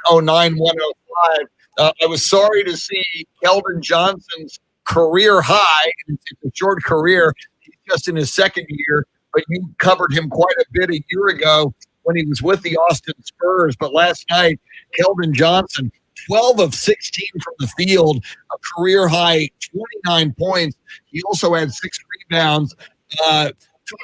109-105. I was sorry to see Keldon Johnson's career high. It's a short career. He's just in his second year, but you covered him quite a bit a year ago when he was with the Austin Spurs. But last night, Keldon Johnson, 12 of 16 from the field, a career high 29 points. He also had 6 rebounds. Talk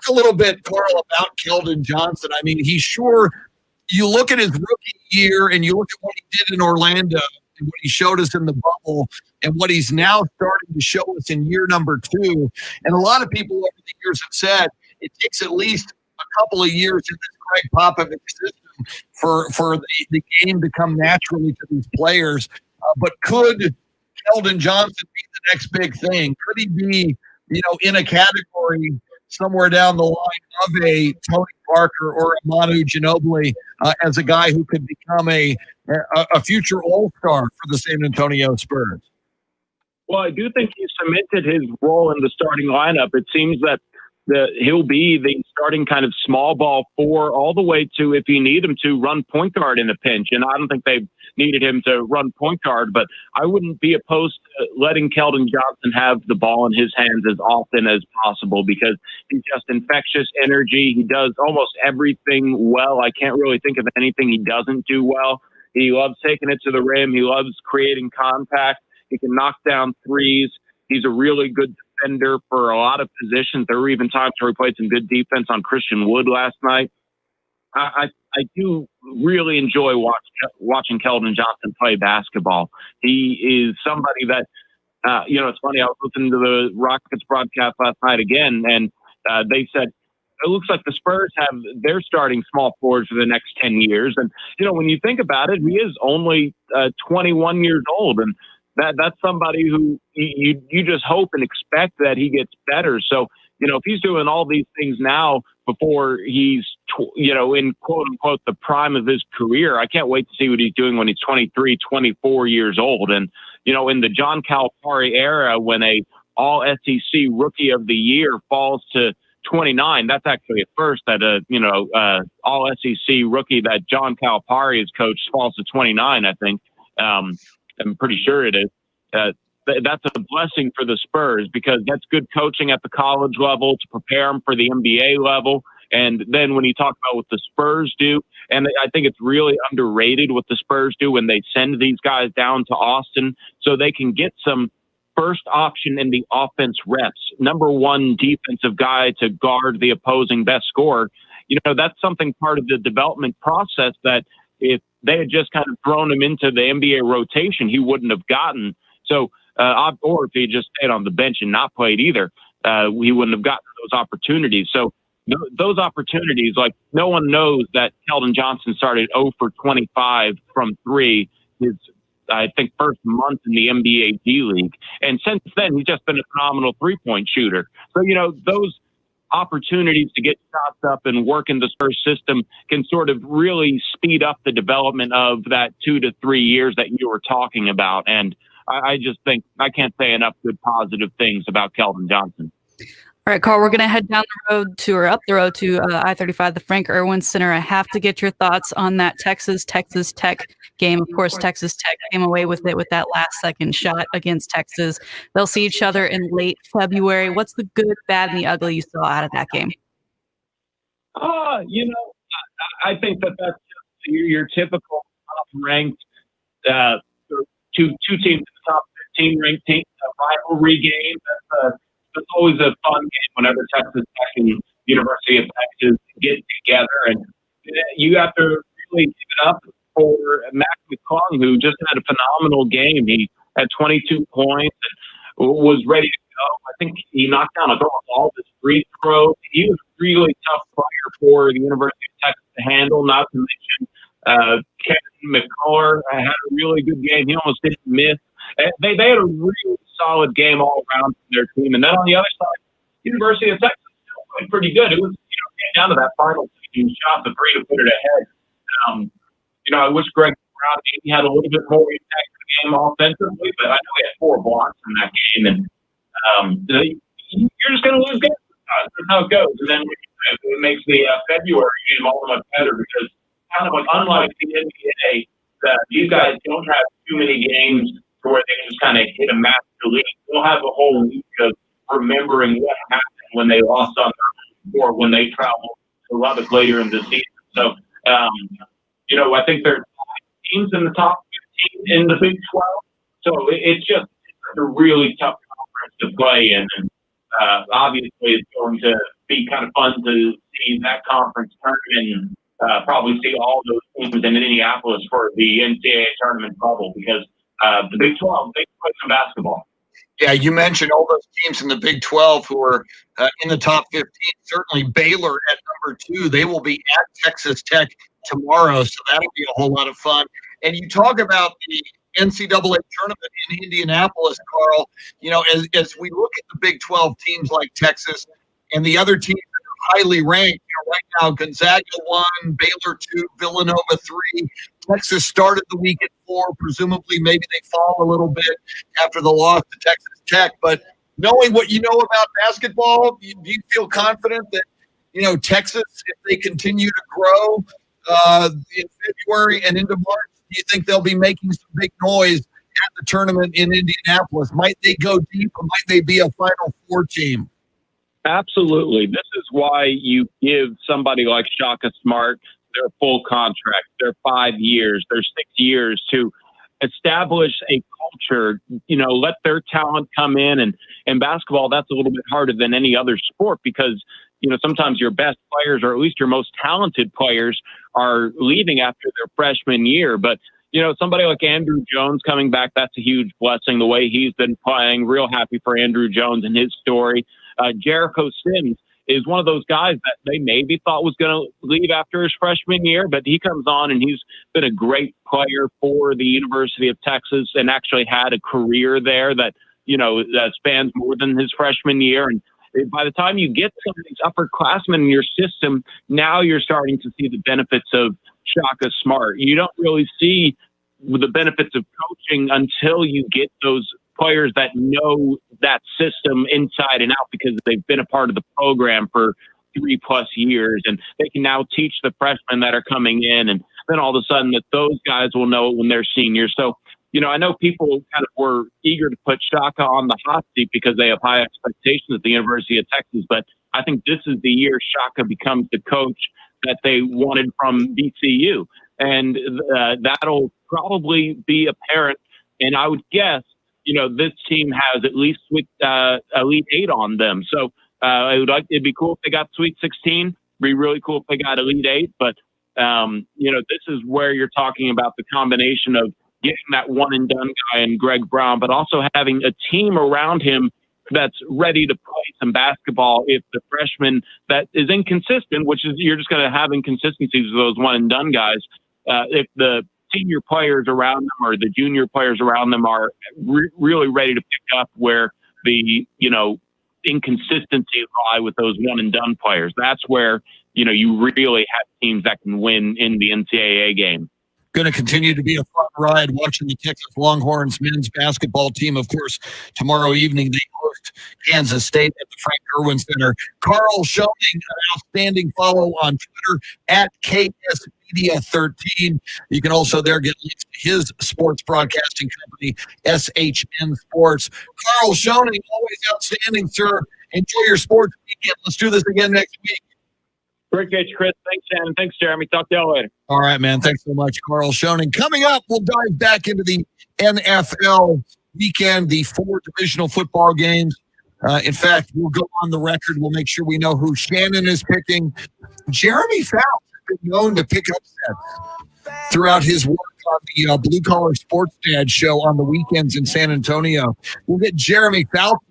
a little bit, Carl, about Keldon Johnson. I mean, you look at his rookie year and you look at what he did in Orlando and what he showed us in the bubble and what he's now starting to show us in year number 2. And a lot of people over the years have said it takes at least a couple of years in this Greg Popovich system for the game to come naturally to these players. But could Keldon Johnson be the next big thing? Could he be, in a category somewhere down the line of a Tony Parker or a Manu Ginobili as a guy who could become a future all-star for the San Antonio Spurs? Well, I do think he cemented his role in the starting lineup. It seems that he'll be the starting kind of small ball 4 all the way to, if you need him to, run point guard in a pinch. And I don't think they've needed him to run point guard, but I wouldn't be opposed to letting Keldon Johnson have the ball in his hands as often as possible because he's just infectious energy. He does almost everything well. I can't really think of anything he doesn't do well. He loves taking it to the rim. He loves creating contact. He can knock down threes. He's a really good defender for a lot of positions. There were even times where he played some good defense on Christian Wood last night. I do really enjoy watching Keldon Johnson play basketball. He is somebody that, it's funny. I was listening to the Rockets broadcast last night again, and they said, it looks like the Spurs have their starting small forwards for the next 10 years. And, when you think about it, he is only 21 years old. And that's somebody who you just hope and expect that he gets better. So, if he's doing all these things now before he's, in quote unquote, the prime of his career, I can't wait to see what he's doing when he's 23, 24 years old. And, in the John Calipari era, when a all SEC rookie of the year falls to 29, that's actually a first that all SEC rookie that John Calipari has coached falls to 29, I think. I'm pretty sure it is. That's a blessing for the Spurs because that's good coaching at the college level to prepare them for the NBA level. And then when you talk about what the Spurs do, and I think it's really underrated what the Spurs do when they send these guys down to Austin so they can get some first option in the offense reps, number 1 defensive guy to guard the opposing best scorer. That's something part of the development process that if they had just kind of thrown him into the NBA rotation, he wouldn't have gotten. So or if he just stayed on the bench and not played either, he wouldn't have gotten those opportunities. So those opportunities, like no one knows that Keldon Johnson started 0 for 25 from 3 his, I think, first month in the NBA D League. And since then, he's just been a phenomenal three-point shooter. So, those opportunities to get shots up and work in the Spurs system can sort of really speed up the development of that 2 to 3 years that you were talking about. And I just think I can't say enough good positive things about Keldon Johnson. All right, Carl, we're going to head down the road to, or up the road to I-35, the Frank Irwin Center. I have to get your thoughts on that Texas Tech game. Of course, Texas Tech came away with it with that last-second shot against Texas. They'll see each other in late February. What's the good, bad, and the ugly you saw out of that game? I think that's just your typical top-ranked two teams in the top 15 ranked teams, a rivalry game. It's always a fun game whenever Texas Tech and University of Texas get together, and you have to really give it up for Mac McClung, who just had a phenomenal game. He had 22 points and was ready to go. I think he knocked down all his free throws. He was a really tough player for the University of Texas to handle, not to mention Kevin McCullough had a really good game. He almost didn't miss. They had a really solid game all around from their team. And then on the other side, University of Texas still played pretty good. It was, came down to that final shot, the 3 to put it ahead. I wish Greg Brown maybe had a little bit more impact in the game offensively, but I know he had 4 blocks in that game. And you're just going to lose games. That's how it goes. And then it makes the February game all the much better because kind of like unlike the NBA, these guys don't have too many games where they just kind of hit a master lead. They'll have a whole week of remembering what happened when they lost on their or when they traveled to Lubbock later in the season. So, I think there are 5 teams in the top 15 in the Big 12. So it's just a really tough conference to play in. And obviously it's going to be kind of fun to see that conference tournament and probably see all those teams in Indianapolis for the NCAA tournament bubble because the Big 12, they play some basketball. Yeah, you mentioned all those teams in the Big 12 who are in the top 15. Certainly Baylor at number 2. They will be at Texas Tech tomorrow, so that'll be a whole lot of fun. And you talk about the NCAA tournament in Indianapolis, Carl. As we look at the Big 12 teams like Texas and the other teams that are highly ranked, right now Gonzaga 1, Baylor 2, Villanova 3. Texas started the week at 4. Presumably, maybe they fall a little bit after the loss to Texas Tech. But knowing what you know about basketball, do you feel confident that, Texas, if they continue to grow in February and into March, do you think they'll be making some big noise at the tournament in Indianapolis? Might they go deep or might they be a Final Four team? Absolutely. This is why you give somebody like Shaka Smart their full contract, their 5 years, their 6 years to establish a culture, let their talent come in. And basketball, that's a little bit harder than any other sport because, sometimes your best players or at least your most talented players are leaving after their freshman year. But, somebody like Andrew Jones coming back, that's a huge blessing. The way he's been playing, real happy for Andrew Jones and his story. Jericho Sims is one of those guys that they maybe thought was going to leave after his freshman year, but he comes on and he's been a great player for the University of Texas and actually had a career there that, that spans more than his freshman year. And by the time you get some of these upperclassmen in your system, now you're starting to see the benefits of Shaka Smart. You don't really see the benefits of coaching until you get those players that know that system inside and out because they've been a part of the program for 3+ years and they can now teach the freshmen that are coming in. And then all of a sudden that those guys will know it when they're seniors. So, I know people kind of were eager to put Shaka on the hot seat because they have high expectations at the University of Texas. But I think this is the year Shaka becomes the coach that they wanted from VCU. And that'll probably be apparent. And I would guess, this team has at least Elite 8 on them. So it'd be cool if they got Sweet 16. It'd be really cool if they got Elite 8. But, this is where you're talking about the combination of getting that one and done guy in Greg Brown, but also having a team around him that's ready to play some basketball if the freshman that is inconsistent, which is you're just going to have inconsistencies with those one and done guys. If the senior players around them or the junior players around them are really ready to pick up where the, inconsistencies lie with those one and done players, that's where, you really have teams that can win in the NCAA game. Going to continue to be a fun ride watching the Texas Longhorns men's basketball team. Of course, tomorrow evening they host Kansas State at the Frank Irwin Center. Carl Schoening, an outstanding follow on Twitter at KSmedia13. You can also there get links to his sports broadcasting company, SHN Sports. Carl Schoening, always outstanding, sir. Enjoy your sports weekend. Let's do this again next week. Appreciate you, Chris. Thanks, Shannon. Thanks, Jeremy. Talk to y'all later. All right, man. Thanks so much, Carl Schoening. Coming up, we'll dive back into the NFL weekend, the 4 divisional football games. In fact, we'll go on the record. We'll make sure we know who Shannon is picking. Jeremy Fouts has been known to pick upsets throughout his work on the Blue Collar Sports Dad show on the weekends in San Antonio. We'll get Jeremy Fouts.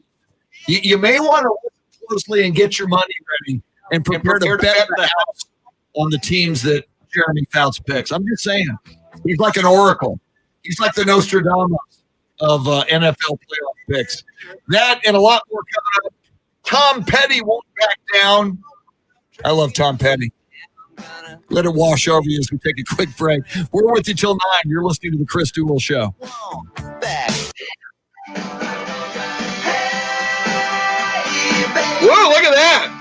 You may want to listen closely and get your money ready and prepare to bet the house on the teams that Jeremy Fouts picks. I'm just saying. He's like an oracle. He's like the Nostradamus of NFL playoff picks. That and a lot more coming up. Tom Petty won't back down. I love Tom Petty. Let it wash over you as we take a quick break. We're with you till 9. You're listening to the Chris Duel Show. Whoa, look at that.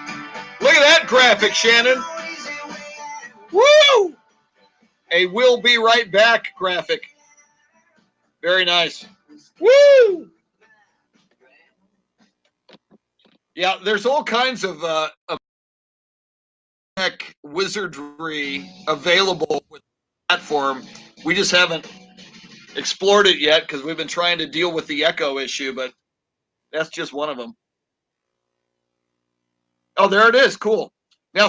Look at that graphic, Shannon. Woo! A "we'll be right back" graphic. Very nice. Woo! Yeah, there's all kinds of wizardry available with the platform. We just haven't explored it yet because we've been trying to deal with the echo issue, but that's just one of them. Oh, there it is. Cool. Now,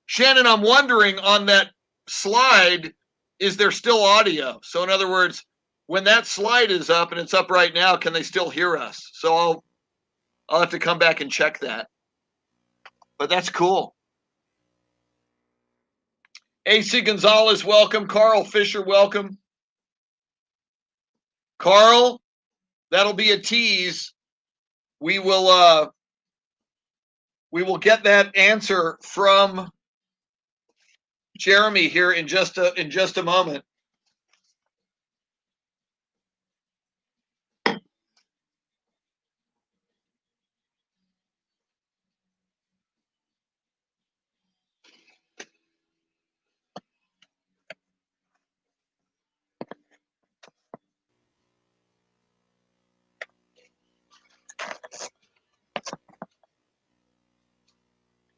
Shannon, I'm wondering on that slide, is there still audio? So in other words, when that slide is up and it's up right now, can they still hear us? So I'll have to come back and check that. But that's cool. AC Gonzalez, welcome. Carl Fisher, welcome. Carl, that'll be a tease. We will get that answer from Jeremy here in just a moment.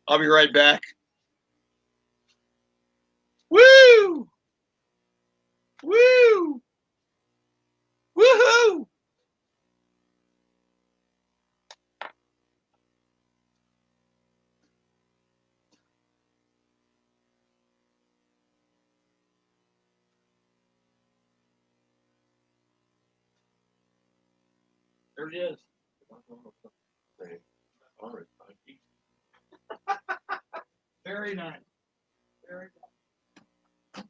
I'll be right back. Woo! Woo! Woohoo! There it is. Very nice. Very nice.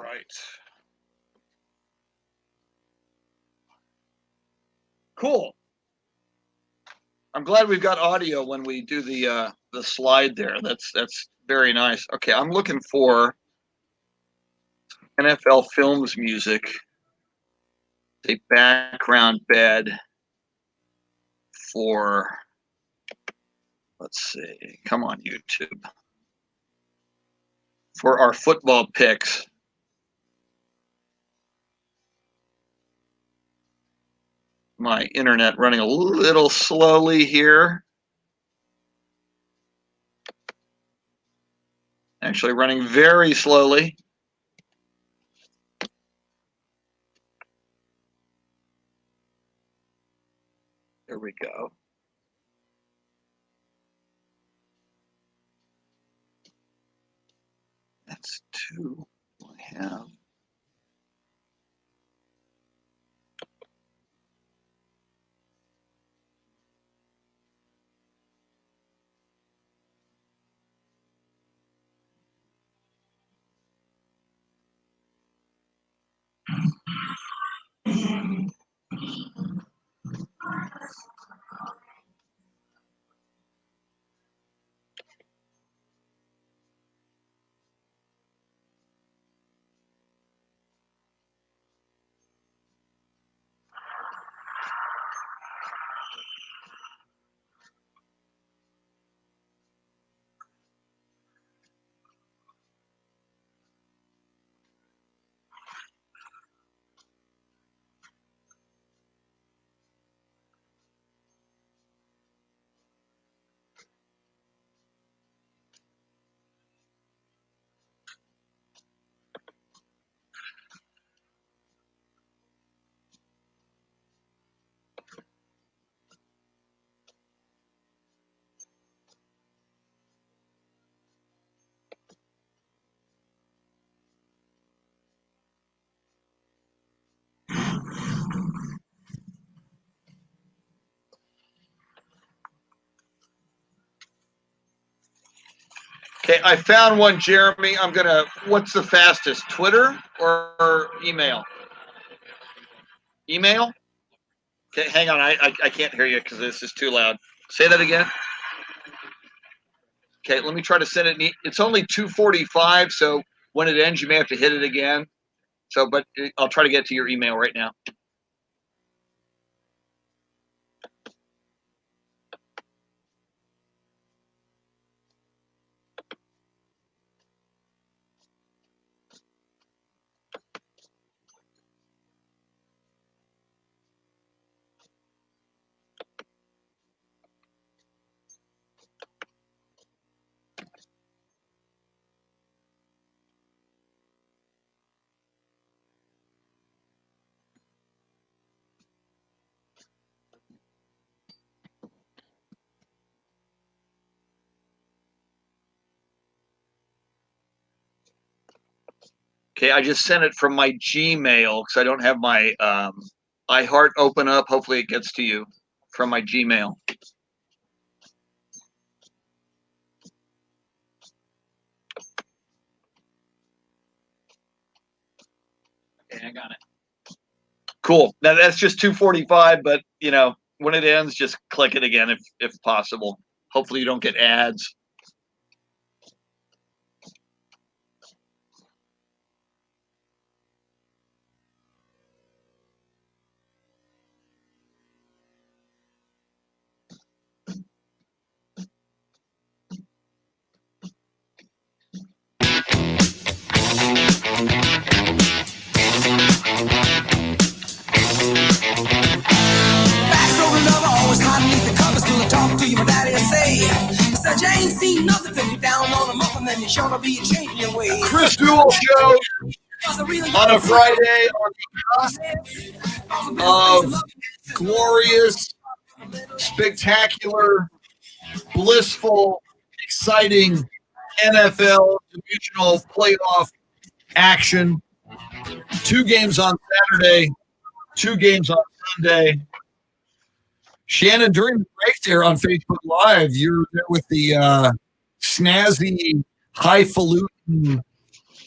right. Cool. I'm glad we've got audio when we do the slide there. That's very nice. Okay, I'm looking for NFL Films music. A background bed for, let's see, come on YouTube, for our football picks. My internet running a little slowly here. Actually running very slowly. There we go. That's 2 I have. Okay, I found one, Jeremy. What's the fastest, Twitter or email? Email? Okay, hang on. I can't hear you because this is too loud. Say that again. Okay, let me try to send it. It's only 2:45, so when it ends, you may have to hit it again. So, but I'll try to get to your email right now. Okay, I just sent it from my Gmail because I don't have my iHeart open up. Hopefully it gets to you from my Gmail. Okay, I got it. Cool. Now that's just 2:45, but when it ends, just click it again if possible. Hopefully you don't get ads. Chris Duel show on a Friday on the cusp of glorious, spectacular, blissful, exciting NFL divisional playoff action. 2 games on Saturday, 2 games on Sunday. Shannon, during the break there on Facebook Live, you're there with the snazzy, highfalutin,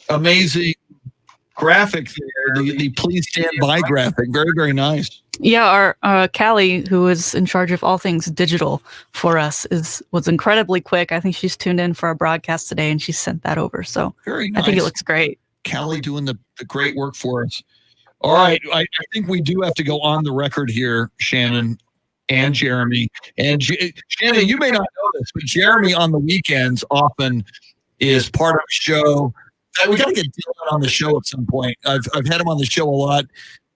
amazing graphic there, the please stand by graphic. Very, very nice. Yeah, our Callie, who is in charge of all things digital for us, was incredibly quick. I think she's tuned in for our broadcast today, and she sent that over. So very nice. I think it looks great. Callie doing the great work for us. All right, I think we do have to go on the record here, Shannon and Jeremy. And Shannon, you may not know this, but Jeremy on the weekends often is part of a show. We got to get Dylan on the show at some point. I've had him on the show a lot.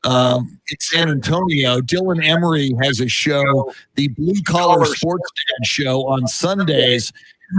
In San Antonio, Dylan Emery has a show, the Blue Collar Sports Dad Show on Sundays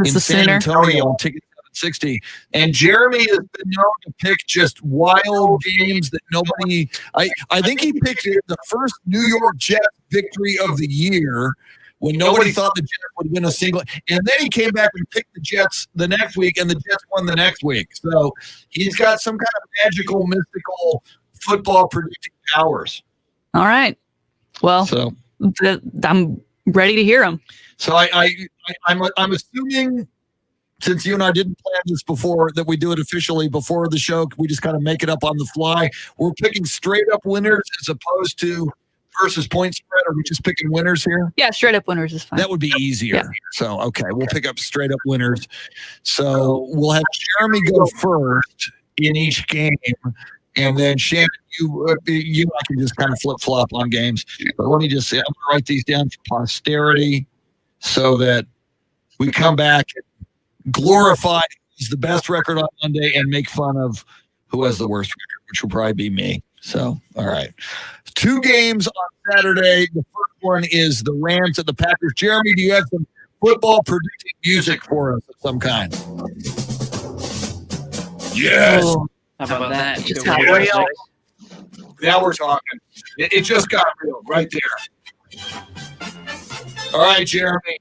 in San Antonio on Ticket 760. And Jeremy has been known to pick just wild games that nobody. I think he picked the first New York Jets victory of the year when nobody thought the Jets would win a single. And then he came back and picked the Jets the next week, and the Jets won the next week. So he's got some kind of magical, mystical football predicting powers. All right. Well, so I'm ready to hear him. So I'm assuming, since you and I didn't plan this before, that we do it officially before the show. We just kind of make it up on the fly. We're picking straight up winners as opposed to versus point spread. Are we just picking winners here? Yeah, straight up winners is fine. That would be easier. Yeah. So, okay, we'll pick up straight up winners. So we'll have Jeremy go first in each game. And then Shannon, you I can just kind of flip-flop on games. But let me just say, I'm going to write these down for posterity so that we come back and glorify who's the best record on Monday and make fun of who has the worst record, which will probably be me. So, all right. 2 games on Saturday. The first one is the Rams at the Packers. Jeremy, do you have some football predicting music for us of some kind? Yes. Oh. How about that? Just got real. Now we're talking. It just got real right there. All right, Jeremy.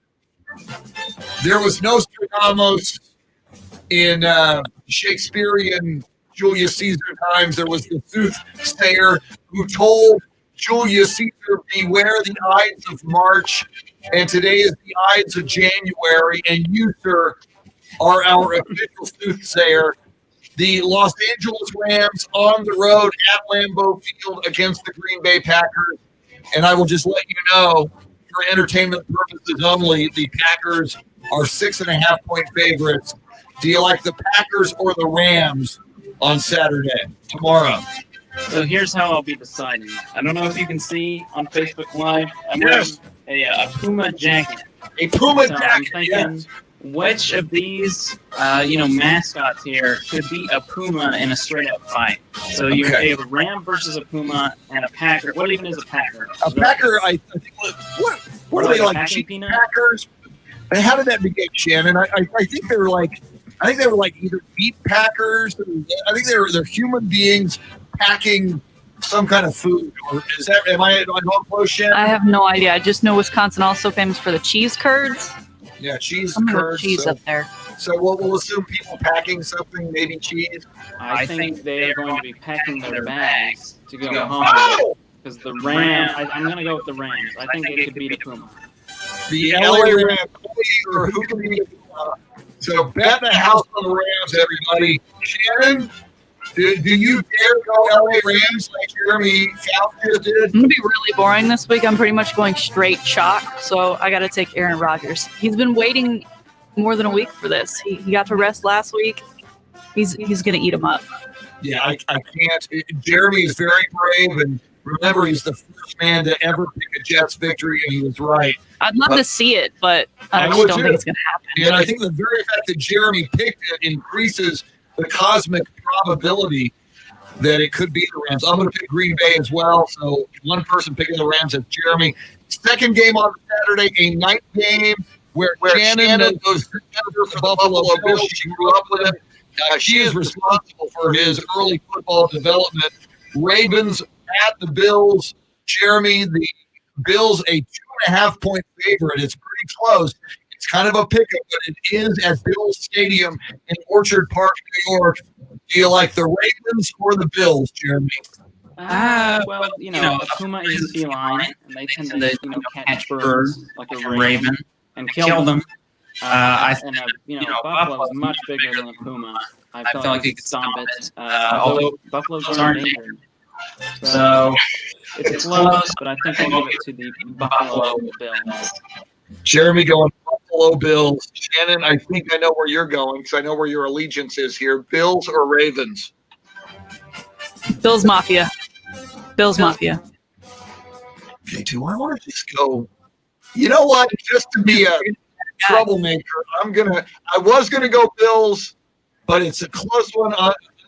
There was Nostradamus in Shakespearean Julius Caesar times. There was the soothsayer who told Julius Caesar, beware the Ides of March. And today is the Ides of January. And you, sir, are our official soothsayer. The Los Angeles Rams on the road at Lambeau Field against the Green Bay Packers. And I will just let you know, for entertainment purposes only, the Packers are 6.5-point favorites. Do you like the Packers or the Rams on Saturday, tomorrow? So here's how I'll be deciding. I don't know if you can see on Facebook Live. I'm wearing a Puma jacket. A Puma jacket, I'm thinking, yes. Which of these, mascots here could be a Puma in a straight-up fight? So you have a Ram versus a Puma and a Packer. What even is a Packer? A Packer, I think, what are they like? Cheap Packers? And how did that begin, Shannon? I think they were like, either beef Packers. I think they're human beings packing some kind of food. Or is that? Am I on close, Shannon? I have no idea. I just know Wisconsin also famous for the cheese curds. Yeah, cheese curds. Cheese up there. So we'll assume people packing something, maybe cheese. I think they're going to be packing their bags to go home. Because the Rams, I'm going to go with the Rams. I think they could beat a Puma. The LA Rams, or who can beat a Puma? So bet the house on the Rams, everybody. Shannon, do you dare go LA Rams like Jeremy Fouts just did? I'm going to be really boring this week. I'm pretty much going straight chalk, so I got to take Aaron Rodgers. He's been waiting more than a week for this. He got to rest last week. He's going to eat him up. Yeah, I can't. Jeremy is very brave, and remember, he's the first man to ever pick a Jets victory, and he was right. I'd love to see it, but I just don't think it's going to happen. And I think the very fact that Jeremy picked it increases the cosmic probability that it could be the Rams. I'm going to pick Green Bay as well. So one person picking the Rams is Jeremy. Second game on Saturday, a night game where Shannon goes to Denver for the Buffalo Bills. She grew up with him. She is responsible for his early football development. Ravens at the Bills. Jeremy, the Bills a 2.5-point favorite. It's pretty close. It's kind of a pickup, but it is at Bills Stadium in Orchard Park, New York. Do you like the Ravens or the Bills, Jeremy? Well, a Puma is a feline, and they tend to, catch birds like a raven and kill them. And Buffalo is much bigger than a Puma. I feel like he could stomp it. Although Buffalo's aren't injured. So it's close, but I think I'll give it to the Buffalo Bills. Jeremy going Buffalo Bills. Shannon, I think I know where you're going because I know where your allegiance is here. Bills or Ravens? Bills Mafia. Bills Mafia. Okay, do I want to Just go. You know what? Just to be a troublemaker, I was gonna go Bills, but it's a close one.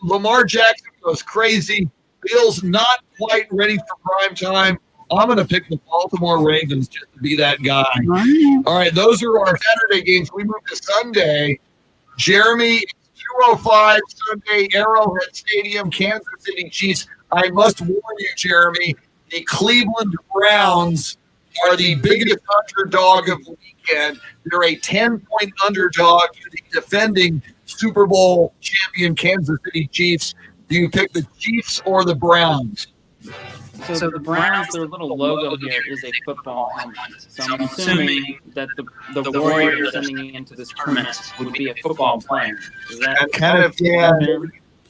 Lamar Jackson goes crazy. Bills not quite ready for prime time. I'm going to pick the Baltimore Ravens just to be that guy. All right, those are our Saturday games. We move to Sunday. Jeremy, 2:05 Sunday, Arrowhead Stadium, Kansas City Chiefs. I must warn you, Jeremy, the Cleveland Browns are the biggest underdog of the weekend. They're a 10-point underdog to the defending Super Bowl champion Kansas City Chiefs. Do you pick the Chiefs or the Browns? So the Browns, their little logo here is a football helmet. So I'm assuming that the warrior sending into this tournament would be a football player. Is that kind of, yeah.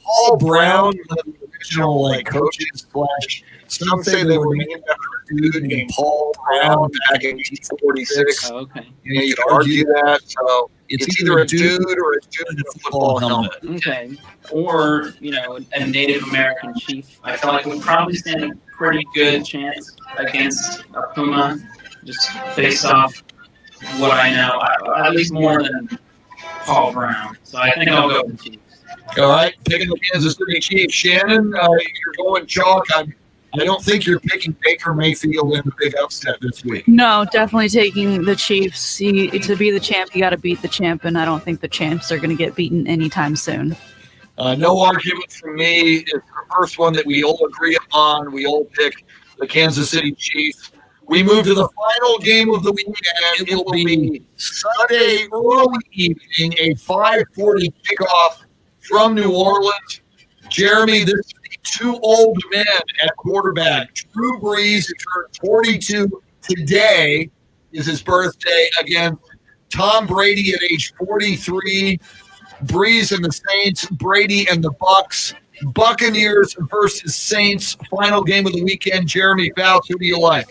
Paul Brown, the original coaches slash. Some say they were named after a dude named Paul Brown back in 1846. Oh, okay. You could argue that. So it's either a dude or a dude in a football helmet. Okay. Or, a Native American chief. I feel like would probably stand a pretty good chance against a Puma, just based off what I know. At least more than Paul Brown. So I think I'll go with the Chiefs. All right. Picking the Kansas City Chiefs. Shannon, you're going chalk. I don't think you're picking Baker Mayfield in the big upset this week. No, definitely taking the Chiefs. To be the champ, you got to beat the champ, and I don't think the champs are going to get beaten anytime soon. No argument from me. It's the first one that we all agree upon. We all pick the Kansas City Chiefs. We move to the final game of the weekend. It will be Sunday early evening, a 5:40 kickoff from New Orleans. Jeremy, this is the two old men at quarterback. Drew Brees, who turned 42 today, is his birthday, against Tom Brady at age 43. Brees and the Saints, Brady and the Bucks. Buccaneers versus Saints, final game of the weekend. Jeremy Fouts, who do you like?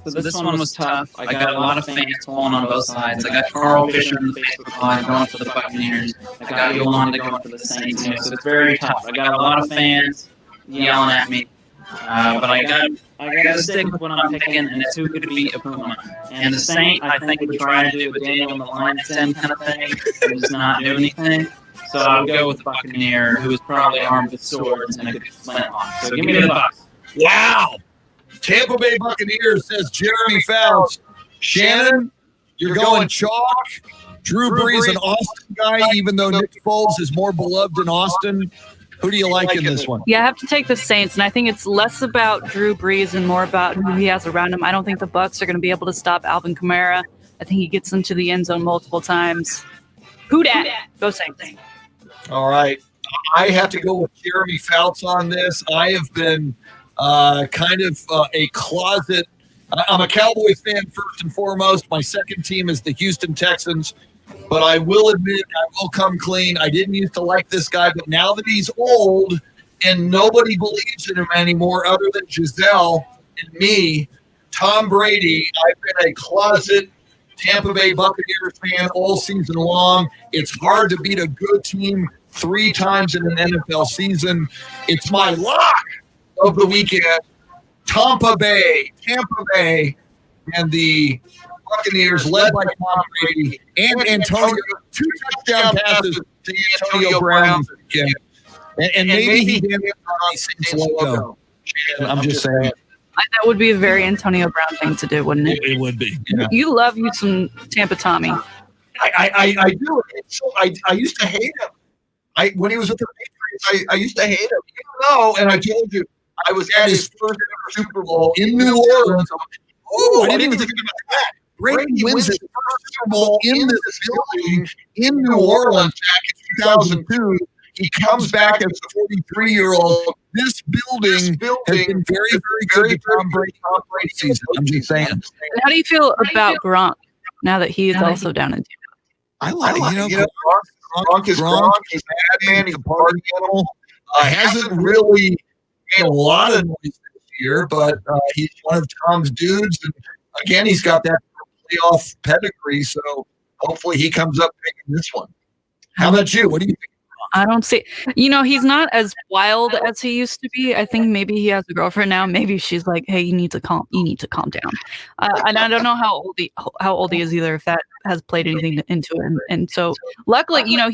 So this one was tough. I got a lot of fans pulling on both sides. I got Carl Fisher in the Facebook Live going for the Buccaneers. I got Yolanda going for the Saints. So it's very tough. I got a lot of fans yelling at me. But I got to stick with what I'm picking, and it's who could beat a Puma. And the Saint, I think, would try to do a Daniel in the Lion's Den kind of thing and just not do anything. So I would go with the Buccaneer, who is probably armed with swords and a good flintlock. So give me the Bucs. Wow. Tampa Bay Buccaneers, says Jeremy Fouts. Shannon, you're going chalk. Drew Brees, an Austin guy, even though Nick Foles is more beloved in Austin. Who do you like in this one? Yeah, I have to take the Saints, and I think it's less about Drew Brees and more about who he has around him. I don't think the Bucs are going to be able to stop Alvin Kamara. I think he gets into the end zone multiple times. Who dat? Go Saints. All right. I have to go with Jeremy Fouts on this. I have been kind of a closet. I'm a Cowboys fan first and foremost. My second team is the Houston Texans. But I will admit, I will come clean. I didn't used to like this guy, but now that he's old and nobody believes in him anymore other than Giselle and me, Tom Brady, I've been a closet Tampa Bay Buccaneers fan all season long. It's hard to beat a good team 3 times in an NFL season. It's my lock of the weekend. Tampa Bay, and the Buccaneers led by Tom Brady and Antonio, 2 touchdown passes to Antonio Brown. And maybe he didn't have the Saints logo. I'm just saying. That would be a very Antonio Brown thing to do, wouldn't it? It would be. Yeah. You love you some Tampa Tommy. I do. I used to hate him. When he was with the Patriots, I used to hate him. You know, and I told you, I was at his first ever Super Bowl in New Orleans. Oh, I didn't even think about that. Brady wins his first Super Bowl in this building in New Orleans back in 2002. He comes back as a 43-year-old. This building has been very, very good to Tom Brady season. I'm just saying. And how do you feel about Gronk now that he is also down in Tampa? I like, Gronk is Gronk. He's a bad man. He's a party animal. Hasn't really made a lot of noise this year, but he's one of Tom's dudes. And again, he's got that playoff pedigree, so hopefully he comes up big in this one. How about you? What do you think? I don't see. He's not as wild as he used to be. I think maybe he has a girlfriend now. Maybe she's like, "Hey, you need to calm down." And I don't know how old he is either. If that has played anything into it. And so, luckily, he out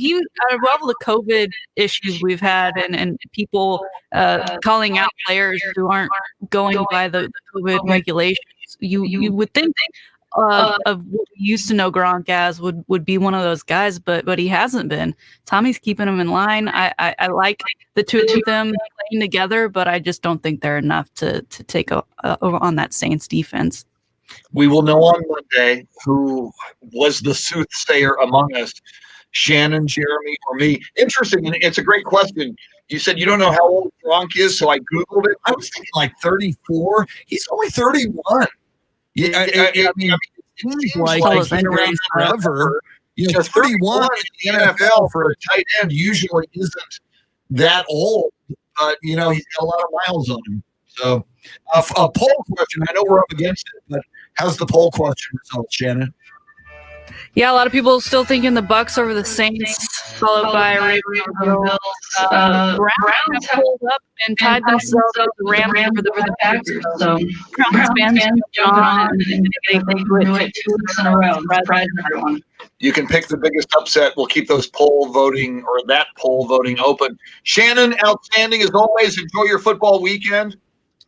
of all the COVID issues we've had, and people calling out players who aren't going by the COVID regulations, you would think. Of what we used to know Gronk as would be one of those guys, but he hasn't been. Tommy's keeping him in line. I like the two of them playing together, but I just don't think they're enough to take over on that Saints defense. We will know on Monday who was the soothsayer among us, Shannon, Jeremy, or me. Interesting, and it's a great question. You said you don't know how old Gronk is, so I Googled it. I was thinking like 34. He's only 31. Yeah, I mean, it seems like he's been around forever. 31 in the NFL for a tight end usually isn't that old, but he's got a lot of miles on him. So, a poll question. I know we're up against it, but how's the poll question result, Shannon? Yeah, a lot of people still thinking the Bucks over the Saints, followed by Ravens and Bills. Browns have pulled up and tied themselves up the Rams for the Packers. So Browns fans jumping on and they do it 2 weeks in a row, surprising everyone. You can pick the biggest upset. We'll keep those poll voting open. Shannon, outstanding as always. Enjoy your football weekend.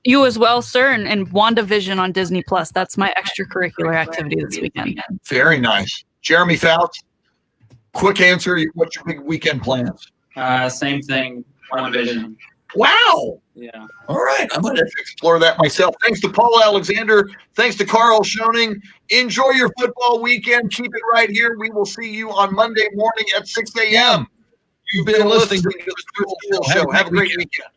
You as well, sir, and WandaVision on Disney Plus. That's my extracurricular activity this weekend. Very nice. Jeremy Fouts, quick answer. What's your big weekend plans? Same thing. WandaVision. Wow. Yeah. All right. I'm going to explore that myself. Thanks to Paul Alexander. Thanks to Carl Schoening. Enjoy your football weekend. Keep it right here. We will see you on Monday morning at 6 a.m. You've been listening to the Duel Show. Have a great weekend.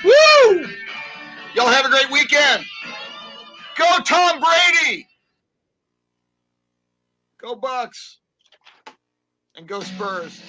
Woo! Y'all have a great weekend. Go Tom Brady. Go Bucks. And go Spurs.